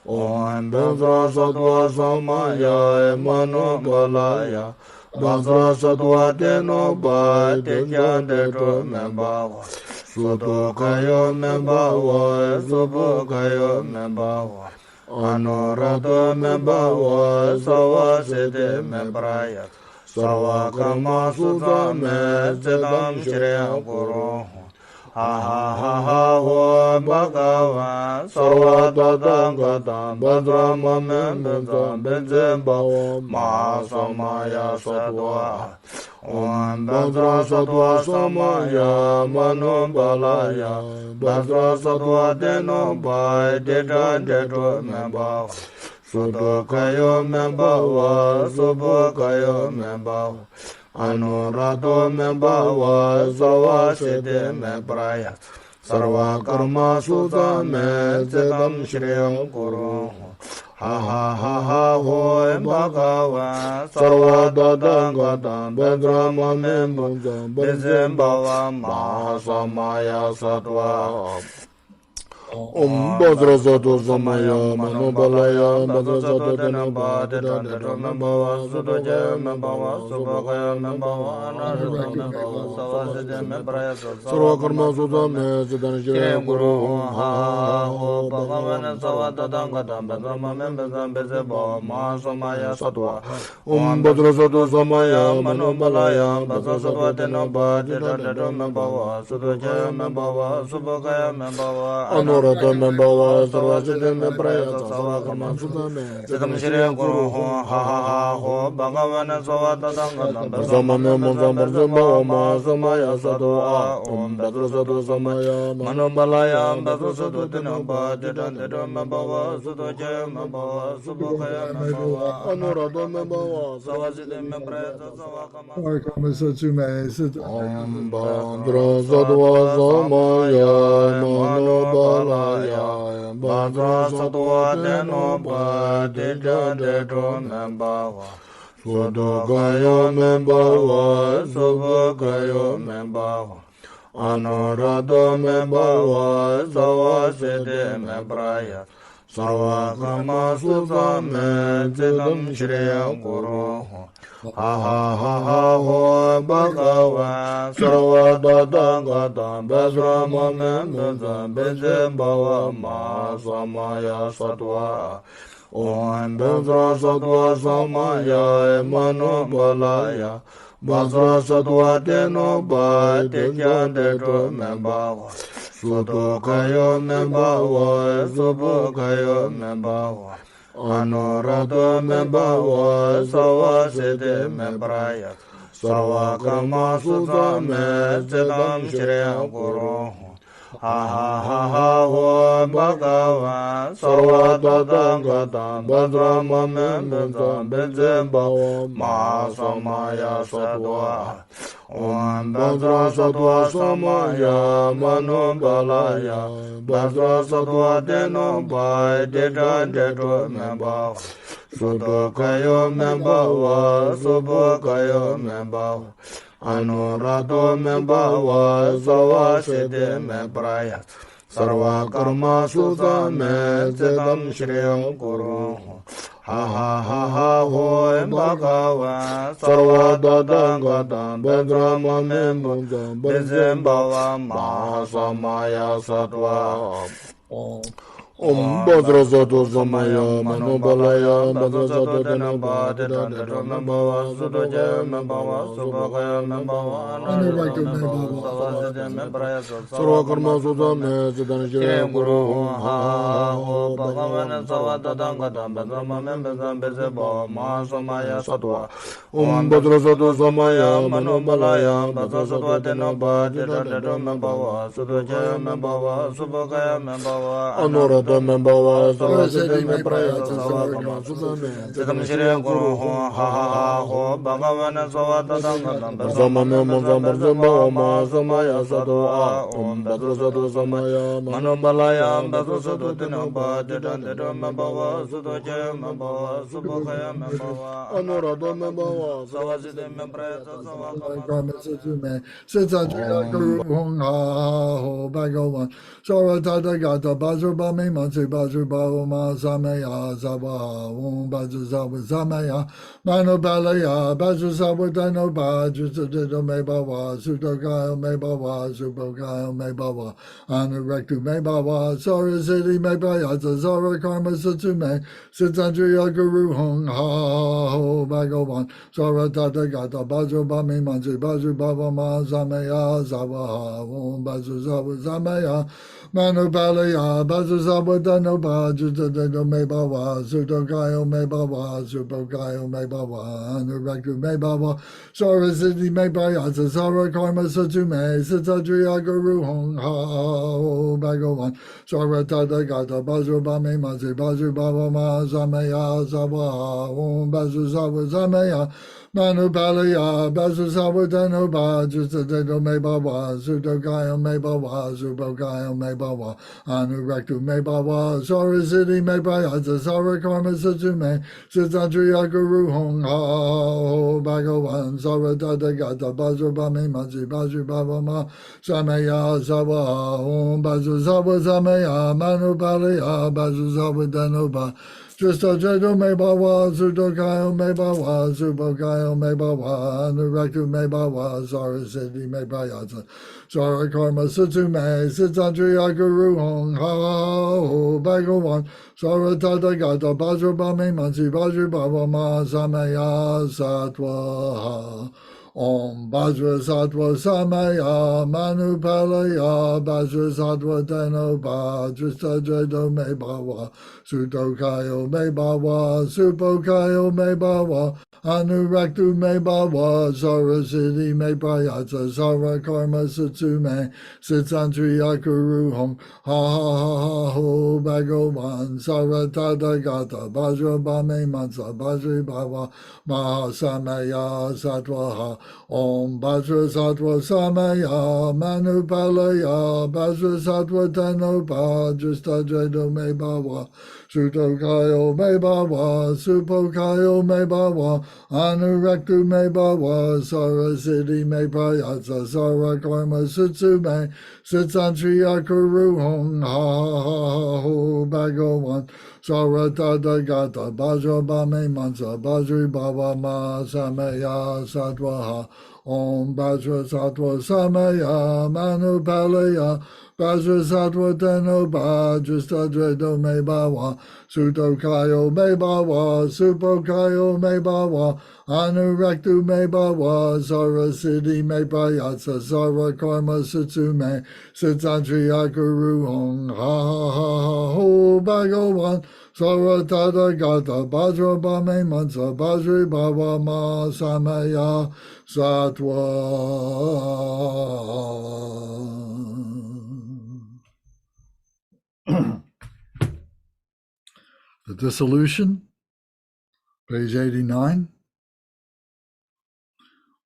Om Bedra Sattva Samaya Manobalaya Bedra Sattva Denoba Dekyan Dedo Membawa Sudokayo Membawa Subokayo Membawa Anorado Membawa Sawa Sede Membraya Sarva Karma Sudame Zedam Shriya Guru Ha ha ha ha ho bhagavan sarva dadangata badrama membeza beze ma samaya sattva Om Badra Sattva Samaya Manobalaya Badra Sattva Denoba Deda Dedo Membawa Sudokayo Membawa Subokayo Membawa Anurado Membawa Sawa Sede Membraya Sarva Karma Sudame Zedam Shriya Guru Ha ha ha ha ho bhagavan sarva dadangata bedrama membunja bezembava ma samaya sattva Om Badra Sattva Samaya Manobalaya Badra Sattva Dhanamba Dhananda Membava Sudoja Membava Subhakaya Membava Anarita Membava Savasya Membraya Sarva Karma Sudame Siddhana Shriya Guru Ha Ho Bhagavana Savata Dangata Bedrama Membeza Bezeba Ma Samaya Sattva Om Badra Sattva Samaya Manobalaya Badra Sattva Dhanamba Dhananda Membava Sudoja Membava Subhakaya Membava Anurata Membawa Sarvasya Membraya Sarva Karma Sudame Siddhana Shriya Guru Ha Ha Ho Bhagavana Savata Dangata Bedrama Membeza Bezeba Ma Samaya Sattva Om Badra Sattva Samaya Manobalaya Badra Sattva Dhanamba Dhananda Membava Sudoja Membava Subhakaya Membava Anurata Membawa Sarvasya Membraya Sarva Karma Om Badra Sattva Samaya Manobalaya Badra Sattva Denoba Dija Dedo Membawa Sudokayo Membawa Subhakayo Membawa Anurado Membawa Sawa Sede Membraya Sarva Karma Sudame Zedam Shriya Guru Ha ha ha ha ho bhagavan sarva dadangata bedrama membeza bezembava ma samaya sattva Om Bedra Sattva Samaya Manobalaya Badra Sattva Denoba Dekyan Dedo Membawa Sudokayo Membawa Subokayo Membawa Anurado Membawa Sawa Sede Membraya Sarva Karma Sudame Zedam Shriya Guru Ha ha ha ha ho bhagavan sarva dadangata bedrama membeza bezembava ma samaya sattva Om Badra Sattva Samaya Manobalaya Badra Sattva Denoba Deda Dedo Membava Sudokayo Membava Subhakayo Membava Anurato Membawa Sarva Siddhi Membraya Sarva Karma Sutta Me Zedam Shriyam Guru Ha ha ha ha ho Bhagavan Sarva Dadangata Bedrama Memundam Bezembava Mahasamaya Sattva Om Vajrasattva Samaya Manobalaya Vajrasattva Dhanabha Dhanadha Membhava Sudhaja Membhava Subhagaya Membhava Anuragya Membhava Savasya Membraya Sarva Karma Sutta Me Siddhana Shri Guru Ha Ho Bhagavan Savadadangata Bedrama Membhava Bezeba Mahasamaya Sattva Om Vajrasattva Samaya Manobalaya Vajrasattva Dhanabha Dhanadha Membhava Sudhaja Membhava Subhagaya Membhava Anuragya Membhava Sarvasiddhi Membraya Sarva Siddham Shri Guru Ha Ha Ho Bhagavan Savadadangam Bedrama Membhava Mahasamaya Sattva Om Vajrasattva Samaya Manobalaya Vajrasattva Dhanabha Dhanadha Membhava Sudhaja Membhava Subhagaya Membhava Anuragya Membhava Sarvasiddhi Membraya Karma Sitsantriya Guru Hong Ha Ho Bhagavan Saratata Gata Bajrabami Mansi Bajrabhava Ma Samaya Zava Om Bajrasattva Samaya Manobalaya Bajrasattva Dano Bajrasattva Me Bhava Sutokaya Me Bhava Subhokaya Me Bhava Anurektu Me Bhava Sarasiti Me Bhayata Sara Karma Satsu Me Sitsantriya Guru Hong Ha Ho Bhagavan Saratata Gata Bajrabami Mansi Bajrabhava Ma Samaya Zava Om Bajrasattva Samaya Manobalaya Bajrasattva Dano Bajrasattva Me Bhava Sutokaya Me Bhava Subhokaya Me Bhava Anurektu Me Bhava Sarasiti Me Bhayata Sara Karma Satsu Me Sitsantriya Guru Hong Ha Ho Bhagavan Saratata Gata Bajrabami Mansi Bajrabhava Ma Samaya Zava Om Bajrasattva Samaya Manobalaya Bajrasattva Dano Bajrasattva Me Bhava Sutokaya Me Bhava Subhokaya Me Bhava Anurektu Me Bhava Sarasiti Me Bhayata Sara Karma Satsu Me Sitsantriya Guru Hong Ha Ho Bhagavan Saratata Gata Bajrabami Mansi Bajrabhava Ma Samaya Zava Om Bajrasattva Samaya Manobalaya Bajrasattva Dano Bajrasattva Me Bhava Sutokaya Me Bhava Subhokaya Me Bhava Anurektu Me Bhava Sarasiti Me Bhayata Sara Karma Satsu Me Sitsantriya Guru Hong Ha Ho Bhagavan Saratata Gata Bajrabami Mansi Bajrabhava Ma Samaya Sattva Om Vajrasattva Samaya Manupalaya Vajrasattva Dano Vajrasattva Me Bhava Sutokayo Me Bhava Supokayo Me Bhava Anurektu Me Bhava Sarasiti Me Bhayata Sara Karma Satsu Me Sitsantriya Guru Hong Ha Ho Bhagavan Saratata Gata Vajrabhami Mansa Vajrabhava Mahasamaya Sattva Om Vajrasattva Samaya Manupalaya Vajrasattva Dano Vajrasattva Me Bhava Sutokayo Me Bhava Supokayo Me Bhava Anurektu Me Bhava Sarasiti Me Bhayata Sara Karma Satsu Me Sitsantriya Guru Hong Ha Ho Bhagavan Saratata Gata Bajrabhami Mansa Bajrabhava Ma Samaya Sattva Om Vajrasattva Samaya Manupalaya Vajrasattva Dano Vajrasattva Me Bhava Sutokayo Me Bhava Supokayo Me Bhava Anurektu Me Bhava Sarasiti Me Bhayata Sara Karma Satsu Me Sitsantriya Guru Hong Ha Ho Bhagavan Saratata Gata Bajrabhami Mansa Bajrabhava Ma Samaya Sattva. The dissolution, page 89.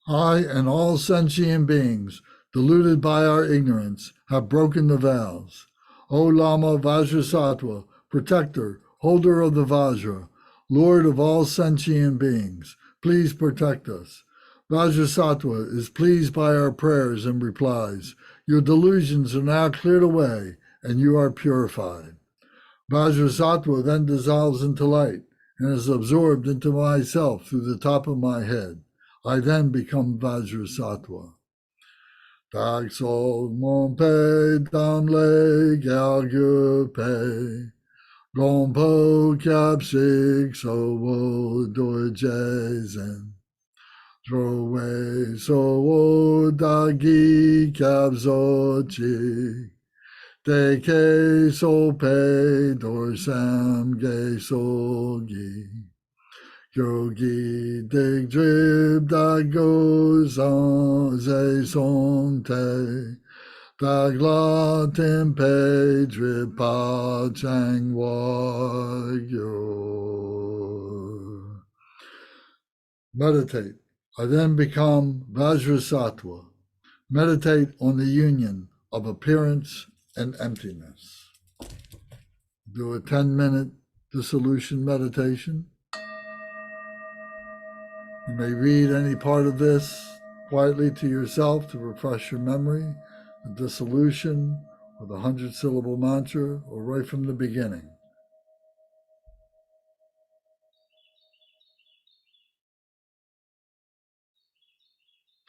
I and all sentient beings, deluded by our ignorance, have broken the vows. O Lama Vajrasattva, protector, holder of the Vajra, Lord of all sentient beings, please protect us. Vajrasattva is pleased by our prayers and replies, your delusions are now cleared away and you are purified. Vajrasattva then dissolves into light and is absorbed into myself through the top of my head. I then become Vajrasattva. Tak sol mon pe dam le galgu pe gompo kapsik so wo do jezen drowe so wo dagi kapzo chi de ke so pe dorsam ge so gi yogi de drib da goes on ze son te da gla tempe drip pa chang wa yo. Meditate. I then become Vajrasattva. Meditate on the union of appearance and emptiness. Do a 10-minute dissolution meditation. You may read any part of this quietly to yourself to refresh your memory, the dissolution, or the 100-syllable mantra, or right from the beginning.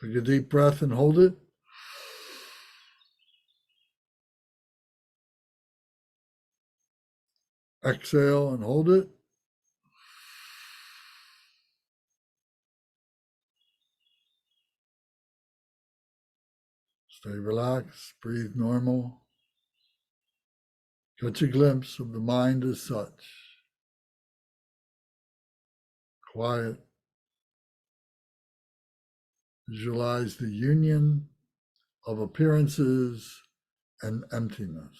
Take a deep breath and hold it. Exhale and hold it. Stay relaxed, breathe normal. Catch a glimpse of the mind as such. Quiet. Visualize the union of appearances and emptiness.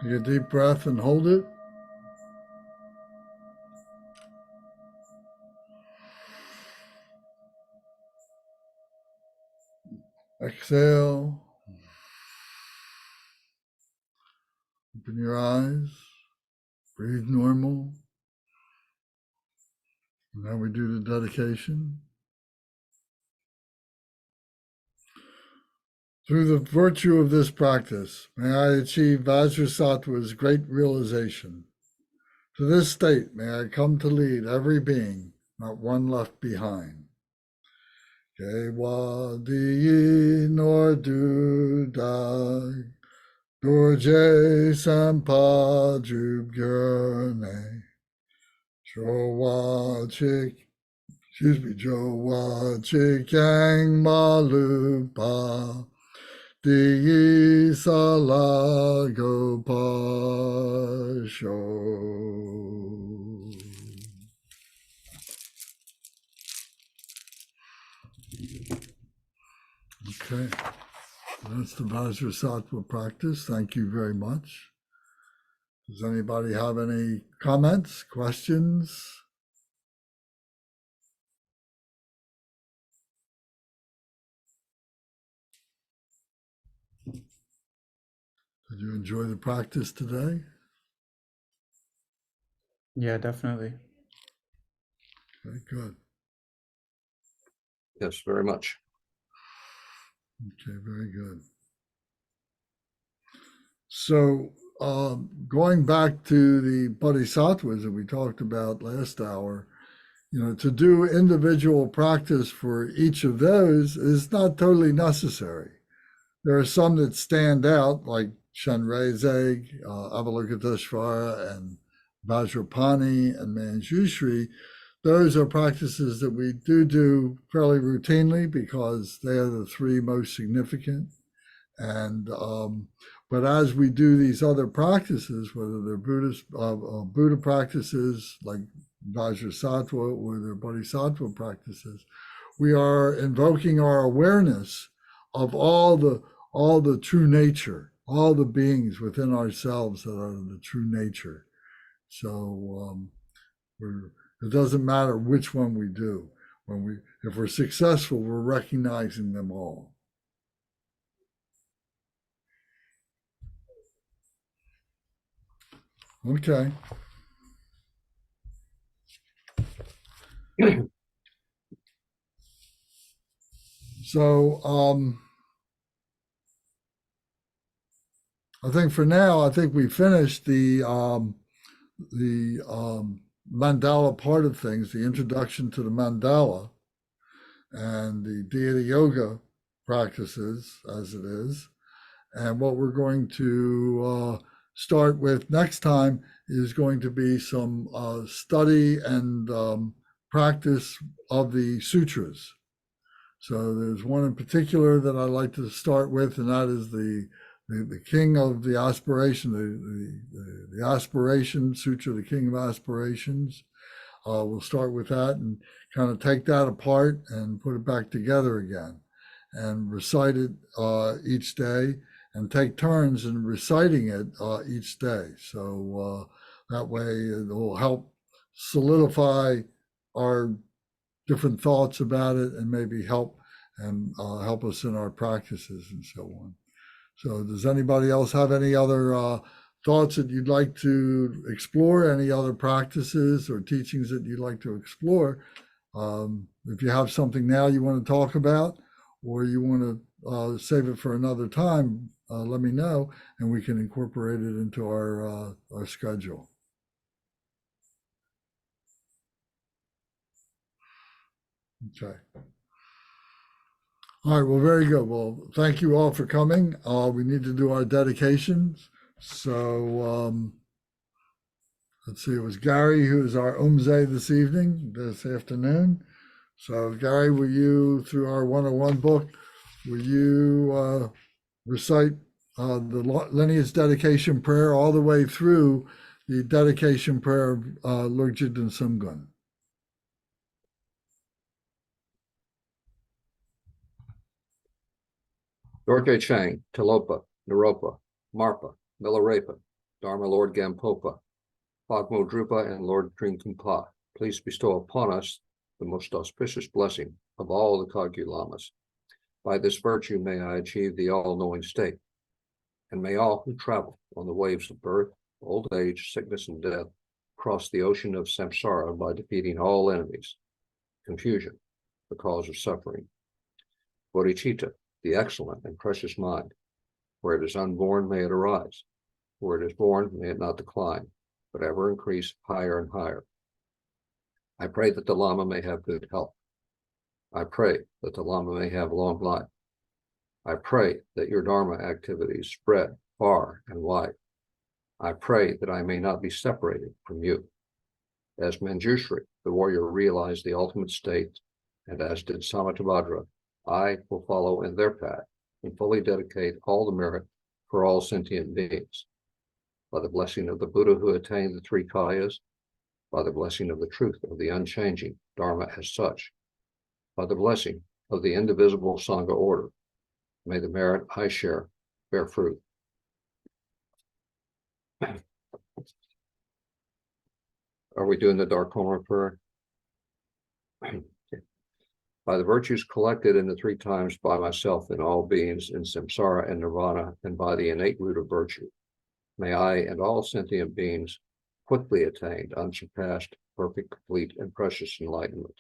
Take a deep breath and hold it. Exhale. Open your eyes. Breathe normal. Now we do the dedication. Through the virtue of this practice, may I achieve Vajrasattva's great realization. To this state, may I come to lead every being, not one left behind. Kewa di nor dudai, dorje sampa jubgyurne, jowa chikyang malupa, di sala gopasho. Okay, that's the Vajrasattva practice. Thank you very much. Does anybody have any comments, questions? Did you enjoy the practice today? Yeah, definitely. Okay, good. Yes, very much. Okay, very good. So going back to the bodhisattvas that we talked about last hour, to do individual practice for each of those is not totally necessary. There are some that stand out, like Shenrezig, Avalokiteshvara, and Vajrapani, and Manjushri. Those are practices that we do fairly routinely because they are the three most significant. And but as we do these other practices, whether they're Buddha practices like Vajrasattva or they're Bodhisattva practices, we are invoking our awareness of all the true nature, all the beings within ourselves that are the true nature. So it doesn't matter which one we do. If we're successful, we're recognizing them all. Okay. So I think for now, I think we finished the mandala part of things, the introduction to the mandala and the deity yoga practices as it is. And what we're going to start with next time is going to be some study and practice of the sutras. So there's one in particular that I'd like to start with, and that is the king of the aspiration, the aspiration sutra, the king of aspirations. We'll start with that and kind of take that apart and put it back together again and recite it each day and take turns in reciting it each day. So that way it will help solidify our different thoughts about it and maybe help us in our practices and so on. So does anybody else have any other thoughts that you'd like to explore, any other practices or teachings that you'd like to explore? If you have something now you want to talk about or you want to save it for another time, let me know and we can incorporate it into our schedule. Okay. All right, well, very good. Well, thank you all for coming. We need to do our dedications. So let's see, it was Gary who is our Umze this afternoon. So Gary, will you, through our 101 book, will you recite the lineage dedication prayer all the way through the dedication prayer of Lurjit Sumgun? Dorje Chang, Tilopa, Naropa, Marpa, Milarepa, Dharma Lord Gampopa, Phagmo Drupa, and Lord Trinkumpa, please bestow upon us the most auspicious blessing of all the Kagyu Lamas. By this virtue may I achieve the all-knowing state, and may all who travel on the waves of birth, old age, sickness, and death cross the ocean of samsara by defeating all enemies, confusion, the cause of suffering. Bodhicitta, the excellent and precious mind, where it is unborn, may it arise. Where it is born, may it not decline, but ever increase higher and higher. I pray that the Lama may have good health. I pray that the Lama may have long life. I pray that your Dharma activities spread far and wide. I pray that I may not be separated from you. As Manjushri, the warrior, realized the ultimate state, and as did Samattabhadra, I will follow in their path and fully dedicate all the merit for all sentient beings. By the blessing of the Buddha who attained the three kayas, by the blessing of the truth of the unchanging Dharma as such, by the blessing of the indivisible Sangha order, may the merit I share bear fruit. Are we doing the Darkoma prayer? By the virtues collected in the three times by myself in all beings in samsara and nirvana, and by the innate root of virtue, may I and all sentient beings quickly attain unsurpassed, perfect, complete, and precious enlightenment.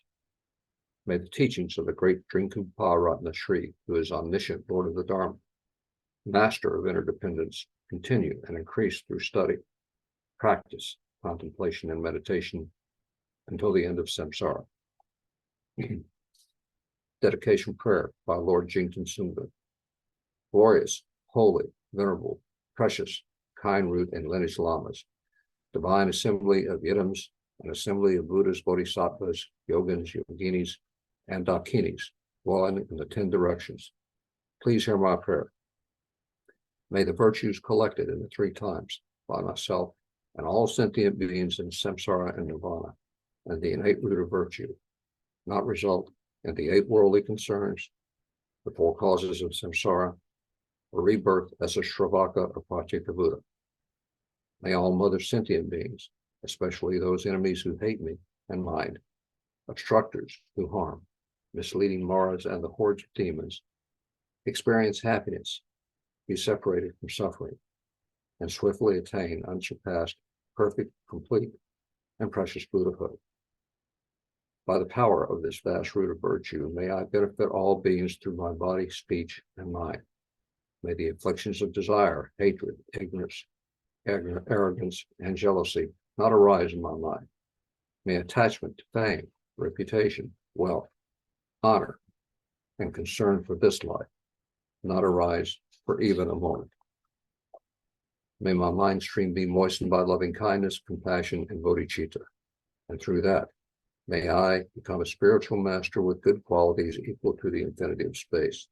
May the teachings of the great Trinkumpa Ratna Shri, who is omniscient Lord of the Dharma, master of interdependence, continue and increase through study, practice, contemplation, and meditation until the end of samsara. Dedication prayer by Lord Jington Sundar. Glorious, holy, venerable, precious, kind root and lineage lamas, divine assembly of Yidams, an assembly of Buddhas, bodhisattvas, yogins, yoginis, and dakinis, dwelling in the 10 directions. Please hear my prayer. May the virtues collected in the three times by myself and all sentient beings in samsara and nirvana, and the innate root of virtue, not result in the 8 worldly concerns, the 4 causes of samsara, or rebirth as a Shravaka or Pratyeka Buddha. May all mother sentient beings, especially those enemies who hate me and mine, obstructors who harm, misleading Maras and the hordes of demons, experience happiness, be separated from suffering, and swiftly attain unsurpassed, perfect, complete, and precious Buddhahood. By the power of this vast root of virtue, may I benefit all beings through my body, speech, and mind. May the afflictions of desire, hatred, ignorance, arrogance, and jealousy not arise in my mind. May attachment to fame, reputation, wealth, honor, and concern for this life not arise for even a moment. May my mind stream be moistened by loving kindness, compassion, and bodhicitta, and through that, may I become a spiritual master with good qualities equal to the infinity of space.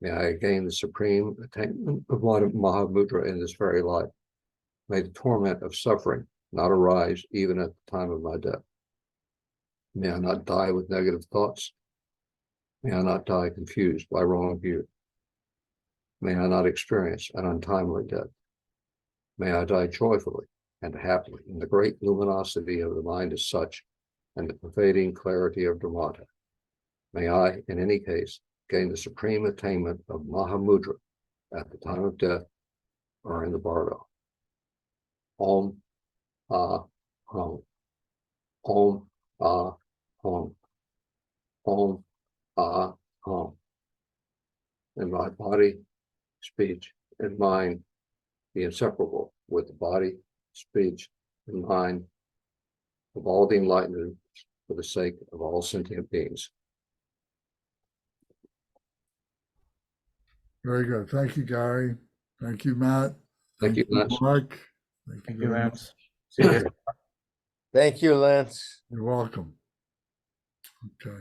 May I gain the supreme attainment of Mahamudra in this very life. May the torment of suffering not arise even at the time of my death. May I not die with negative thoughts. May I not die confused by wrong view. May I not experience an untimely death. May I die joyfully and happily in the great luminosity of the mind as such, and the pervading clarity of Dharmata. May I, in any case, gain the supreme attainment of Mahamudra at the time of death or in the bardo. Om Ah Hum. Om Ah Hum. Om Ah Hum. And my body, speech, and mind be inseparable with the body, speech, and mind of all the enlightened for the sake of all sentient beings. Very good. Thank you, Gary. Thank you, Matt. Thank you, Lance. Mark. Thank you, very much. Lance. See you. Thank you, Lance. You're welcome. Okay.